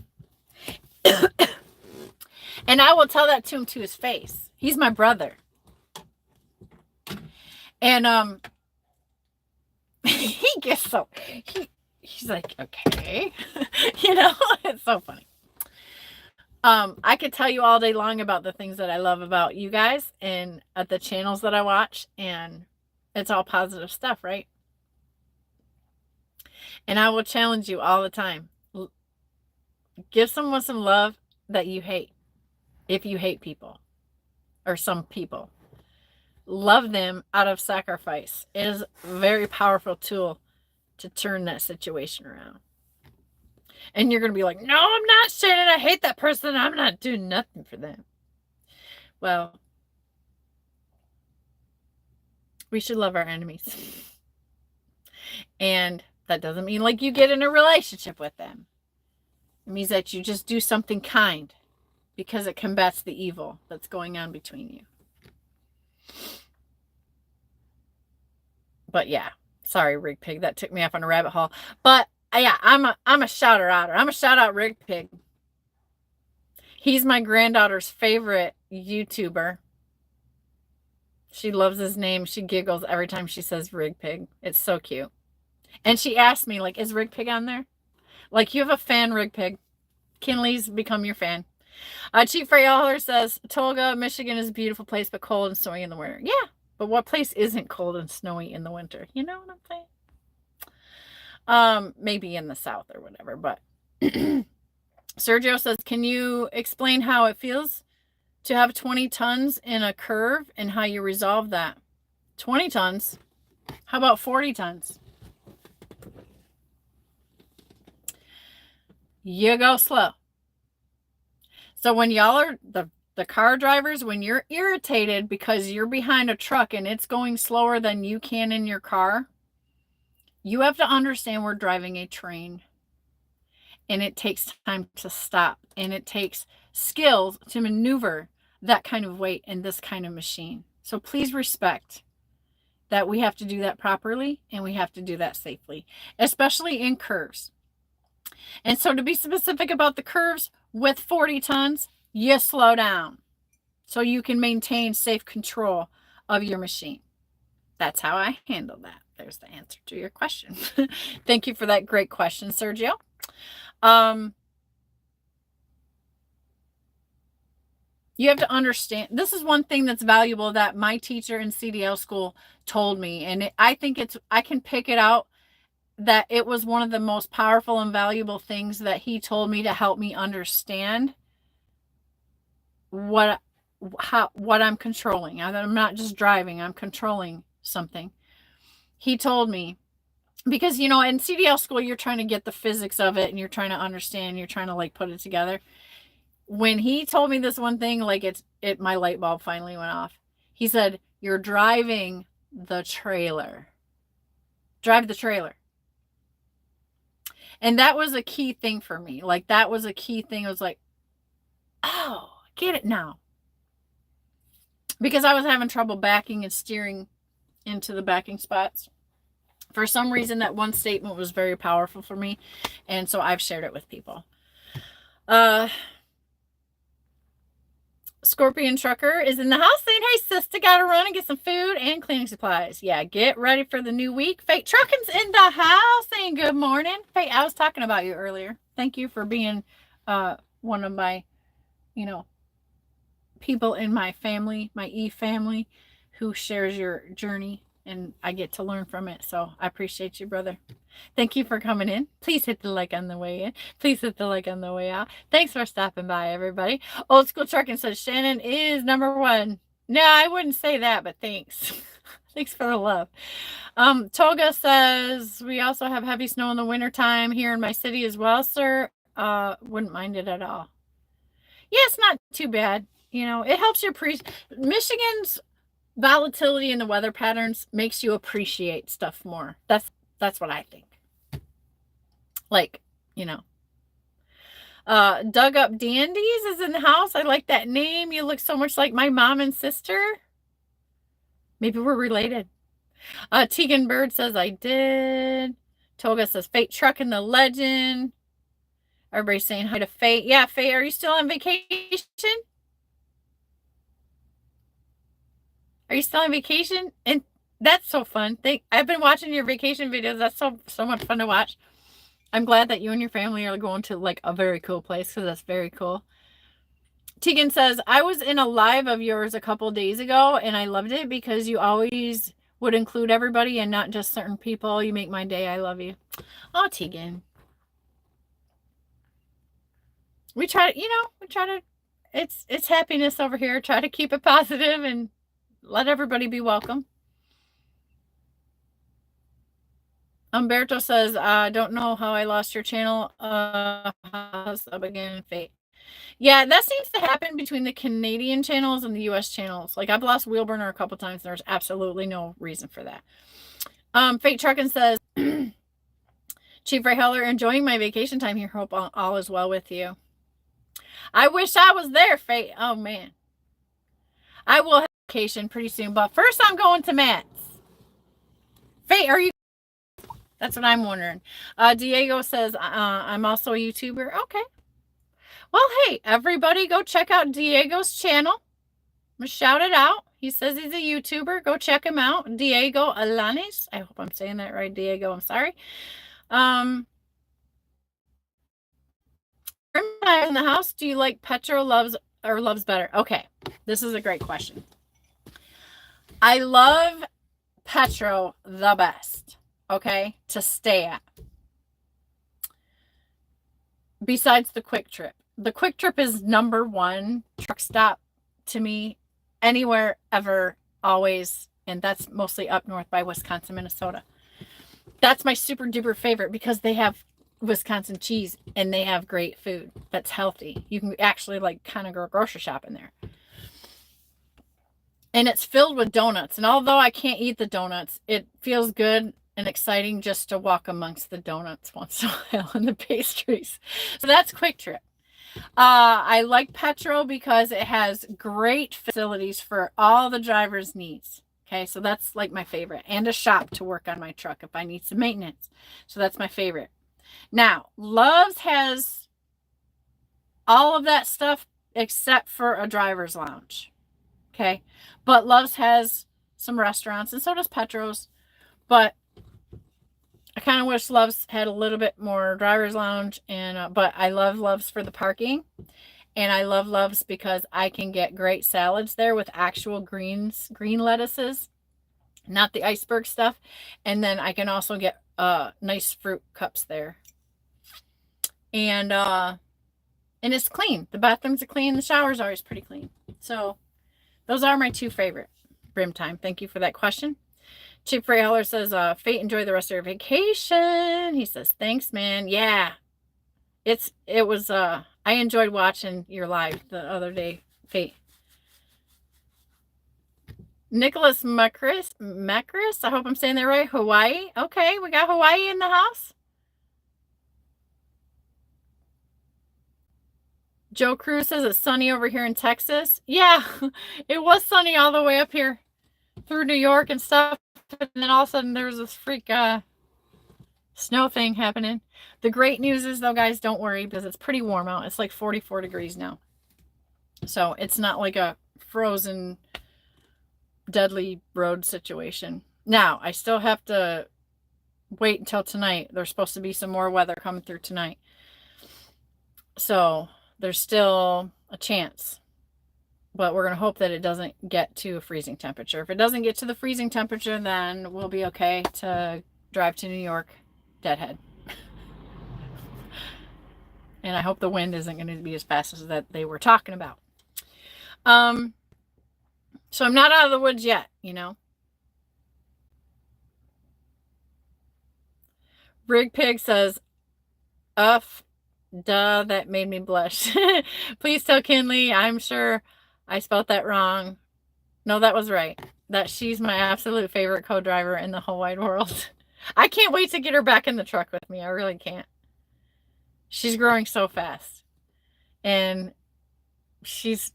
and I will tell that to him to his face. He's my brother, and he gets so he's like, okay, you know, it's so funny. I could tell you all day long about the things that I love about you guys and at the channels that I watch, and it's all positive stuff, right? And I will challenge you all the time. Give someone some love that you hate. If you hate people or some people, love them out of sacrifice. It is a very powerful tool to turn that situation around. And you're going to be like, no, I'm not, Shannon. I hate that person. I'm not doing nothing for them. Well, we should love our enemies. And that doesn't mean like you get in a relationship with them. It means that you just do something kind because it combats the evil that's going on between you. But yeah, sorry, Rig Pig. That took me off on a rabbit hole. But yeah, I'm a shouter outer. I'm a shout out Rig Pig. He's my granddaughter's favorite YouTuber. She loves his name. She giggles every time she says Rig Pig. It's so cute. And she asked me, like, is Rig Pig on there? Like, you have a fan, Rig Pig. Kinley's become your fan. Chief Rayaller says, Tolga, Michigan is a beautiful place, but cold and snowy in the winter. Yeah, but what place isn't cold and snowy in the winter? You know what I'm saying? Maybe in the south or whatever, but Sergio says, can you explain how it feels to have 20 tons in a curve and how you resolve that? 20 tons? How about 40 tons? You go slow. So when y'all are the car drivers, when you're irritated because you're behind a truck and it's going slower than you can in your car, you have to understand we're driving a train. And it takes time to stop. And it takes skills to maneuver that kind of weight in this kind of machine. So please respect that we have to do that properly and we have to do that safely, especially in curves. And so to be specific about the curves, with 40 tons, you slow down so you can maintain safe control of your machine. That's how I handle that. There's the answer to your question. Thank you for that great question, Sergio. You have to understand, this is one thing that's valuable that my teacher in CDL school told me, and I think I can pick it out, that it was one of the most powerful and valuable things that he told me to help me understand what I'm controlling. I'm not just driving, I'm controlling something. He told me, because, you know, in CDL school, you're trying to get the physics of it and you're trying to understand, you're trying to like put it together. When he told me this one thing, like my light bulb finally went off. He said, you're driving the trailer. Drive the trailer. And that was a key thing for me. Like, that was a key thing. I was like, oh, I get it now. Because I was having trouble backing and steering into the backing spots. For some reason, that one statement was very powerful for me. And so I've shared it with people. Scorpion Trucker is in the house saying, hey, sister, gotta run and get some food and cleaning supplies. Yeah, get ready for the new week. Fate Trucking's in the house saying good morning. Fate, I was talking about you earlier. Thank you for being one of my, people in my family, my E-family, who shares your journey, and I get to learn from it. So I appreciate you, brother. Thank you for coming in. Please hit the like on the way in. Please hit the like on the way out. Thanks for stopping by, everybody. Old School Trucking says Shannon is #1. No, I wouldn't say that, but thanks. Thanks for the love. Toga says, we also have heavy snow in the wintertime here in my city as well, sir. Wouldn't mind it at all. Yeah, it's not too bad. It helps your Michigan's volatility in the weather patterns makes you appreciate stuff more. That's what I think. Like, you know. Dug Up Dandies is in the house. I like that name. You look so much like my mom and sister. Maybe we're related. Tegan Bird says I did. Toga says Fate Truck and the Legend. Everybody's saying hi to Fate. Yeah, Fate, are you still on vacation? Are you still on vacation? And that's so fun. I've been watching your vacation videos. That's so much fun to watch. I'm glad that you and your family are going to like a very cool place because that's very cool. Tegan says, I was in a live of yours a couple days ago and I loved it because you always would include everybody and not just certain people. You make my day. I love you. Oh, Tegan. We try to, it's happiness over here. Try to keep it positive and let everybody be welcome. Umberto says, I don't know how I lost your channel. Sub again, Fate. Yeah, that seems to happen between the Canadian channels and the US channels. Like I've lost Wheelburner a couple times. There's absolutely no reason for that. Fate Truckin says, Chief Ray Heller, enjoying my vacation time here. Hope all is well with you. I wish I was there, Fate. Oh man. I will have vacation pretty soon, but first I'm going to Matt's. Fate, are you? That's what I'm wondering. Diego says, I'm also a YouTuber. Okay. Well, hey, everybody go check out Diego's channel. I'm going to shout it out. He says he's a YouTuber. Go check him out. Diego Alanis. I hope I'm saying that right, Diego. I'm sorry. In the house, do you like Petro loves better? Okay, this is a great question. I love Petro the best, okay, to stay at. Besides the Quick Trip. The Quick Trip is number one truck stop to me anywhere, ever, always, and that's mostly up north by Wisconsin, Minnesota. That's my super duper favorite because they have Wisconsin cheese and they have great food that's healthy. You can actually like kind of go grocery shopping there. And it's filled with donuts. And although I can't eat the donuts, it feels good and exciting just to walk amongst the donuts once in a while and the pastries. So that's Quick Trip. I like Petro because it has great facilities for all the driver's needs. Okay, so that's like my favorite. And a shop to work on my truck if I need some maintenance. So that's my favorite. Now, Love's has all of that stuff except for a driver's lounge. Okay, but Love's has some restaurants and so does Petro's. But I kind of wish Love's had a little bit more driver's lounge, and but I love Love's for the parking, and I love Love's because I can get great salads there with actual green lettuces, not the iceberg stuff, and then I can also get nice fruit cups there, and it's clean. The bathrooms are clean. The showers are always pretty clean. So those are my two favorite. Brim time. Thank you for that question. Chip Ray Heller says, Fate, enjoy the rest of your vacation. He says, thanks, man. Yeah. It was, I enjoyed watching your live the other day, Fate. Nicholas Macris, I hope I'm saying that right. Hawaii. Okay, we got Hawaii in the house. Joe Cruz says it's sunny over here in Texas. Yeah, it was sunny all the way up here through New York and stuff. And then all of a sudden there was this freak snow thing happening. The great news is though, guys, don't worry because it's pretty warm out. It's like 44 degrees now. So it's not like a frozen deadly road situation. Now, I still have to wait until tonight. There's supposed to be some more weather coming through tonight. So there's still a chance. But we're going to hope that it doesn't get to a freezing temperature. If it doesn't get to the freezing temperature, then we'll be okay to drive to New York deadhead. And I hope the wind isn't going to be as fast as that they were talking about. So I'm not out of the woods yet, you know. Rig Pig says, duh, that made me blush. Please tell Kinley, I'm sure I spelled that wrong. No, that was right. that she's my absolute favorite co-driver in the whole wide world. I can't wait to get her back in the truck with me. I really can't. She's growing so fast. And she's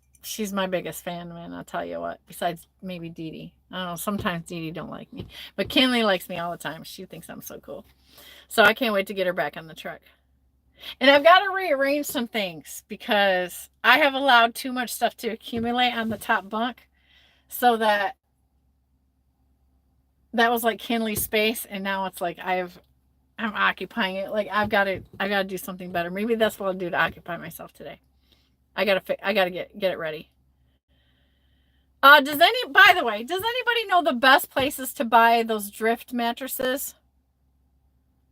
my biggest fan, man. I'll tell you what. Besides maybe Dee Dee. I don't know. Sometimes Dee Dee don't like me. But Kinley likes me all the time. She thinks I'm so cool. So I can't wait to get her back on the truck. And I've got to rearrange some things because I have allowed too much stuff to accumulate on the top bunk. So that was like Kinley's space. And now it's like I'm occupying it. Like I've got to do something better. Maybe that's what I'll do to occupy myself today. I gotta get it ready. By the way, does anybody know the best places to buy those drift mattresses?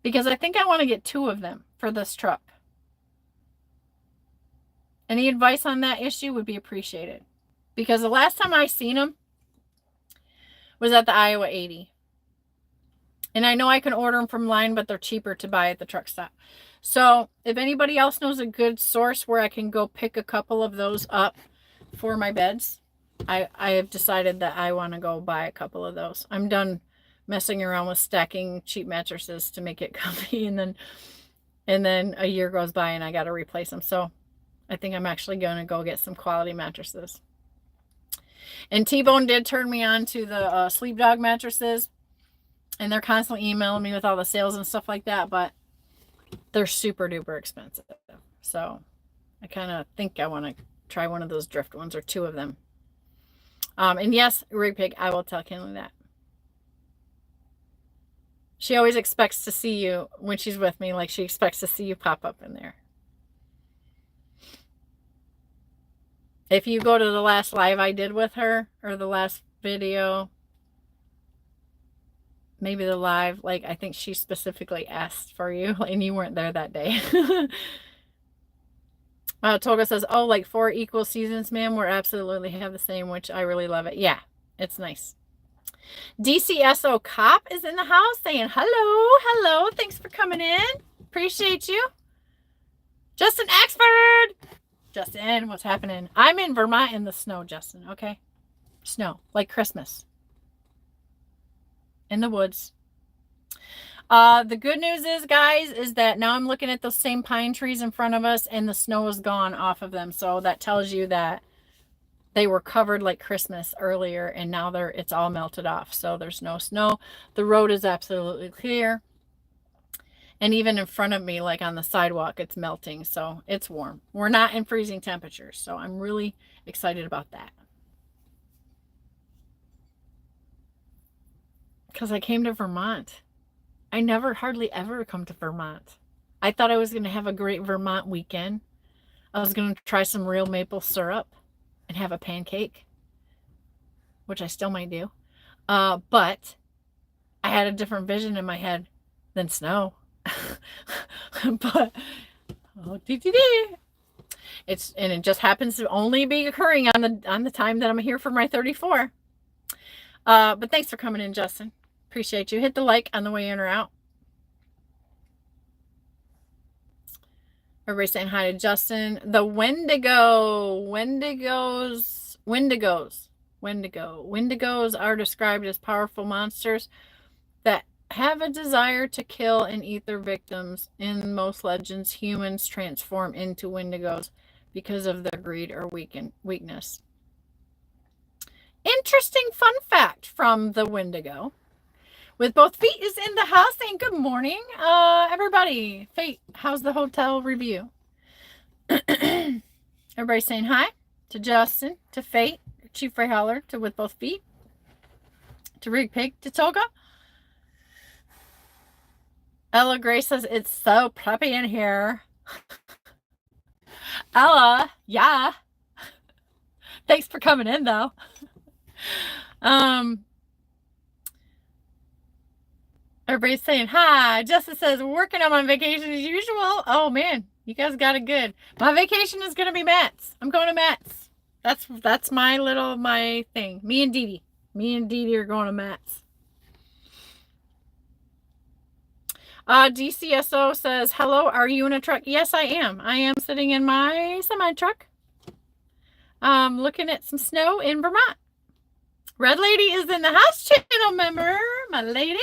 Because I think I want to get 2 of them for this truck. Any advice on that issue would be appreciated. Because the last time I seen them was at the Iowa 80. And I know I can order them from line, but they're cheaper to buy at the truck stop. So if anybody else knows a good source where I can go pick a couple of those up for my beds, I have decided that I want to go buy a couple of those. I'm done messing around with stacking cheap mattresses to make it comfy, and then a year goes by and I got to replace them. So I think I'm actually going to go get some quality mattresses. And T-Bone did turn me on to the Sleep Dog mattresses, and they're constantly emailing me with all the sales and stuff like that, but they're super duper expensive. So I kind of think I want to try one of those drift ones or 2 of them. And yes, Rig Pig, I will tell Kinley that. She always expects to see you when she's with me, like she expects to see you pop up in there. If you go to the last live I did with her, or the last video, maybe the live, like I think she specifically asked for you and you weren't there that day. Toga says, oh, like 4 equal seasons, ma'am. We're absolutely have the same, which I really love it. Yeah, it's nice. DCSO Cop is in the house saying hello. Thanks for coming in. Appreciate you. Justin Axford. Justin, what's happening? I'm in Vermont in the snow, Justin, okay? Snow, like Christmas. In the woods. The good news is, guys, is that now I'm looking at those same pine trees in front of us and the snow is gone off of them. So that tells you that they were covered like Christmas earlier and now it's all melted off. So there's no snow. The road is absolutely clear. And even in front of me, like on the sidewalk, it's melting. So it's warm. We're not in freezing temperatures. So I'm really excited about that. Because I came to Vermont. I never hardly ever come to Vermont. I thought I was going to have a great Vermont weekend. I was going to try some real maple syrup and have a pancake, which I still might do. But I had a different vision in my head than snow. But it just happens to only be occurring on the time that I'm here for my 34. But thanks for coming in, Justin. Appreciate you. Hit the like on the way in or out. Everybody saying hi to Justin. The Wendigos are described as powerful monsters that have a desire to kill and eat their victims. In most legends, humans transform into Wendigos because of their greed or weakness. Interesting fun fact from the Wendigo. With both feet is in the house saying good morning, everybody. Fate, how's the hotel review? Everybody saying hi to Justin, to Fate, Chief Ray Holler, to With Both Feet, to Rig Pig, to Toga. Ella Gray says it's so preppy in here. Ella, yeah. Thanks for coming in though. Everybody's saying hi. Justin says, working on my vacation as usual. Oh man, you guys got it good. My vacation is gonna be Matt's. I'm going to Matt's. That's my thing. Me and Dee Dee are going to Matt's. DCSO says, hello, are you in a truck? Yes, I am. I am sitting in my semi truck. Looking at some snow in Vermont. Red Lady is in the house, channel member, my lady.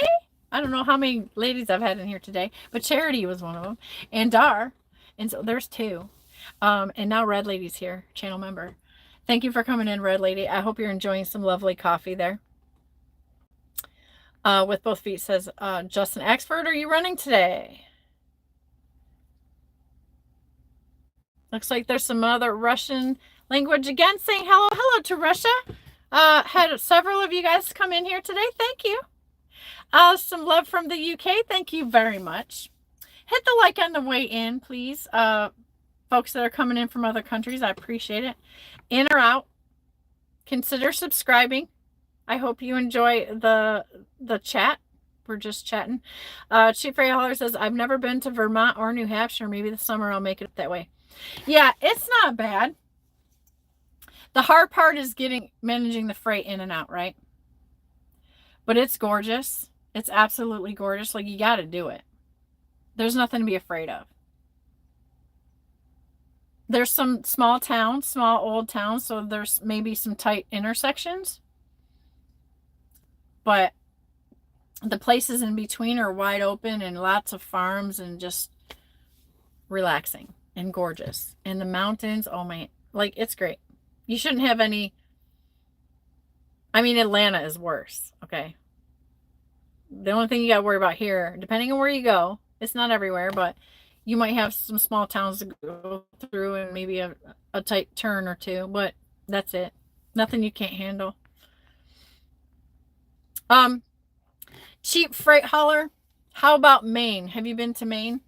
I don't know how many ladies I've had in here today, but Charity was one of them, and Dar, and so there's two. And now Red Lady's here, channel member. Thank you for coming in, Red Lady. I hope you're enjoying some lovely coffee there. With both feet says, Justin Axford, are you running today? Looks like there's some other Russian language again saying hello. Hello to Russia. Had several of you guys come in here today. Thank you. Some love from the UK. Thank you very much. Hit the like on the way in, please. Folks that are coming in from other countries, I appreciate it. In or out, consider subscribing. I hope you enjoy the chat. We're just chatting. Chief Ray Holler says, I've never been to Vermont or New Hampshire. Maybe this summer I'll make it that way. Yeah, it's not bad. The hard part is managing the freight in and out, right? But it's gorgeous. It's absolutely gorgeous. Like, you got to do it. There's nothing to be afraid of. There's some small towns, small old towns, so there's maybe some tight intersections. But the places in between are wide open and lots of farms and just relaxing and gorgeous. And the mountains, oh my, like, it's great. You shouldn't have any, I mean, Atlanta is worse, okay? The only thing you got to worry about here, depending on where you go, it's not everywhere, but you might have some small towns to go through and maybe a tight turn or two, but that's it. Nothing you can't handle. Cheap freight hauler. How about Maine? Have you been to Maine?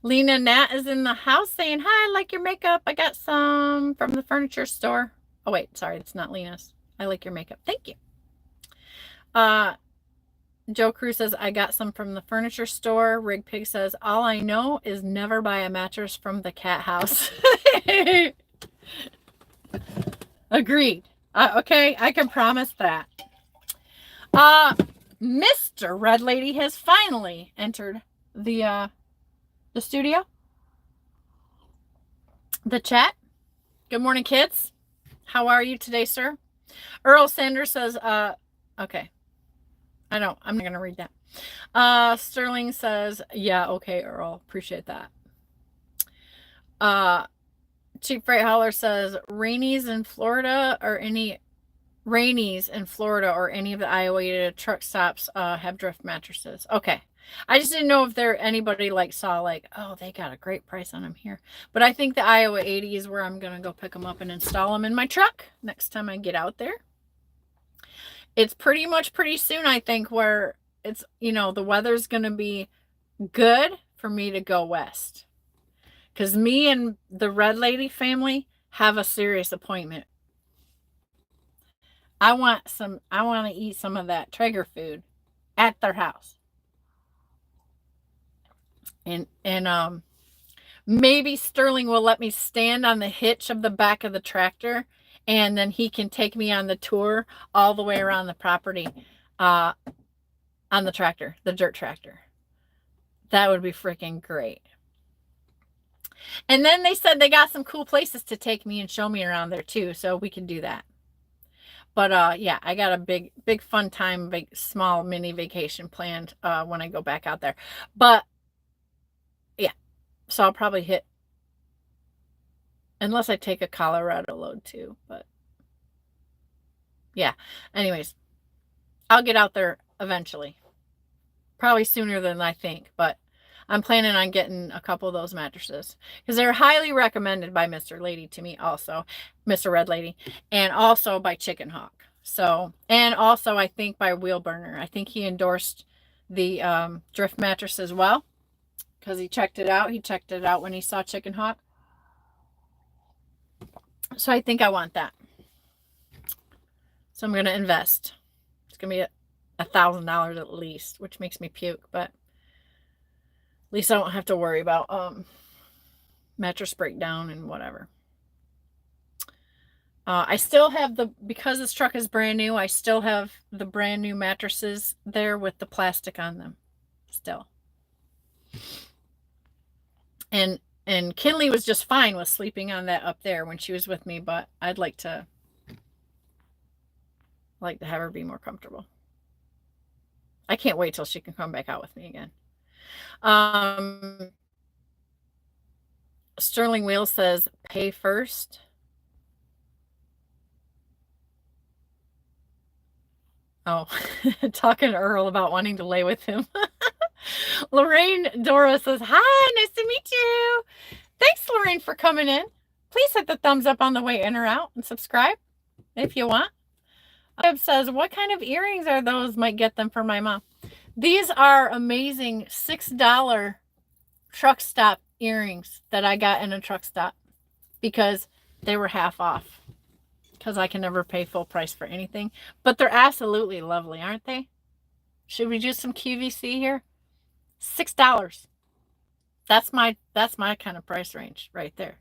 Lena Nat is in the house saying, hi, I like your makeup. I got some from the furniture store. Oh, wait, sorry, it's not Lena's. I like your makeup. Thank you. Joe Cruz says, I got some from the furniture store. Rig Pig says, all I know is never buy a mattress from the cat house. Agreed. Okay, I can promise that. Mr. Red Lady has finally entered the studio, the chat. Good morning, kids. How are you today, sir? Earl Sanders says, okay. I'm not going to read that. Sterling says, yeah, okay, Earl. Appreciate that. Cheap Freight Hauler says, Rainey's in Florida or any of the Iowa truck stops have drift mattresses. Okay. I just didn't know if anybody saw oh, they got a great price on them here. But I think the Iowa 80 is where I'm going to go pick them up and install them in my truck next time I get out there. It's pretty soon, I think, where it's, the weather's going to be good for me to go west. Because me and the Red Lady family have a serious appointment. I want to eat some of that Traeger food at their house. And maybe Sterling will let me stand on the hitch of the back of the tractor, and then he can take me on the tour all the way around the property on the tractor, the dirt tractor. That would be freaking great. And then they said they got some cool places to take me and show me around there too, so we can do that. But yeah, I got a big fun time, big small mini vacation planned when I go back out there. But yeah, so I'll probably hit, unless I take a Colorado load too. But yeah, anyways, I'll get out there eventually, probably sooner than I think. But I'm planning on getting a couple of those mattresses because they're highly recommended by Mr. Lady to me, also Mr. Red Lady, and also by Chicken Hawk. So, and also I think by Wheel Burner. I think he endorsed the drift mattress as well because he checked it out. He checked it out when he saw Chicken Hawk. So I think I want that. So I'm going to invest. It's going to be $1,000 at least, which makes me puke, but at least I don't have to worry about mattress breakdown and whatever. I still have because this truck is brand new, I still have the brand new mattresses there with the plastic on them still. And And Kinley was just fine with sleeping on that up there when she was with me, but I'd like to have her be more comfortable. I can't wait till she can come back out with me again. Sterling Wheel says, pay first. Oh, talking to Earl about wanting to lay with him. Lorraine Dora says, hi, nice to meet you. Thanks, Lorraine, for coming in. Please hit the thumbs up on the way in or out and subscribe if you want. Deb says, what kind of earrings are those? Might get them for my mom. These are amazing $6 truck stop earrings that I got in a truck stop because they were half off. Because I can never pay full price for anything. But they're absolutely lovely, aren't they? Should we do some QVC here? $6. That's my kind of price range right there.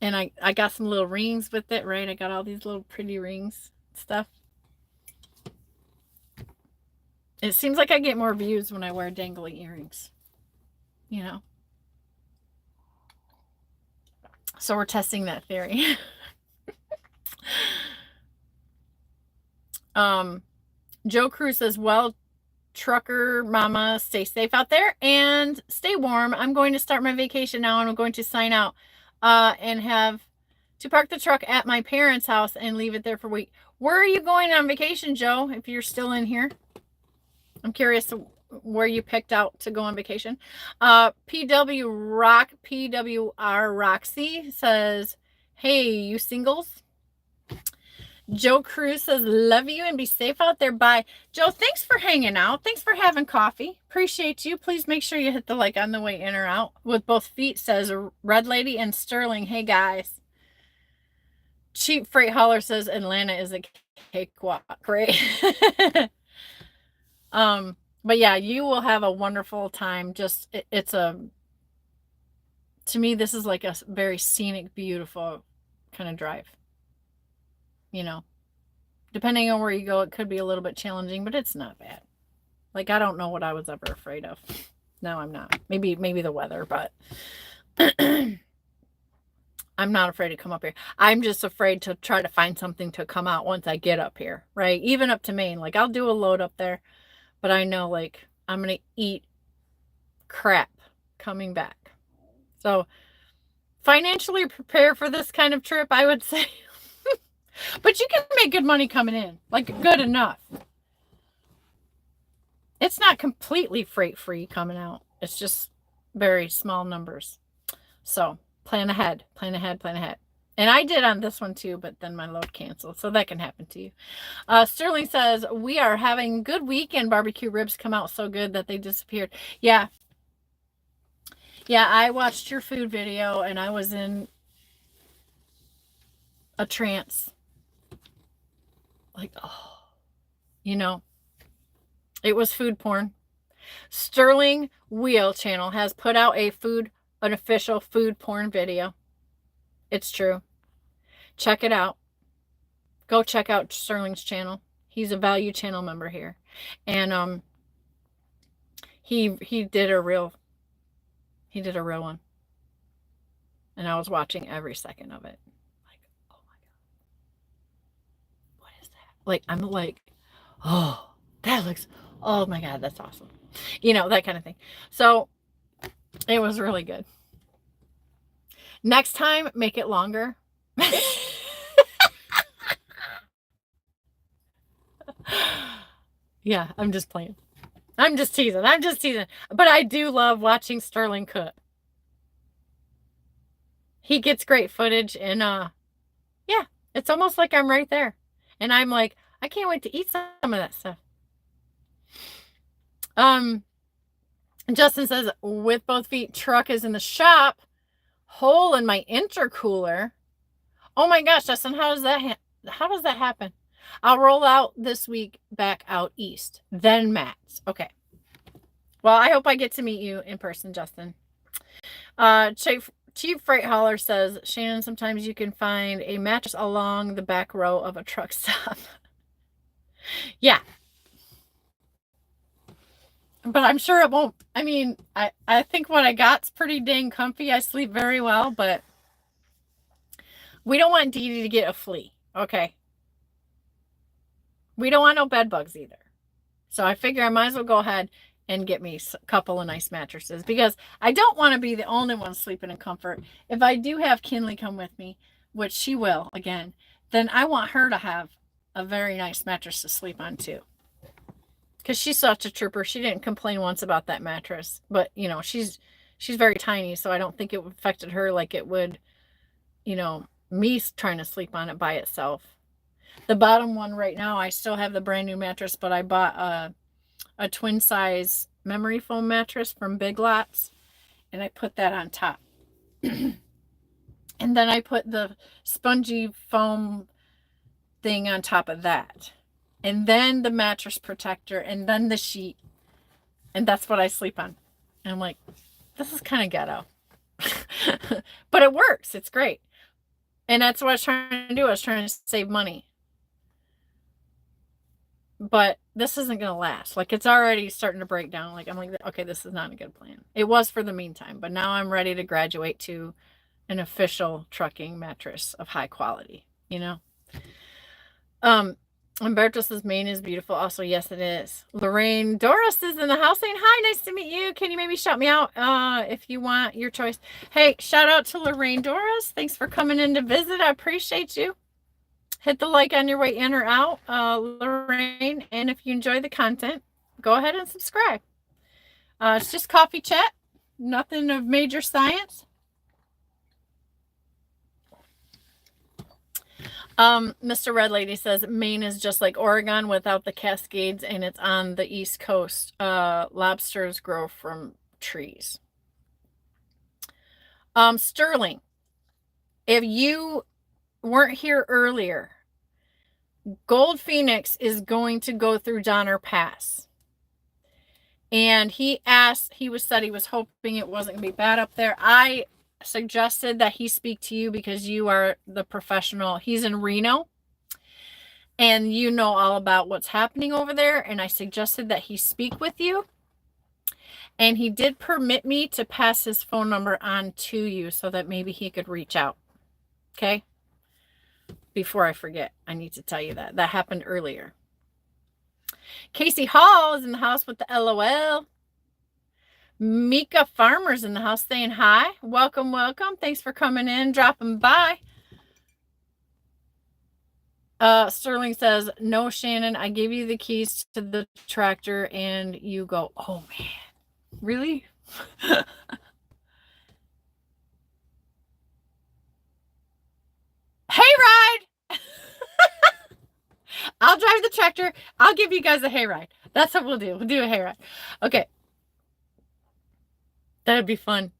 And I got some little rings with it, right? I got all these little pretty rings stuff. It seems like I get more views when I wear dangly earrings. You know. So we're testing that theory. Joe Cruz says, well, trucker mama, stay safe out there and stay warm. I'm going to start my vacation now and I'm going to sign out and have to park the truck at my parents' house and leave it there for a week. Where are you going on vacation, Joe, if you're still in here? I'm curious where you picked out to go on vacation. PWR Roxy says, hey, you singles? Joe Cruz says, love you and be safe out there. Bye. Joe, thanks for hanging out. Thanks for having coffee. Appreciate you. Please make sure you hit the like on the way in or out. With both feet says Red Lady and Sterling. Hey, guys. Cheap Freight Hauler says Atlanta is a cakewalk. Great. But yeah, you will have a wonderful time. Just, to me, this is like a very scenic, beautiful kind of drive. You know, depending on where you go, it could be a little bit challenging, but it's not bad. Like, I don't know what I was ever afraid of. No, I'm not. Maybe the weather, but I'm not afraid to come up here. I'm just afraid to try to find something to come out once I get up here, right? Even up to Maine. Like, I'll do a load up there, but I know, like, I'm going to eat crap coming back. So, financially prepare for this kind of trip, I would say. But you can make good money coming in. Like, good enough. It's not completely freight free coming out. It's just very small numbers. So, plan ahead. Plan ahead. Plan ahead. And I did on this one too, but then my load canceled. So that can happen to you. Sterling says, we are having a good weekend. Barbecue ribs come out so good that they disappeared. Yeah. Yeah, I watched your food video and I was in a trance. Like, oh, you know, it was food porn. Sterling Wheel channel has put out an official food porn video. It's true. Check it out. Go check out Sterling's channel. He's a value channel member here. And he did a real one. And I was watching every second of it. Like, I'm like, oh, that looks, oh my God, that's awesome. You know, that kind of thing. So it was really good. Next time, make it longer. Yeah, I'm just playing. I'm just teasing. But I do love watching Sterling cook. He gets great footage and yeah, it's almost like I'm right there. And I'm like, I can't wait to eat some of that stuff. Justin says, with both feet, truck is in the shop. Hole in my intercooler. Oh my gosh, Justin, how does that happen? I'll roll out this week back out east. Then Matt's. Okay. Well, I hope I get to meet you in person, Justin. Cheap Freight Hauler says, Shannon, sometimes you can find a mattress along the back row of a truck stop. Yeah. But I'm sure it won't. I mean, I think what I got's pretty dang comfy. I sleep very well, but we don't want Dee Dee to get a flea. Okay. We don't want no bed bugs either. So I figure I might as well go ahead and get me a couple of nice mattresses because I don't want to be the only one sleeping in comfort. If I do have Kinley come with me, which she will again, then I want her to have a very nice mattress to sleep on too. Because she's such a trooper. She didn't complain once about that mattress. But, you know, she's very tiny, so I don't think it affected her like it would, you know, me trying to sleep on it by itself. The bottom one right now, I still have the brand new mattress, but I bought a twin size memory foam mattress from Big Lots, and I put that on top. And then I put the spongy foam thing on top of that. And then the mattress protector, and then the sheet. And that's what I sleep on. And I'm like, this is kind of ghetto. But it works. It's great. And that's what I was trying to do. I was trying to save money. But this isn't going to last. Like, it's already starting to break down. Like, I'm like, okay, this is not a good plan. It was for the meantime. But now I'm ready to graduate to an official trucking mattress of high quality, you know? Umberto says Maine is beautiful. Also, yes, it is. Lorraine Doris is in the house saying, hi, nice to meet you. Can you maybe shout me out if you want, your choice? Hey, shout out to Lorraine Doris. Thanks for coming in to visit. I appreciate you. Hit the like on your way in or out, Lorraine. And if you enjoy the content, go ahead and subscribe. It's just coffee chat. Nothing of major science. Mr. Red Lady says Maine is just like Oregon without the Cascades, and it's on the East Coast. Lobsters grow from trees. Sterling, if you weren't here earlier, Gold Phoenix is going to go through Donner Pass. And he said he was hoping it wasn't going to be bad up there. I suggested that he speak to you because you are the professional. He's in Reno and you know all about what's happening over there, and I suggested that he speak with you, and he did permit me to pass his phone number on to you so that maybe he could reach out. Okay, before I forget, I need to tell you that happened earlier. Casey Hall is in the house with the LOL. Mika Farmer's in the house saying hi. Welcome, welcome. Thanks for coming in, dropping by. Sterling says, no, Shannon, I gave you the keys to the tractor and you go, oh man, really? Hayride! I'll drive the tractor. I'll give you guys a hayride. That's what we'll do. We'll do a hayride. Okay. That'd be fun.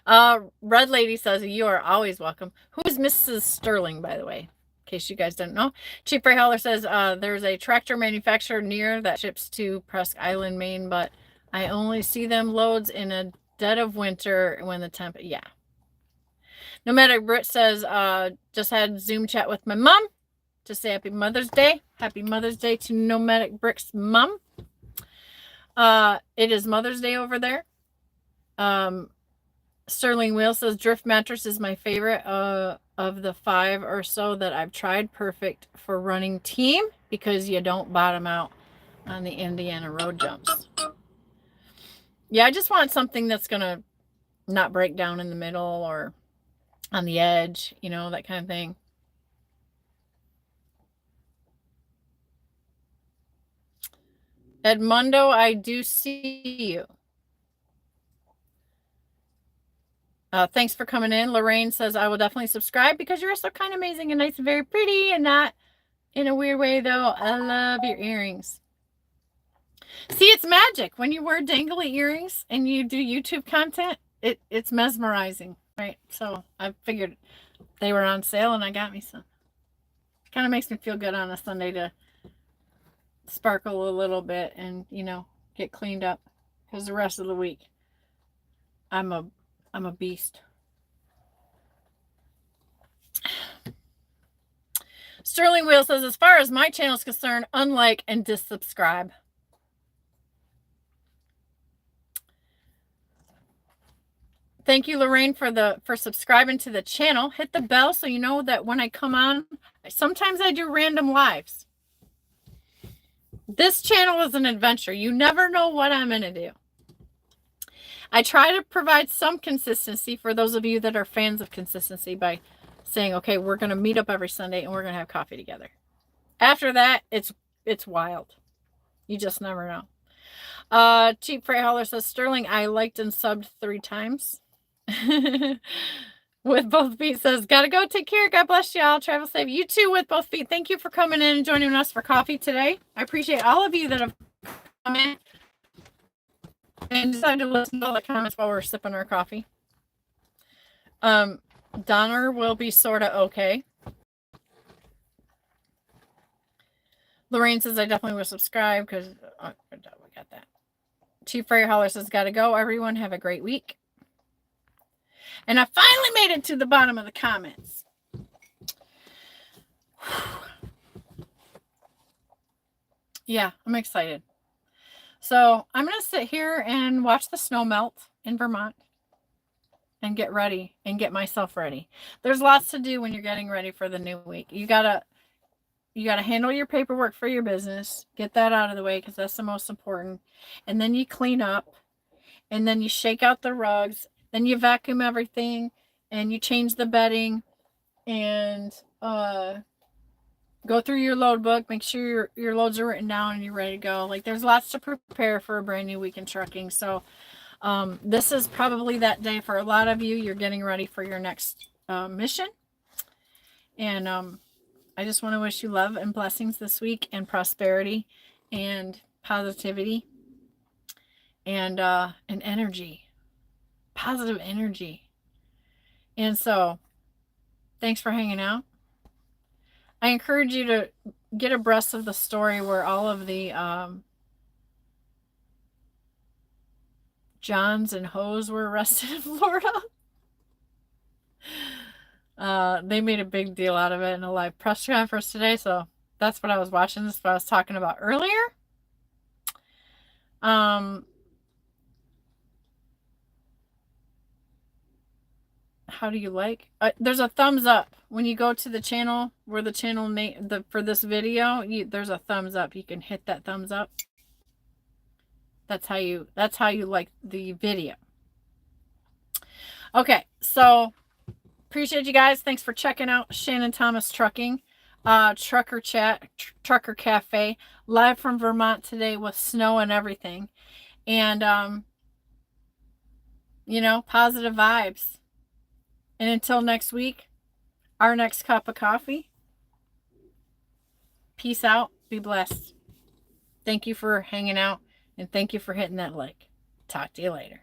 Red Lady says, you are always welcome. Who is Mrs. Sterling, by the way? In case you guys don't know. Cheap Ray Hauler says, there's a tractor manufacturer near that ships to Presque Island, Maine, but I only see them loads in a dead of winter when the temp, yeah. Nomadic Brit says, just had Zoom chat with my mom to say Happy Mother's Day. Happy Mother's Day to Nomadic Brick's mom. It is Mother's Day over there. Sterling Wheel says Drift Mattress is my favorite of the 5 or so that I've tried. Perfect for running team because you don't bottom out on the Indiana road jumps. Yeah, I just want something that's going to not break down in the middle or on the edge, you know, that kind of thing. Edmundo, I do see you. Thanks for coming in. Lorraine says, I will definitely subscribe because you're so kind of amazing and nice and very pretty and not in a weird way, though. I love your earrings. See, it's magic. When you wear dangly earrings and you do YouTube content, it's mesmerizing, right? So I figured they were on sale and I got me some. Kind of makes me feel good on a Sunday to sparkle a little bit and, you know, get cleaned up because the rest of the week I'm a beast. Sterling Wheel says, as far as my channel is concerned, unlike and dissubscribe. Thank you, Lorraine, for subscribing to the channel. Hit the bell so you know that when I come on, sometimes I do random lives. This channel is an adventure. You never know what I'm going to do. I try to provide some consistency for those of you that are fans of consistency by saying, okay, we're going to meet up every Sunday and we're going to have coffee together. After that, it's wild. You just never know. Cheap Freight Hauler says, Sterling, I liked and subbed 3 times. With both feet says, gotta go, take care, God bless y'all, travel safe. You too, with both feet. Thank you for coming in and joining us for coffee today. I appreciate all of you that have come in and decided to listen to all the comments while we're sipping our coffee. Donner will be sort of okay. Lorraine says, I definitely will subscribe because we got that. Chief Freight Hauler says, gotta go, everyone, have a great week. And I finally made it to the bottom of the comments. Yeah, I'm excited. So I'm going to sit here and watch the snow melt in Vermont and get ready and get myself ready. There's lots to do when you're getting ready for the new week. You gotta handle your paperwork for your business. Get that out of the way because that's the most important. And then you clean up. And then you shake out the rugs. Then you vacuum everything. And you change the bedding. And go through your load book. Make sure your loads are written down and you're ready to go. Like, there's lots to prepare for a brand new week in trucking. So this is probably that day for a lot of you. You're getting ready for your next mission. And I just want to wish you love and blessings this week and prosperity and positivity and energy, positive energy. And so thanks for hanging out. I encourage you to get abreast of the story where all of the Johns and Hoes were arrested in Florida. They made a big deal out of it in a live press conference today, so that's what I was watching. This is what I was talking about earlier. How do you like? There's a thumbs up when you go to the channel where the channel name for this video. There's a thumbs up. You can hit that thumbs up. That's how you like the video. Okay, so appreciate you guys. Thanks for checking out Shannon Thomas Trucking, Trucker Chat, Trucker Cafe, live from Vermont today with snow and everything. And, positive vibes. And until next week, our next cup of coffee, peace out. Be blessed. Thank you for hanging out. And thank you for hitting that like. Talk to you later.